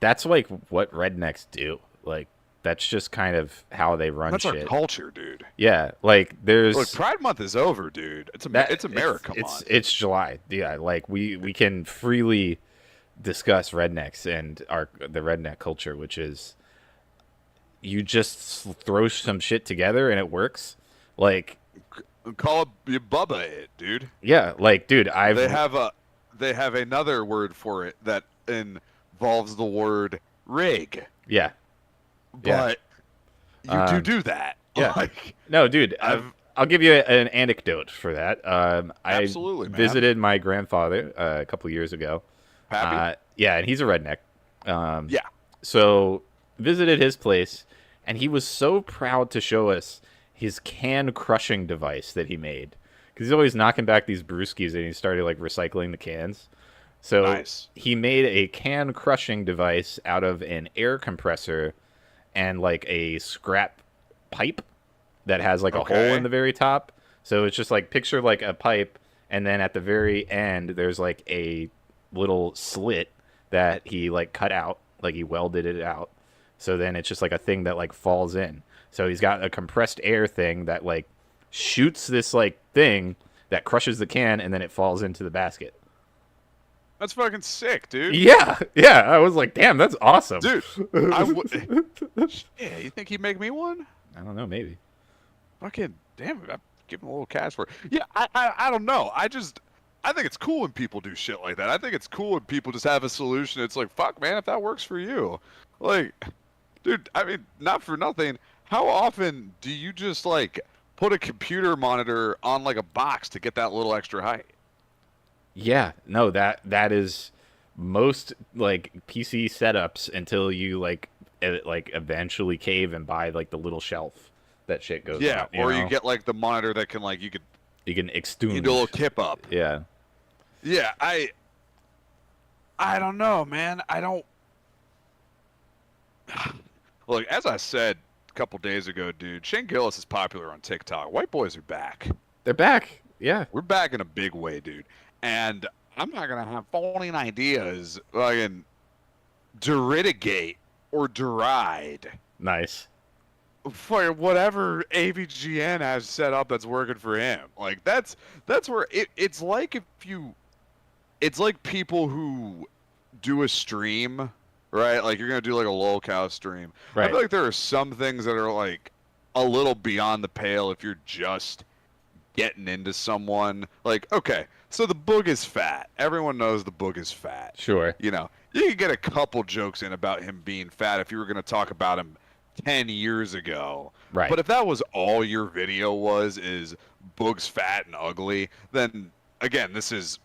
that's like what rednecks do. Like, that's just kind of how they run shit. That's our culture, dude. Yeah, like there's. Look, Pride Month is over, dude. It's America. It's July. Yeah, like we can freely discuss rednecks and the redneck culture, which is. You just throw some shit together and it works. Like, call it Bubba it, dude. Yeah, like, dude, they have another word for it that involves the word rig. Yeah. But you do that. Yeah. Like, no, dude, I'll give you an anecdote for that. Absolutely, I visited my grandfather a couple years ago. Pappy? Yeah, and he's a redneck. Yeah. So visited his place, and he was so proud to show us his can crushing device that he made, because he's always knocking back these brewskis, and he started like recycling the cans. So nice. He made a can crushing device out of an air compressor and like a scrap pipe, that has like a hole in the very top. So it's just like picture like a pipe, and then at the very end there's like a little slit that he like cut out, like he welded it out. So then it's just like a thing that like falls in. So he's got a compressed air thing that like shoots this like thing that crushes the can, and then it falls into the basket. That's fucking sick, dude. Yeah, yeah. I was like, damn, that's awesome, dude. Yeah, you think he'd make me one? I don't know, maybe. Fucking damn it! I'm giving a little cash for it. Yeah, I don't know. I think it's cool when people do shit like that. I think it's cool when people just have a solution. It's like, fuck, man, if that works for you, like, dude. I mean, not for nothing. How often do you just like put a computer monitor on like a box to get that little extra height? Yeah, no, that is most like PC setups until you like eventually cave and buy like the little shelf that shit goes Yeah, on, or you get like the monitor that can like you can extend. You do a little kip up. Yeah. Yeah, I don't know, man. I don't. Look, as I said a couple days ago, dude, Shane Gillis is popular on TikTok. White boys are back. They're back. Yeah. We're back in a big way, dude. And I'm not going to have phony ideas fucking deritigate or deride. Nice. For whatever AVGN has set up that's working for him. Like, that's where it's like it's like people who do a stream, right? Like, you're going to do like a lolcow stream. Right. I feel like there are some things that are like a little beyond the pale if you're just getting into someone. Like, okay, so the Boog is fat. Everyone knows the Boog is fat. Sure. You know, you can get a couple jokes in about him being fat if you were going to talk about him 10 years ago. Right. But if that was all your video is Boog's fat and ugly, then again, let's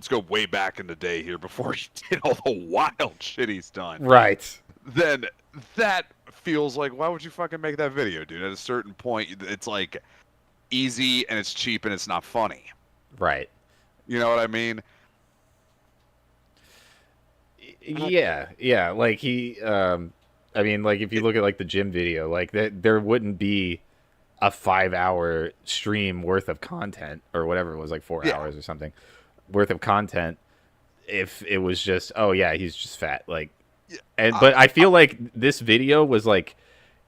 go way back in the day here before he did all the wild shit he's done. Right. Then that feels like, why would you fucking make that video, dude? At a certain point, it's like easy and it's cheap and it's not funny. Right. You know what I mean? Yeah. Like he, I mean, like if you look at like the gym video, like there wouldn't be a 5-hour stream worth of content or whatever it was, like 4 hours or something worth of content if it was just, oh yeah, he's just fat. Like, but I feel like this video was like,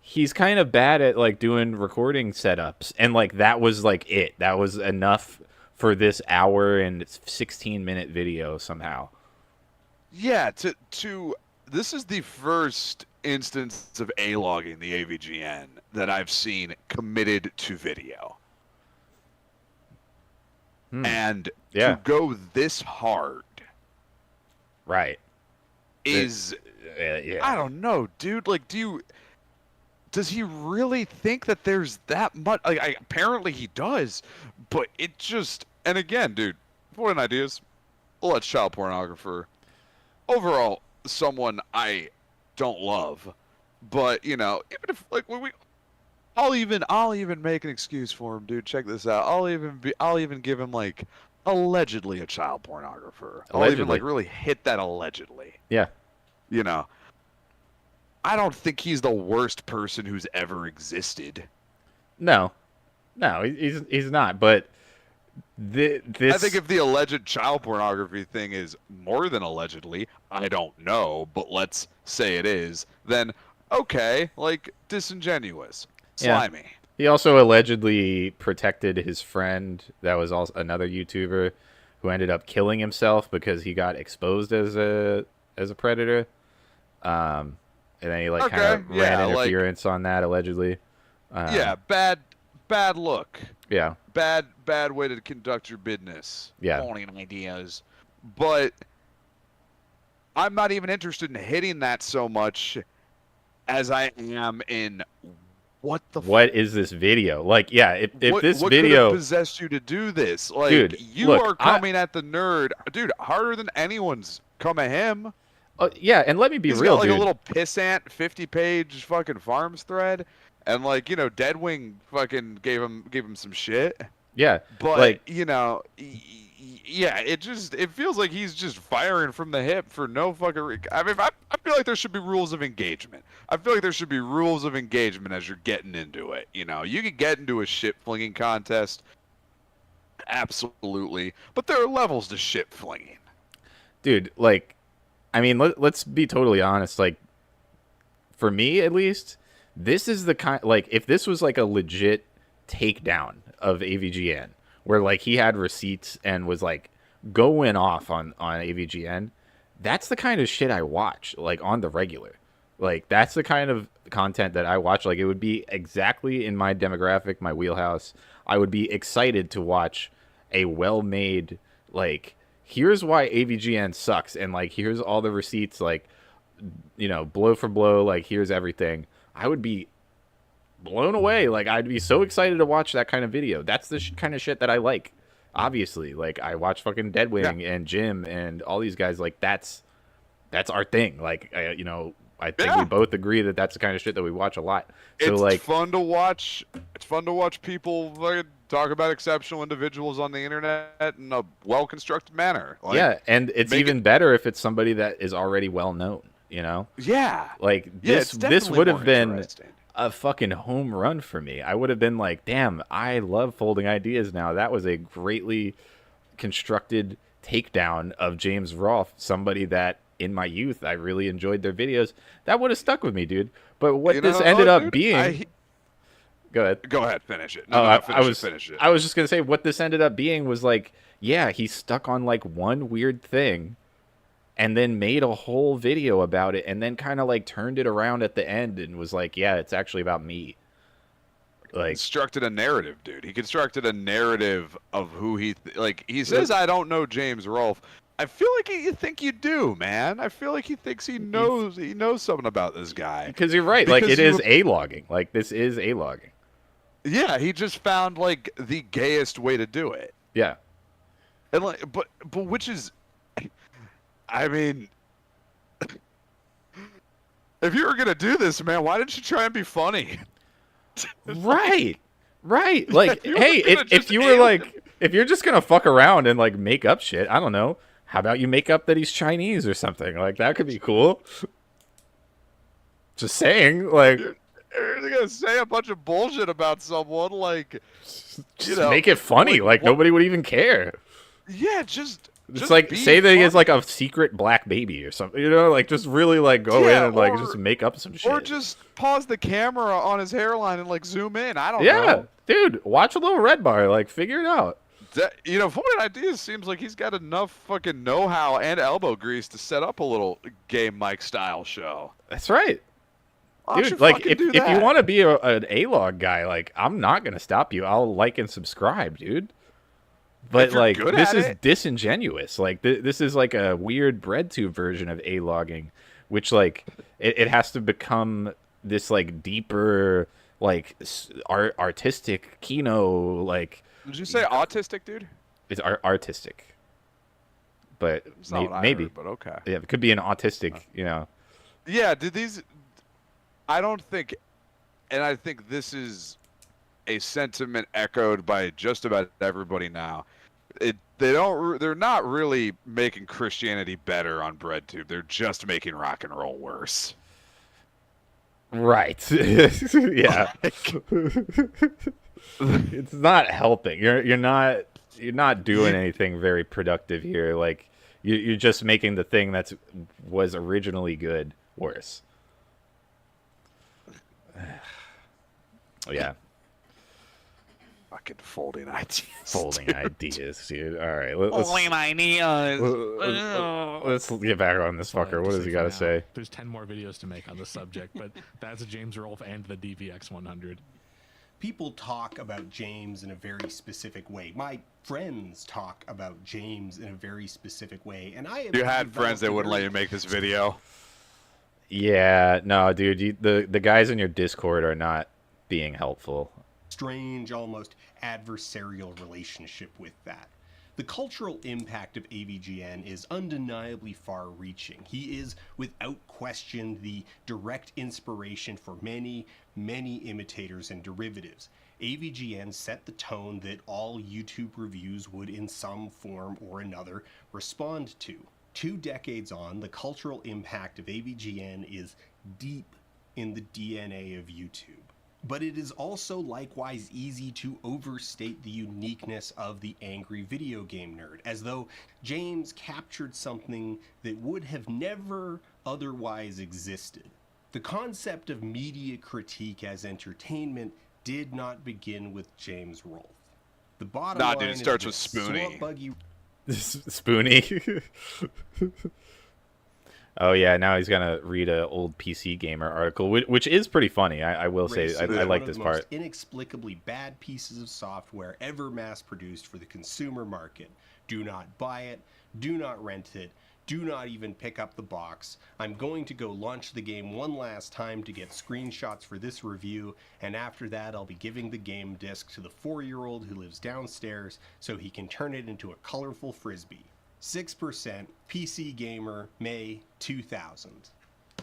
he's kind of bad at like doing recording setups, and like that was like it. That was enough for this hour and 16-minute video somehow. Yeah, this is the first instance of A-logging the AVGN that I've seen committed to video. And to go this hard, right, is I don't know, dude. Like, does he really think that there's that much? Like, apparently he does, but it just, and again, dude, what ideas? Well, that's child pornographer. Overall, someone I don't love, but you know, even if like I'll even make an excuse for him, dude. Check this out. I'll even give him like allegedly a child pornographer. I'll even like really hit that allegedly. Yeah. You know, I don't think he's the worst person who's ever existed. No, he's not. But this, I think if the alleged child pornography thing is more than allegedly, I don't know, but let's say it is, then okay, like disingenuous, slimy. Yeah. He also allegedly protected his friend that was also another YouTuber who ended up killing himself because he got exposed as a predator. And then he like kind of ran interference on that allegedly. Yeah, bad look. Yeah. Bad way to conduct your business. Yeah. Owning ideas. But I'm not even interested in hitting that so much as I am in what is this video? Like, yeah, if this what video could have possessed you to do this? Like, dude, you are coming at the nerd, dude, harder than anyone's come at him. Yeah, and let me be He's real, got, like, dude. a little pissant 50-page fucking farms thread, and like, you know, Deadwing fucking gave him some shit. Yeah, but like, you know, yeah, it feels like he's just firing from the hip for no fucking. I mean, I feel like there should be rules of engagement. I feel like there should be rules of engagement as you're getting into it. You know, you could get into a shit flinging contest, absolutely, but there are levels to shit flinging. Dude, like, I mean, let's be totally honest. Like, for me at least, this is the kind, like, if this was like a legit takedown of AVGN, where like he had receipts and was like going off on AVGN, that's the kind of shit I watch, like, on the regular. Like, that's the kind of content that I watch. Like, it would be exactly in my demographic, my wheelhouse. I would be excited to watch a well-made, like, here's why AVGN sucks, and like here's all the receipts, like, you know, blow for blow, like here's everything. I would be blown away. Like, I'd be so excited to watch that kind of video. That's the kind of shit that I like. Obviously, like, I watch fucking Deadwing and Jim and all these guys. Like, that's our thing. Like, you know, I think we both agree that that's the kind of shit that we watch a lot. So It's like, fun to watch. It's fun to watch people like talk about exceptional individuals on the internet in a well-constructed manner. Like, yeah, and it's even better if it's somebody that is already well known. You know? Yeah. Like, this would have been a fucking home run for me. I would have been like, damn, I love Folding Ideas now. That was a greatly constructed takedown of James Rolfe, somebody that in my youth I really enjoyed their videos. That would have stuck with me, dude. But what this ended up being... Go ahead. Go ahead, finish it. No, Finish it. I was just gonna say, what this ended up being was like, yeah, he stuck on like one weird thing and then made a whole video about it, and then kind of like turned it around at the end and was like, yeah, it's actually about me. Like, constructed a narrative, dude. He constructed a narrative of who he like. He says, "I don't know James Rolfe." I feel like you think you do, man. I feel like he thinks he knows something about this guy. Because you're right. Like, it is A-logging. Like, this is A-logging. Yeah, he just found like the gayest way to do it. Yeah. And like, but which is, I mean, if you were gonna do this, man, why didn't you try and be funny? Right. Like, hey, if you were like, if you're just gonna fuck around and like make up shit, I don't know. How about you make up that he's Chinese or something? Like, that could be cool. Just saying, like, you're gonna say a bunch of bullshit about someone, like, just make it funny. Like, nobody would even care. Yeah, just like, say that he has like a secret black baby or something, you know, like, just really like go in and like just make up some shit. Or just pause the camera on his hairline and like zoom in. I don't know. Yeah, dude, watch a little Red Bar, like, figure it out. You know, Folding Ideas seems like he's got enough fucking know-how and elbow grease to set up a little game mic style show. That's right. Dude, like, if you want to be an A-log guy, like, I'm not going to stop you. I'll like and subscribe, dude. But, like, this is disingenuous. Like, this is like a weird breadtube version of A-logging, which, like, it has to become this, like, deeper, like, artistic kino, like... Did you say autistic, dude? It's artistic. But maybe. Heard, but okay. Yeah, it could be an autistic, you know. Yeah, I don't think, and I think this is a sentiment echoed by just about everybody now. They're not really making Christianity better on BreadTube. They're just making rock and roll worse. Right. Yeah. It's not helping. You're not doing anything very productive here. Like, you're just making the thing that was originally good worse. Yeah. Fucking Folding Ideas. Folding Ideas, dude. All right. Folding Ideas. Let's get back on this fucker. What does he got to say? There's 10 more videos to make on this subject, but that's James Rolfe and the DVX 100. People talk about James in a very specific way. My friends talk about James in a very specific way, and I have you had friends that wouldn't let you make this video. Yeah, no, dude. The guys in your Discord are not being helpful. Strange, almost adversarial relationship with that. The cultural impact of AVGN is undeniably far-reaching. He is, without question, the direct inspiration for many, many imitators and derivatives. AVGN set the tone that all YouTube reviews would in some form or another respond to. 2 decades on, the cultural impact of AVGN is deep in the DNA of YouTube. But it is also likewise easy to overstate the uniqueness of the angry video game nerd, as though James captured something that would have never otherwise existed. The concept of media critique as entertainment did not begin with James Rolfe. The bottom line dude, it is starts that with Spoonie. Swamp Buggy Spoonie. Oh yeah, now he's gonna read an old PC Gamer article, which is pretty funny. I will say I like this part. Most inexplicably bad pieces of software ever mass-produced for the consumer market. Do not buy it. Do not rent it. Do not even pick up the box. I'm going to go launch the game one last time to get screenshots for this review, and after that I'll be giving the game disc to the 4-year-old who lives downstairs so he can turn it into a colorful frisbee. 6%, PC Gamer, May 2000.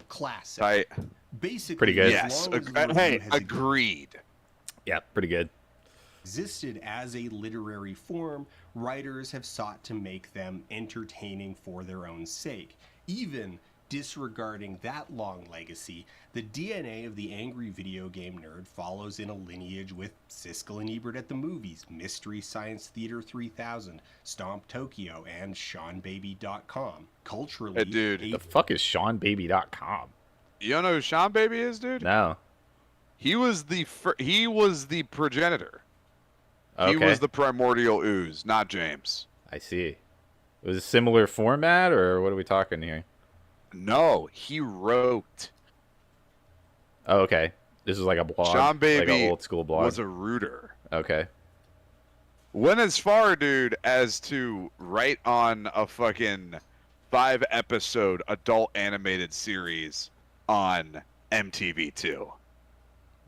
Classic. Tight. Basically, pretty good. Yes. as long as the review Hey, has agreed. Yeah, pretty good. existed as a literary form, writers have sought to make them entertaining for their own sake. Even disregarding that long legacy, the DNA of the angry video game nerd follows in a lineage with Siskel and Ebert at the Movies, Mystery Science Theater 3000, Stomp Tokyo, and SeanBaby.com. Culturally, Hey, dude. The fuck is SeanBaby.com? You don't know who Sean Baby is, dude? No. He was the progenitor. Okay. He was the primordial ooze, not James. I see. It was a similar format, or what are we talking here? No, he wrote. Oh, okay. This is like a blog. Sean Baby like an old school blog. was a rooter. Okay. Went as far, dude, as to write on a fucking 5-episode adult animated series on MTV2.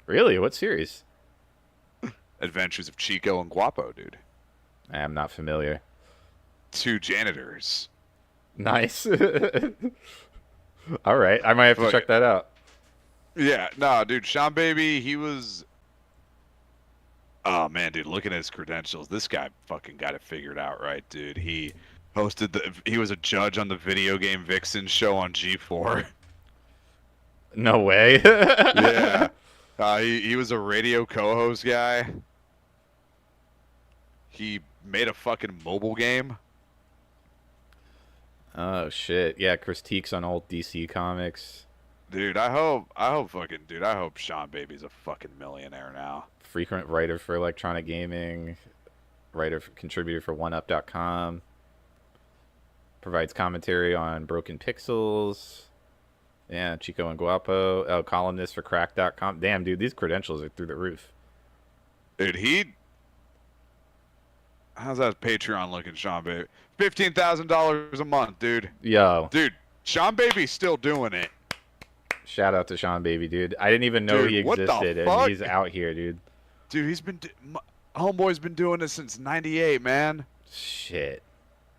Really? What series? Adventures of Chico and Guapo, dude. I am not familiar. 2 janitors. Nice. All right. I might have to check that out. Yeah, no, dude, Sean Baby, he was... Oh, man, dude, looking at his credentials, this guy fucking got it figured out right, dude. He he was a judge on the Video Game Vixen show on G4. No way. Yeah. He was a radio co-host guy. He made a fucking mobile game. Oh shit! Yeah, critiques on old DC comics. Dude, I hope Sean Baby's a fucking millionaire now. Frequent writer for Electronic Gaming, contributor for OneUp.com. Provides commentary on Broken Pixels. Yeah, Chico and Guapo. Oh, columnist for Crack.com. Damn, dude, these credentials are through the roof. Dude, how's that Patreon looking, Sean Baby? $15,000 a month, dude. Yo. Dude, Sean Baby's still doing it. Shout out to Sean Baby, dude. I didn't even know he existed, and he's out here, dude. Dude, homeboy's been doing this since '98, man. Shit.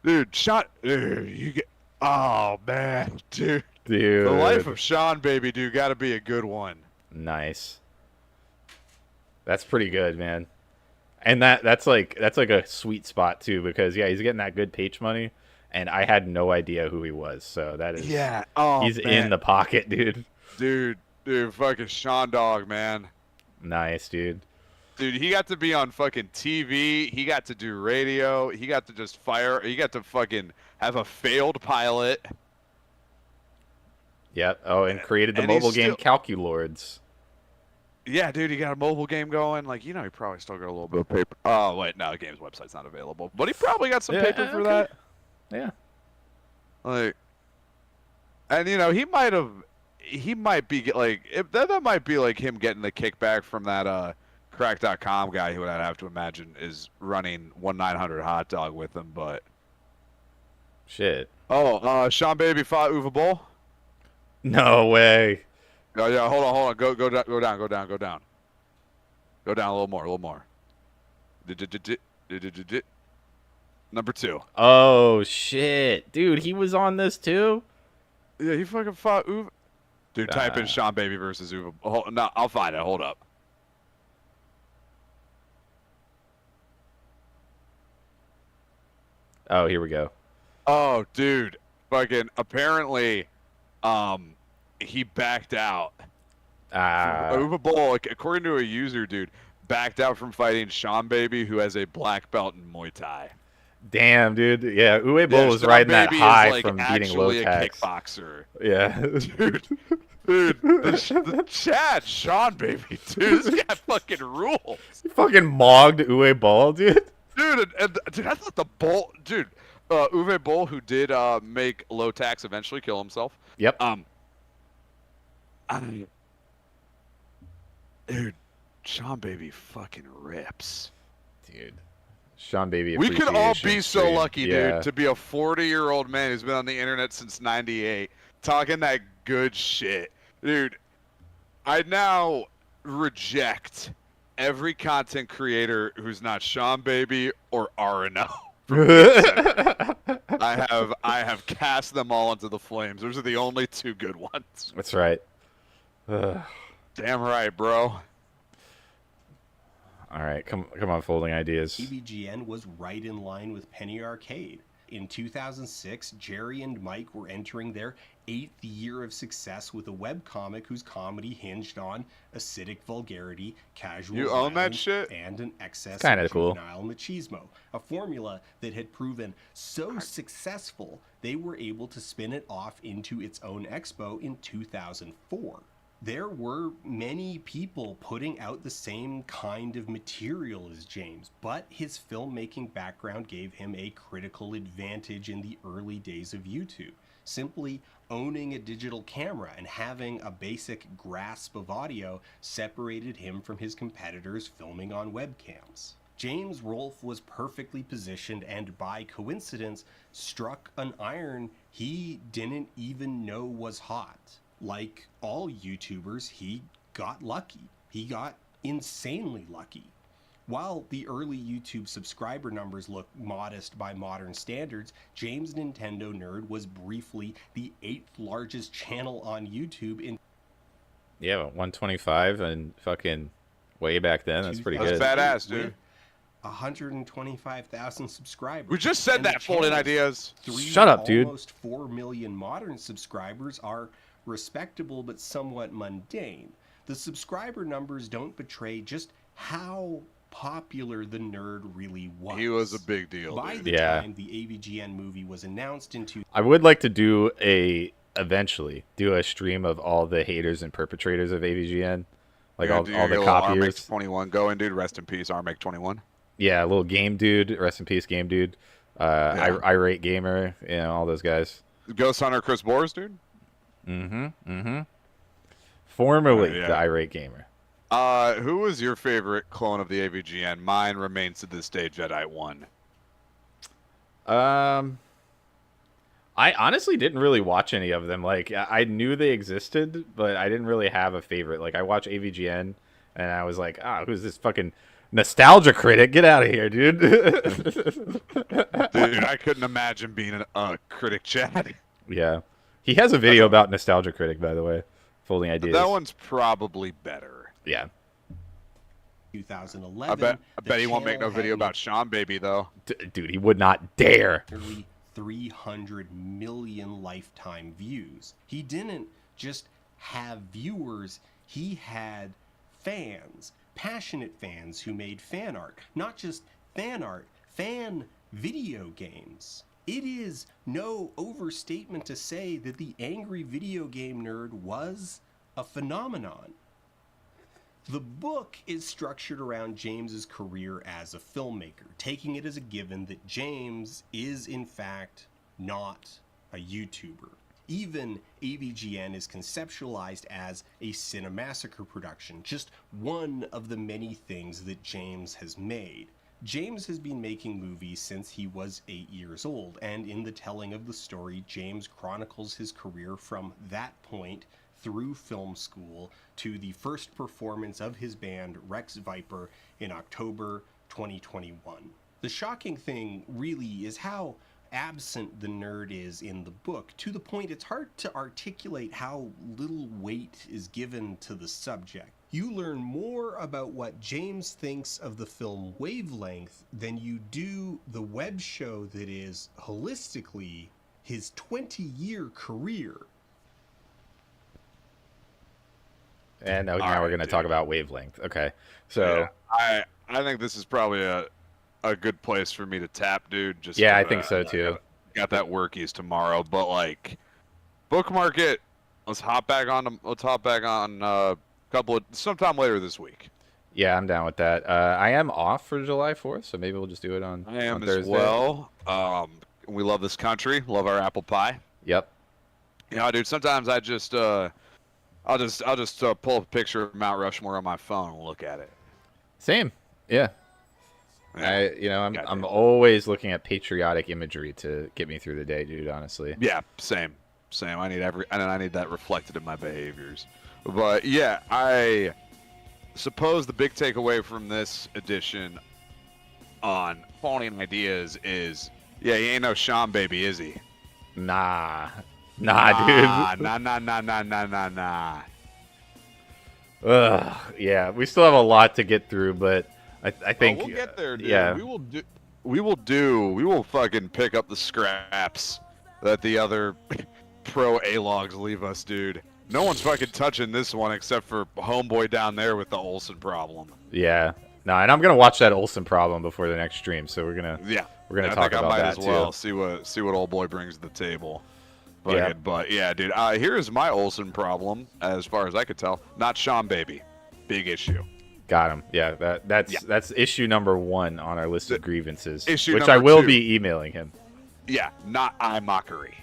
Dude, you get... Oh, man, dude. Dude. The life of Sean Baby, dude, gotta be a good one. Nice. That's pretty good, man. And that's like a sweet spot too, because yeah, he's getting that good page money, and I had no idea who he was. So that is he's man. in the pocket, dude. Dude, fucking Sean Dog, man. Nice, dude. Dude, he got to be on fucking TV. He got to do radio. He got to just fire. He got to fucking have a failed pilot. Yep. Oh, and created the mobile game Calculords. Yeah, dude, he got a mobile game going. Like, he probably still got a little bit of paper. Oh, wait, no, the game's website's not available. But he probably got some paper for that. Yeah. Like, and he might be like, that might be like him getting the kickback from that Crack.com guy who I'd have to imagine is running 1-900 hot dog with him, but. Shit. Oh, Sean Baby fought Uwe Boll? No way. Oh, yeah, hold on. Go down. Go down a little more. Number 2. Oh, shit. Dude, he was on this too? Yeah, he fucking fought Uwe. Dude, type in Sean Baby versus Uwe. No, I'll find it. Hold up. Oh, here we go. Oh, dude. Fucking apparently, he backed out. Uwe Boll, like, according to a user, dude, backed out from fighting Sean Baby, who has a black belt in Muay Thai. Damn, dude. Yeah, Uwe Boll was Sean riding that Baby high is, like, from beating actually low a tax. kickboxer. Yeah. Dude, the chat, Sean Baby, dude, this guy fucking rules. He fucking mogged Uwe Boll, dude. Dude, dude, I thought the Boll, dude, Uwe Boll, who did make low tax eventually kill himself. Yep. Dude, Sean Baby fucking rips. Dude. Sean Baby We could all appreciation be so stream. lucky, Yeah. dude, to be a 40-year-old man who's been on the internet since '98, talking that good shit. Dude, I now reject every content creator who's not Sean Baby or RNO. I have cast them all into the flames. Those are the only two good ones. That's right. Ugh. Damn right, bro. All right, come on, folding ideas. AVGN was right in line with Penny Arcade. In 2006, Jerry and Mike were entering their 8th year of success with a webcomic whose comedy hinged on acidic vulgarity, casual You own that violence, shit? and an excess Kinda of cool. juvenile machismo. A formula that had proven so successful, they were able to spin it off into its own expo in 2004. There were many people putting out the same kind of material as James, but his filmmaking background gave him a critical advantage in the early days of YouTube. Simply owning a digital camera and having a basic grasp of audio separated him from his competitors filming on webcams. James Rolfe was perfectly positioned and by coincidence struck an iron he didn't even know was hot. Like all YouTubers, he got lucky. He got insanely lucky. While the early YouTube subscriber numbers look modest by modern standards, James Nintendo Nerd was briefly the 8th largest channel on YouTube in Yeah, 125 and fucking way back then. That's pretty good. That's badass, dude. with 125,000 subscribers. We just said And the that, Folding channel's Ideas. Shut up, dude. Almost 4 million modern subscribers are respectable but somewhat mundane. The subscriber numbers don't betray just how popular the nerd really was. He was a big deal, By dude. the Yeah. time the AVGN movie was announced in I would like to do eventually do a stream of all the haters and perpetrators of AVGN, like all the copiers. 21 going, dude. Rest in peace, Armake 21. Yeah, little game dude. Rest in peace, game dude. Irate gamer. You know, all those guys. Ghost Hunter Chris Boris, dude. Formerly yeah. the irate gamer. Who was your favorite clone of the AVGN? Mine remains to this day Jedi 1. I honestly didn't really watch any of them. Like, I knew they existed, but I didn't really have a favorite. Like, I watched AVGN, and I was like, who's this fucking nostalgia critic? Get out of here, dude. Dude, I couldn't imagine being a critic, Chad. Yeah. He has a video about nostalgia critic, by the way. Folding ideas. That one's probably better. Yeah. 2011. I bet he won't make no video about Sean Baby, though. Dude, he would not dare. Nearly 300 million lifetime views. He didn't just have viewers, he had fans, passionate fans who made fan art. Not just fan art, fan video games. It is no overstatement to say that the angry video game nerd was a phenomenon. The book is structured around James's career as a filmmaker, taking it as a given that James is in fact not a YouTuber. Even AVGN is conceptualized as a Cinemassacre production, just one of the many things that James has made. James has been making movies since he was 8 years old, and in the telling of the story, James chronicles his career from that point through film school to the first performance of his band Rex Viper in October 2021. The shocking thing really is how absent the nerd is in the book, to the point it's hard to articulate how little weight is given to the subject. You learn more about what James thinks of the film Wavelength than you do the web show that is, holistically, his 20-year career. And now we're going to talk about Wavelength. Okay. So yeah, I think this is probably a good place for me to tap, dude. Just I think so too. Got that workies tomorrow, but like, bookmark it. Let's hop back on sometime later this week. Yeah, I'm down with that. I am off for July 4th, so maybe we'll just do it on I am on as Thursday. well. We love this country, love our apple pie. Yep. Yeah, dude. Sometimes I just I'll just pull up a picture of Mount Rushmore on my phone and look at it. Same. Yeah. I'm always looking at patriotic imagery to get me through the day, dude. Honestly. Yeah, same. I need that reflected in my behaviors. But yeah, I suppose the big takeaway from this edition on Falling Ideas is, he ain't no Sean baby, is he? Nah, dude. Nah. Ugh, yeah, we still have a lot to get through, but I think we'll get there, dude. Yeah, we will fucking pick up the scraps that the other pro A-logs leave us, dude. No one's fucking touching this one except for homeboy down there with the Olsen problem. Yeah. No, and I'm gonna watch that Olsen problem before the next stream, so we're gonna talk about that as well. too. See what old boy brings to the table. Yeah. But yeah, dude. Here is my Olsen problem, as far as I could tell. Not Sean baby. Big issue. Got him. Yeah, that's issue number 1 on our list of grievances, issue which number I will 2. be emailing him. Yeah, not eye mockery.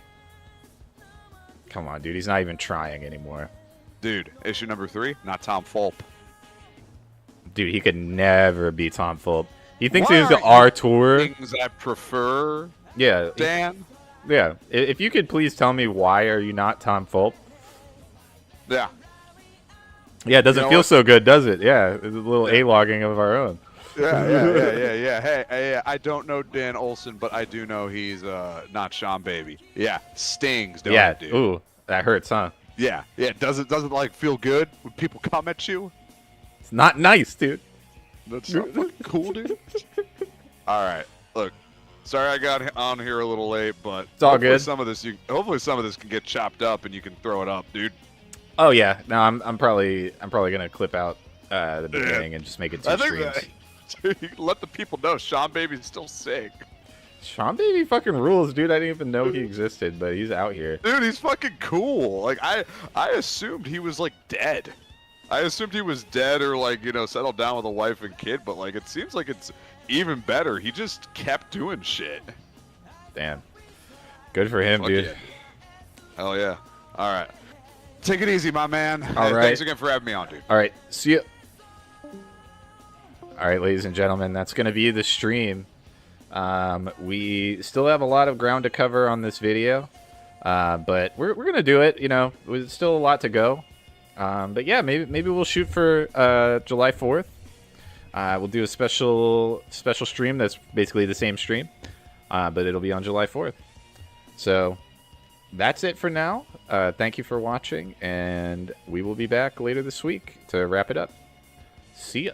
Come on, dude. He's not even trying anymore. Dude, issue number 3, not Tom Fulp. Dude, he could never be Tom Fulp. He thinks he's the R-Tour. Things I prefer. Yeah. Dan. Yeah. If you could please tell me why are you not Tom Fulp? Yeah. Yeah, it doesn't feel so good, does it? Yeah, it's a little A-logging of our own. Yeah. Hey, I don't know Dan Olsen, but I do know he's not Sean baby. Yeah, stings, don't it, dude? Ooh, that hurts, huh? Yeah. Doesn't like feel good when people come at you. It's not nice, dude. That's not fucking cool, dude. All right, look. Sorry I got on here a little late, but it's all hopefully good. Hopefully some of this can get chopped up and you can throw it up, dude. Oh yeah, no, I'm probably gonna clip out the beginning and just make it 2 streams. Dude, let the people know Sean Baby's still sick. Sean Baby fucking rules, dude. I didn't even know he existed, but he's out here. Dude, he's fucking cool. Like I assumed he was like dead. I assumed he was dead or like, settled down with a wife and kid, but like it seems like it's even better. He just kept doing shit. Damn. Good for him, dude. Yeah. Hell yeah. All right. Take it easy, my man. All right. Thanks again for having me on, dude. All right. See you. All right, ladies and gentlemen, that's going to be the stream. We still have a lot of ground to cover on this video, but we're going to do it. There's still a lot to go. But yeah, maybe we'll shoot for July 4th. We'll do a special stream that's basically the same stream, but it'll be on July 4th. So that's it for now. Thank you for watching, and we will be back later this week to wrap it up. See ya.